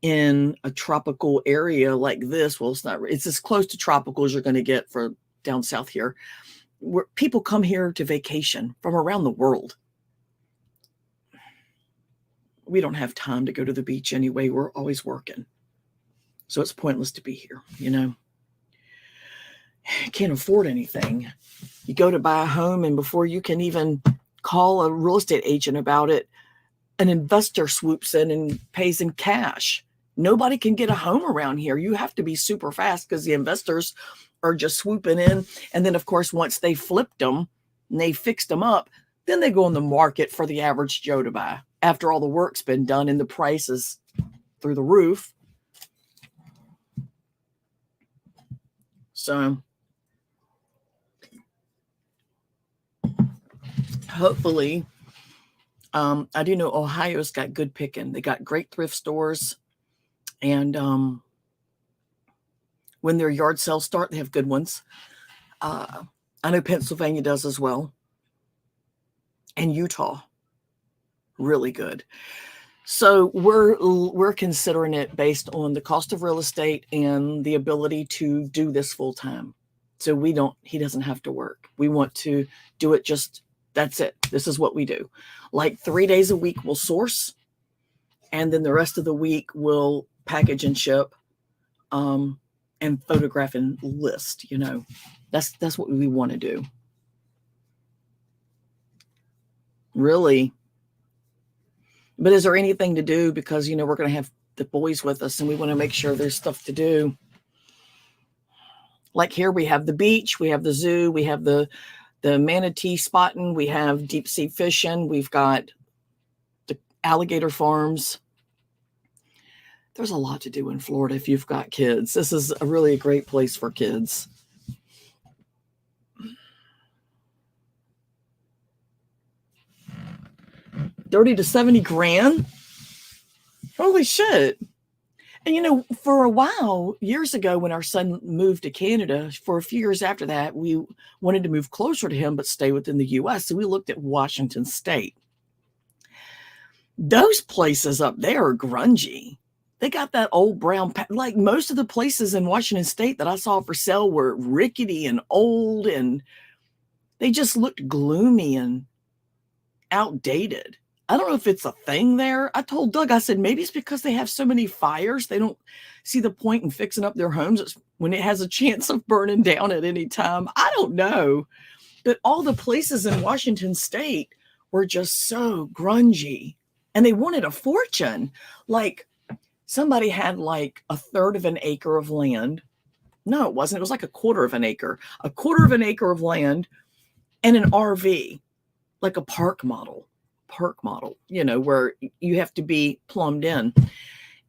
in a tropical area like this. Well, it's as close to tropical as you're going to get for down south here, where people come here to vacation from around the world. We don't have time to go to the beach anyway. We're always working. So it's pointless to be here, you know. Can't afford anything. You go to buy a home, and before you can even call a real estate agent about it, an investor swoops in and pays in cash. Nobody can get a home around here. You have to be super fast, because the investors are just swooping in. And then, of course, once they flipped them and they fixed them up, then they go on the market for the average Joe to buy after all the work's been done and the price is through the roof. So hopefully, I do know Ohio's got good picking. They got great thrift stores. And when their yard sales start, they have good ones. I know Pennsylvania does as well. And Utah, really good. So we're considering it based on the cost of real estate and the ability to do this full time. So he doesn't have to work. We want to do it that's it. This is what we do. Like 3 days a week we'll source, and then the rest of the week we'll package and ship, and photograph and list, you know. That's what we want to do. Really. But is there anything to do? Because, you know, we're going to have the boys with us, and we want to make sure there's stuff to do. Like here, we have the beach, we have the zoo, we have the manatee spotting, we have deep sea fishing, we've got the alligator farms. There's a lot to do in Florida if you've got kids. This is a great place for kids. $30,000 to $70,000. Holy shit. And, you know, for a while, years ago, when our son moved to Canada, for a few years after that, we wanted to move closer to him, but stay within the U.S. So we looked at Washington State. Those places up there are grungy. They got that old brown, like most of the places in Washington State that I saw for sale were rickety and old, and they just looked gloomy and outdated. I don't know if it's a thing there. I told Doug, I said, maybe it's because they have so many fires. They don't see the point in fixing up their homes when it has a chance of burning down at any time. I don't know. But all the places in Washington State were just so grungy, and they wanted a fortune. Like somebody had like 1/3 of an acre of land. No, it wasn't. It was like 1/4 of an acre. 1/4 of an acre of land and an RV, like a park model, you know, where you have to be plumbed in.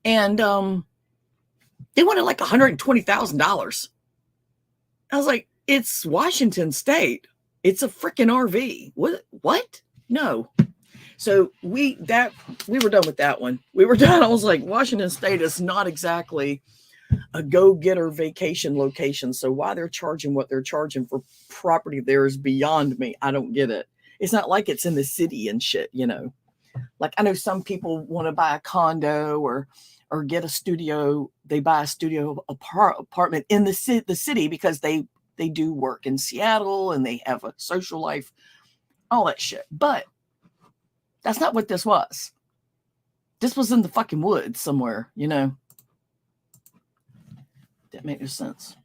And they wanted like $120,000. I was like, it's Washington State. It's a freaking RV. What? No. So we were done with that one. We were done. I was like, Washington State is not exactly a go-getter vacation location. So why they're charging what they're charging for property there is beyond me. I don't get it. It's not like it's in the city and shit, you know. Like I know some people want to buy a condo or get a studio. They buy a studio apartment in the city because they do work in Seattle and they have a social life, all that shit. But that's not what this was. This was in the fucking woods somewhere, you know. That makes no sense.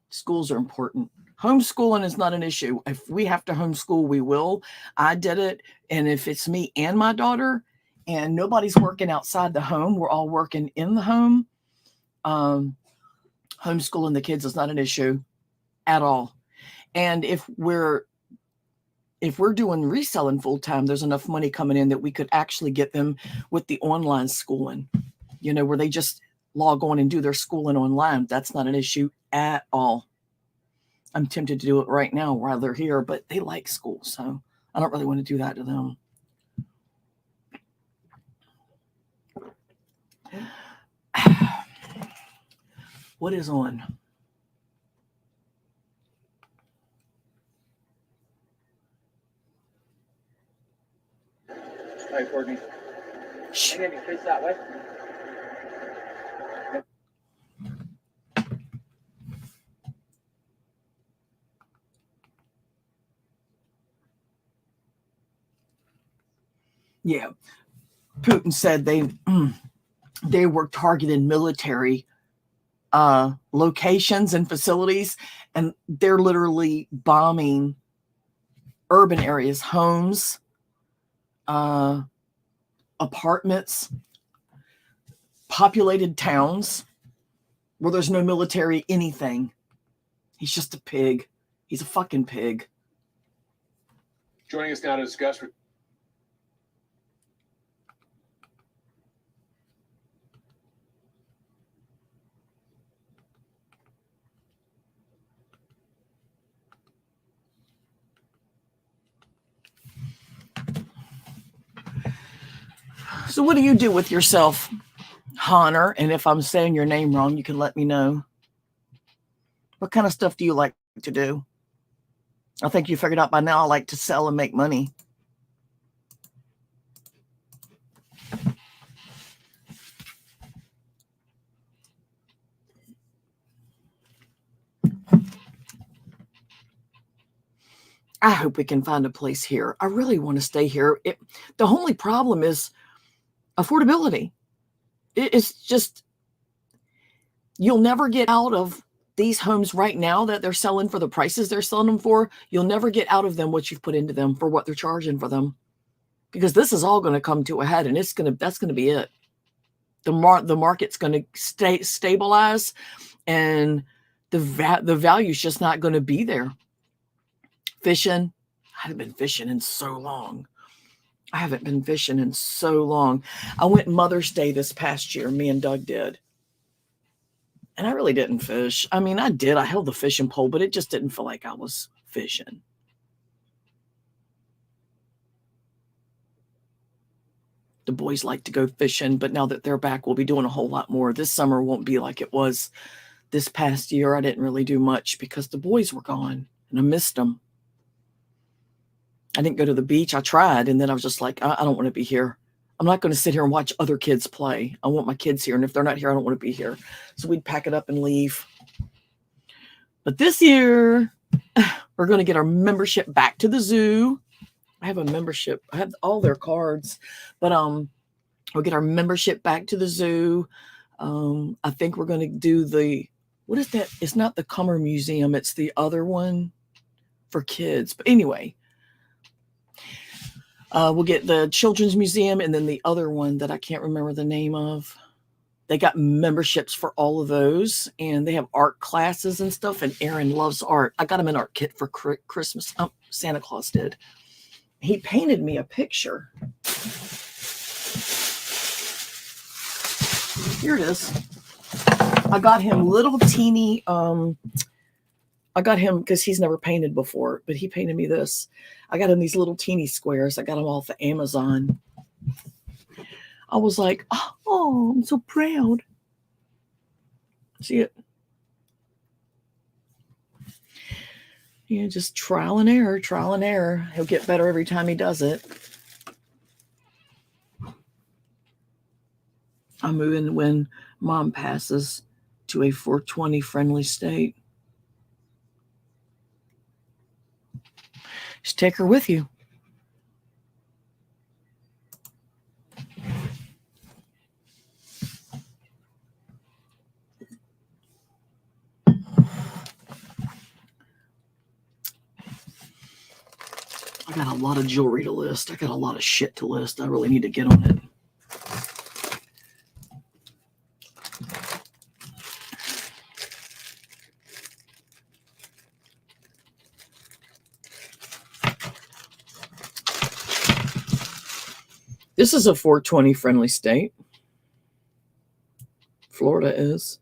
Schools are important. Homeschooling is not an issue. If we have to homeschool, we will. I did it. And if it's me and my daughter and nobody's working outside the home, we're all working in the home. Homeschooling the kids is not an issue at all. And if we're doing reselling full time, there's enough money coming in that we could actually get them with the online schooling, you know, where they just log on and do their schooling online. That's not an issue at all. I'm tempted to do it right now while they're here, but they like school. So I don't really want to do that to them. What is on? Hey, Courtney. Shh. Can you face that way? Yeah. Putin said they were targeting military locations and facilities, and they're literally bombing urban areas, homes, apartments, populated towns where there's no military anything. He's just a pig. He's a fucking pig. Joining us now to discuss. So what do you do with yourself, Honor? And if I'm saying your name wrong, you can let me know. What kind of stuff do you like to do? I think you figured out by now I like to sell and make money. I hope we can find a place here. I really want to stay here. The only problem is affordability. It's just, you'll never get out of these homes right now that they're selling for the prices they're selling them for. You'll never get out of them what you've put into them for what they're charging for them, because this is all going to come to a head, and that's going to be it. The market's going to stabilize, and the value's just not going to be there. Fishing, I haven't been fishing in so long. I went Mother's Day this past year. Me and Doug did. And I really didn't fish. I mean, I did. I held the fishing pole, but it just didn't feel like I was fishing. The boys like to go fishing, but now that they're back, we'll be doing a whole lot more. This summer won't be like it was this past year. I didn't really do much because the boys were gone and I missed them. I didn't go to the beach. I tried, and then I was just like, I don't want to be here. I'm not going to sit here and watch other kids play. I want my kids here, and if they're not here, I don't want to be here. So we'd pack it up and leave. But this year, we're going to get our membership back to the zoo. I have a membership. I have all their cards, but we'll get our membership back to the zoo. I think we're going to do what is that? It's not the Kummer Museum. It's the other one for kids. But anyway, we'll get the Children's Museum and then the other one that I can't remember the name of. They got memberships for all of those, and they have art classes and stuff, and Aaron loves art. I got him an art kit for Christmas. Santa Claus did. He painted me a picture. Here it is. I got him little teeny I got him because he's never painted before, but he painted me this. I got him these little teeny squares. I got them off of Amazon. I was like, oh, I'm so proud. See it? Yeah, just trial and error, trial and error. He'll get better every time he does it. I'm moving when Mom passes to a 420 friendly state. Just take her with you. I got a lot of jewelry to list. I got a lot of shit to list. I really need to get on it. This is a 420 friendly state. Florida is.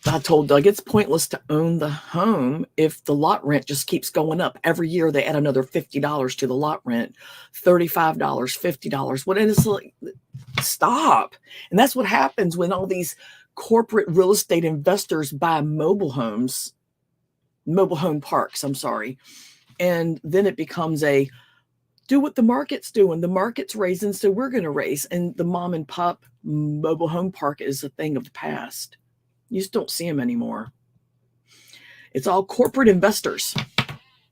I told Doug it's pointless to own the home if the lot rent just keeps going up. Every year they add another $50 to the lot rent, $35, $50. What is like? Stop. And that's what happens when all these corporate real estate investors buy mobile home parks, I'm sorry. And then it becomes a do what the market's doing. The market's raising, so we're going to raise. And the mom and pop mobile home park is a thing of the past. You just don't see them anymore. It's all corporate investors.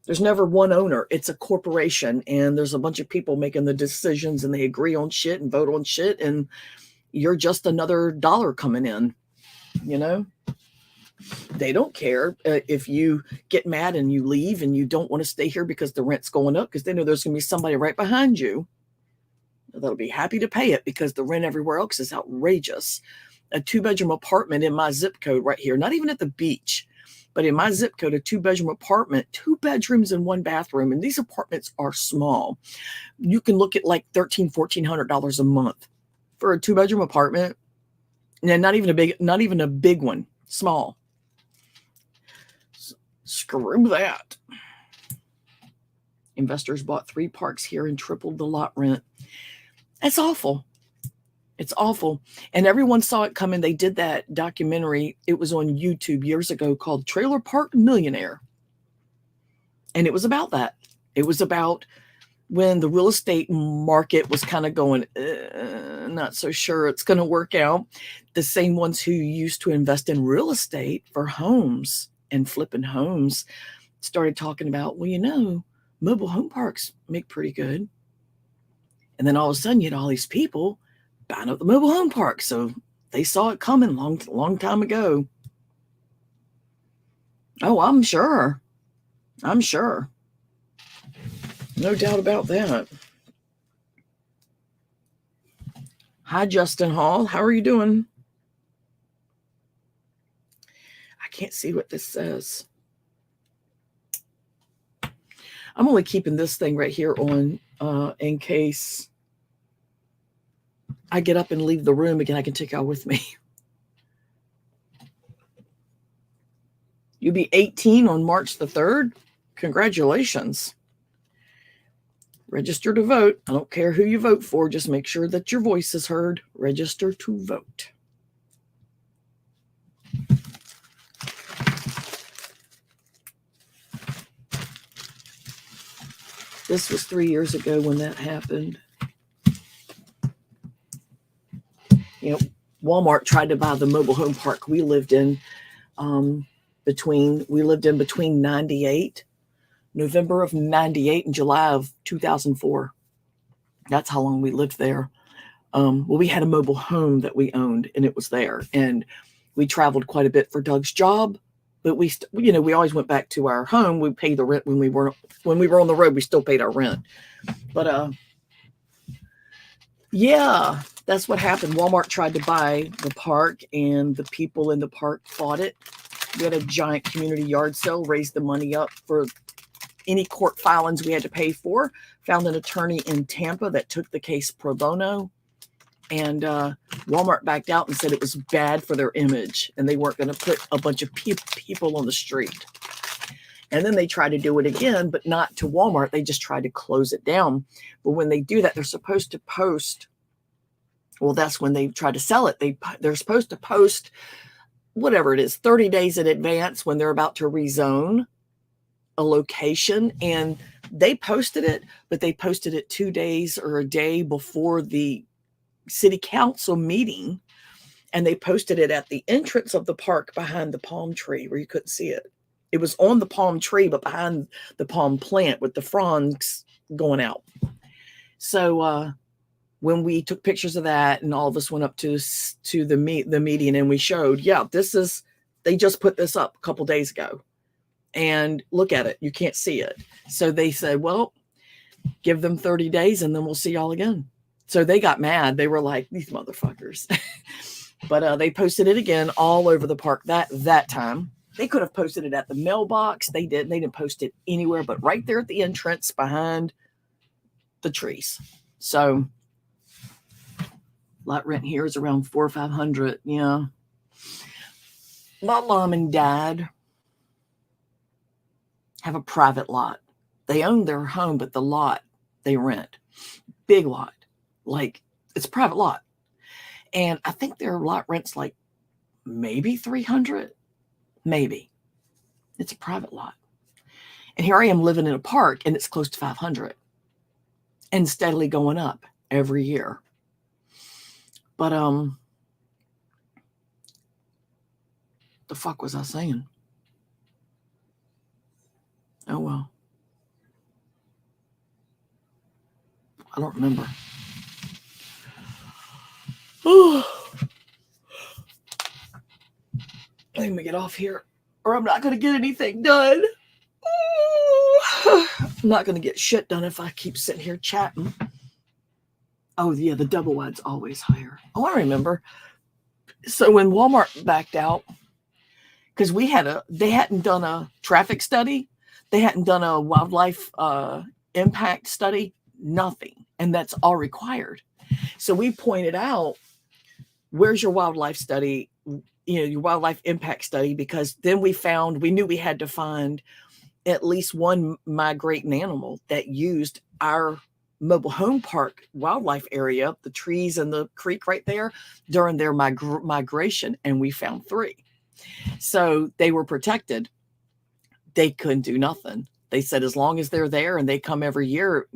There's never one owner. It's a corporation, and there's a bunch of people making the decisions, and they agree on shit and vote on shit, and you're just another dollar coming in, you know? They don't care if you get mad and you leave and you don't want to stay here because the rent's going up, because they know there's going to be somebody right behind you that'll be happy to pay it because the rent everywhere else is outrageous. A 2-bedroom apartment in my zip code right here, not even at the beach, but in my zip code, a 2-bedroom apartment, 2 bedrooms and 1 bathroom. And these apartments are small. You can look at like $1,300, $1,400 a month for a 2-bedroom apartment. And not even a big one, small. Screw that. Investors bought 3 parks here and tripled the lot rent. That's awful. It's awful. And everyone saw it coming. They did that documentary. It was on YouTube years ago called Trailer Park Millionaire. And it was about that. It was about when the real estate market was kind of going, not so sure it's going to work out. The same ones who used to invest in real estate for homes and flipping homes started talking about, well, you know, mobile home parks make pretty good. And then all of a sudden, you had all these people buying up the mobile home park. So they saw it coming long time ago. Oh, I'm sure. No doubt about that. Hi, Justin Hall. How are you doing? I can't see what this says. I'm only keeping this thing right here on in case I get up and leave the room again. I can take y'all with me. You'll be 18 on March the 3rd. Congratulations. Register to vote. I don't care who you vote for. Just make sure that your voice is heard. Register to vote. This was 3 years ago when that happened. You know, Walmart tried to buy the mobile home park we lived in between 98, November of 98 and July of 2004. That's how long we lived there. Well, we had a mobile home that we owned, and it was there. And we traveled quite a bit for Doug's job, but we always went back to our home. We paid the rent when we were on the road. We still paid our rent, but yeah, that's what happened. Walmart tried to buy the park, and the people in the park fought it. We had a giant community yard sale, raised the money up for any court filings we had to pay for, found an attorney in Tampa that took the case pro bono, And Walmart backed out and said it was bad for their image and they weren't going to put a bunch of people on the street. And then they tried to do it again, but not to Walmart. They just tried to close it down. But when they do that, they're supposed to post. Well, that's when they try to sell it. They're supposed to post whatever it is, 30 days in advance when they're about to rezone a location. And they posted it, but they posted it 2 days or a day before the city council meeting. And they posted it at the entrance of the park behind the palm tree where you couldn't see it. It was on the palm tree, but behind the palm plant with the fronds going out. So when we took pictures of that and all of us went up to the median and we showed, yeah, they just put this up a couple days ago. And look at it. You can't see it. So they said, well, give them 30 days and then we'll see y'all again. So they got mad. They were like, these motherfuckers. But they posted it again all over the park that time. They could have posted it at the mailbox. They didn't. They didn't post it anywhere but right there at the entrance behind the trees. So lot rent here is around $400 or $500. Yeah. My mom and dad have a private lot. They own their home, but the lot they rent. Big lot. Like it's a private lot. And I think their lot rent's like maybe $300. Maybe. It's a private lot. And here I am living in a park and it's close to $500 and steadily going up every year. But the fuck was I saying? Oh well. I don't remember. Let me get off here or I'm not going to get anything done. I'm not going to get shit done if I keep sitting here chatting. Oh, yeah, the double wide's always higher. Oh, I remember. So when Walmart backed out, because they hadn't done a traffic study. They hadn't done a wildlife impact study, nothing. And that's all required. So we pointed out, where's your wildlife study? Your wildlife impact study, because then we knew we had to find at least one migrating animal that used our mobile home park wildlife area, the trees and the creek right there during their migration. And we found 3. So they were protected. They couldn't do nothing. They said, as long as they're there and they come every year,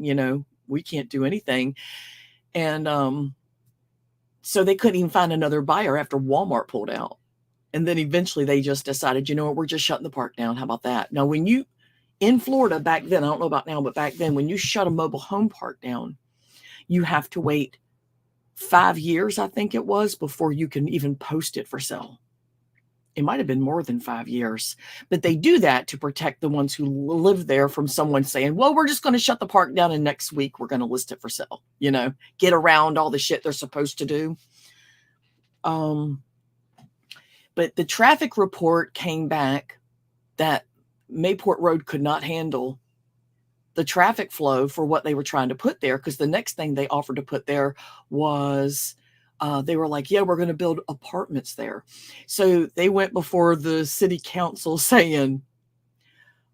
we can't do anything. And so they couldn't even find another buyer after Walmart pulled out. And then eventually they just decided, we're just shutting the park down. How about that? Now, in Florida back then, I don't know about now, but back then, when you shut a mobile home park down, you have to wait 5 years, I think it was, before you can even post it for sale. It might have been more than 5 years, but they do that to protect the ones who live there from someone saying, well, we're just going to shut the park down and next week we're going to list it for sale, get around all the shit they're supposed to do. But the traffic report came back that Mayport Road could not handle the traffic flow for what they were trying to put there. Because the next thing they offered to put there was, they were like, yeah, we're going to build apartments there. So they went before the city council saying,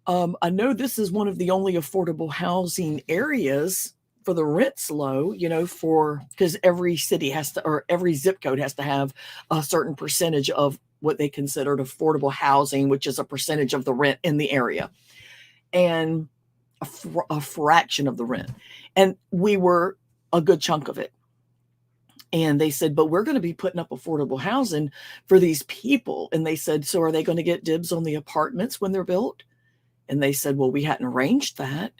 I know this is one of the only affordable housing areas for the rent's low, because every city has to, or every zip code has to have a certain percentage of what they considered affordable housing, which is a percentage of the rent in the area and a fraction of the rent. And we were a good chunk of it. And they said, but we're going to be putting up affordable housing for these people. And they said, so are they going to get dibs on the apartments when they're built? And they said, well, we hadn't arranged that.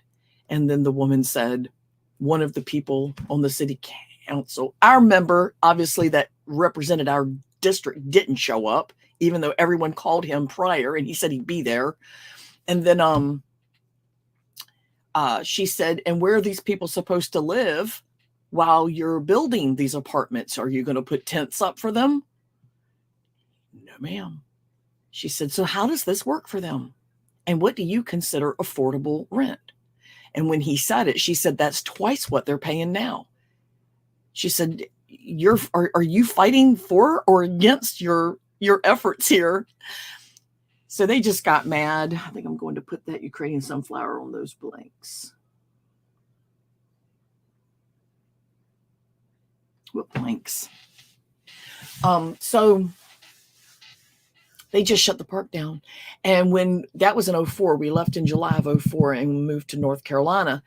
And then the woman said, one of the people on the city council, our member, obviously, that represented our district, didn't show up, even though everyone called him prior and he said he'd be there. And then she said, and where are these people supposed to live while you're building these apartments? Are you going to put tents up for them? No, ma'am. She said, so how does this work for them? And what do you consider affordable rent? And when he said it, she said, that's twice what they're paying now. She said, are you fighting for or against your efforts here? So they just got mad. I think I'm going to put that Ukrainian sunflower on those blanks. What blanks? So they just shut the park down. And when that was in 2004, we left in July of 2004 and moved to North Carolina.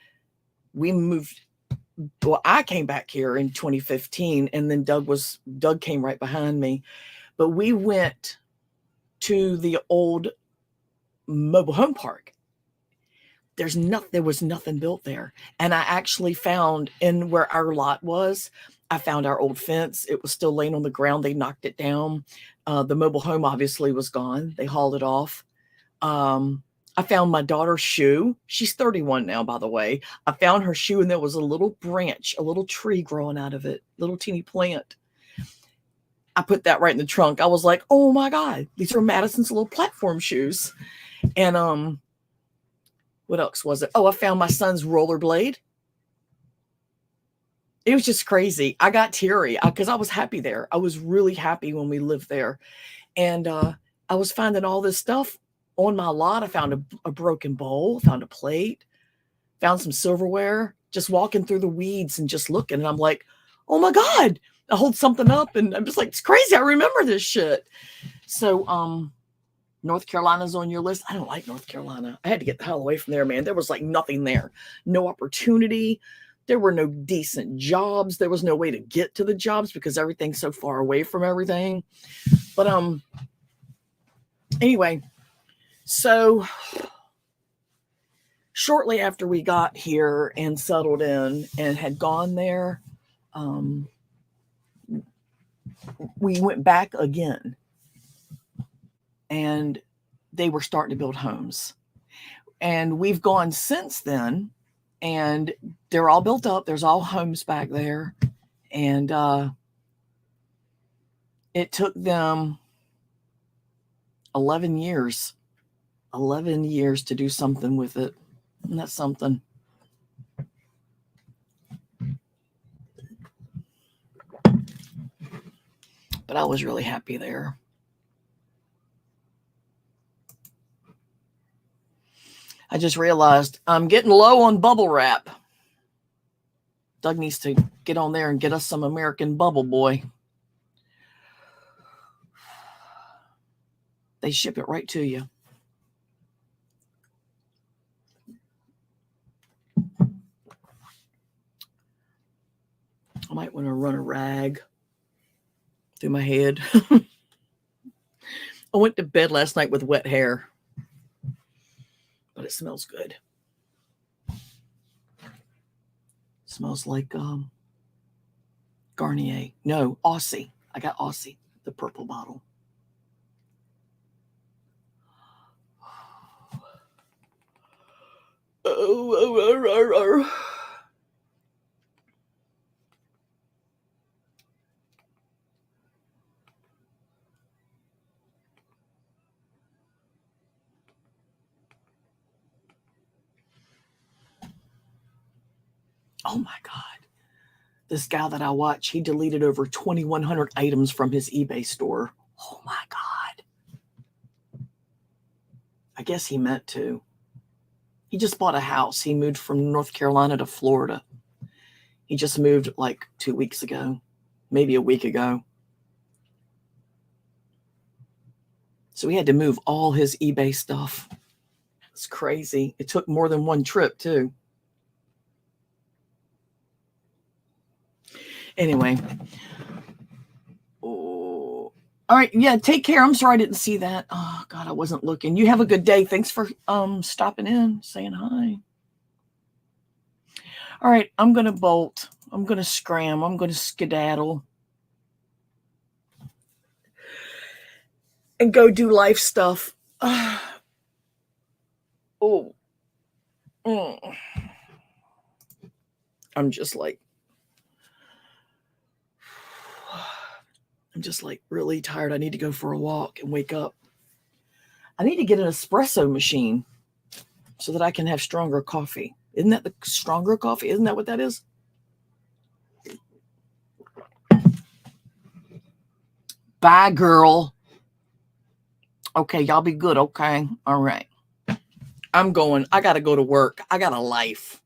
I came back here in 2015, and then Doug came right behind me. But we went to the old mobile home park. There was nothing built there. And I actually found in where our lot was, I found our old fence. It was still laying on the ground. They knocked it down. The mobile home obviously was gone. They hauled it off. I found my daughter's shoe. She's 31 now, by the way. I found her shoe, and there was a little branch, a little tree growing out of it, little teeny plant. I put that right in the trunk. I was like, oh my God, these are Madison's little platform shoes. And what else was it? Oh, I found my son's rollerblade. It was just crazy. I got teary because I was happy there. I was really happy when we lived there. And I was finding all this stuff on my lot. I found a broken bowl, found a plate, found some silverware, just walking through the weeds and just looking. And I'm like, oh my God, I hold something up. And I'm just like, it's crazy. I remember this shit. So North Carolina's on your list. I don't like North Carolina. I had to get the hell away from there, man. There was like nothing there. No opportunity. There were no decent jobs. There was no way to get to the jobs because everything's so far away from everything. But anyway, so shortly after we got here and settled in and had gone there, we went back again. And they were starting to build homes. And we've gone since then. And they're all built up. There's all homes back there. And it took them 11 years to do something with it. And that's something. But I was really happy there. I just realized I'm getting low on bubble wrap. Doug needs to get on there and get us some American Bubble Boy. They ship it right to you. I might want to run a rag through my head. I went to bed last night with wet hair. But it smells good. Smells like Garnier. No, Aussie. I got Aussie, the purple bottle. Oh. Oh my God. This guy that I watch, he deleted over 2,100 items from his eBay store. Oh my God. I guess he meant to. He just bought a house. He moved from North Carolina to Florida. He just moved like 2 weeks ago, maybe a week ago. So he had to move all his eBay stuff. It's crazy. It took more than one trip too. Anyway. Oh. All right. Yeah, take care. I'm sorry I didn't see that. Oh, God, I wasn't looking. You have a good day. Thanks for stopping in, saying hi. All right. I'm going to bolt. I'm going to scram. I'm going to skedaddle. And go do life stuff. Oh. I'm just like really tired. I need to go for a walk and wake up. I need to get an espresso machine so that I can have stronger coffee. Isn't that the stronger coffee? Isn't that what that is? Bye, girl. Okay, y'all be good. Okay. All right. I'm going. I got to go to work. I got a life.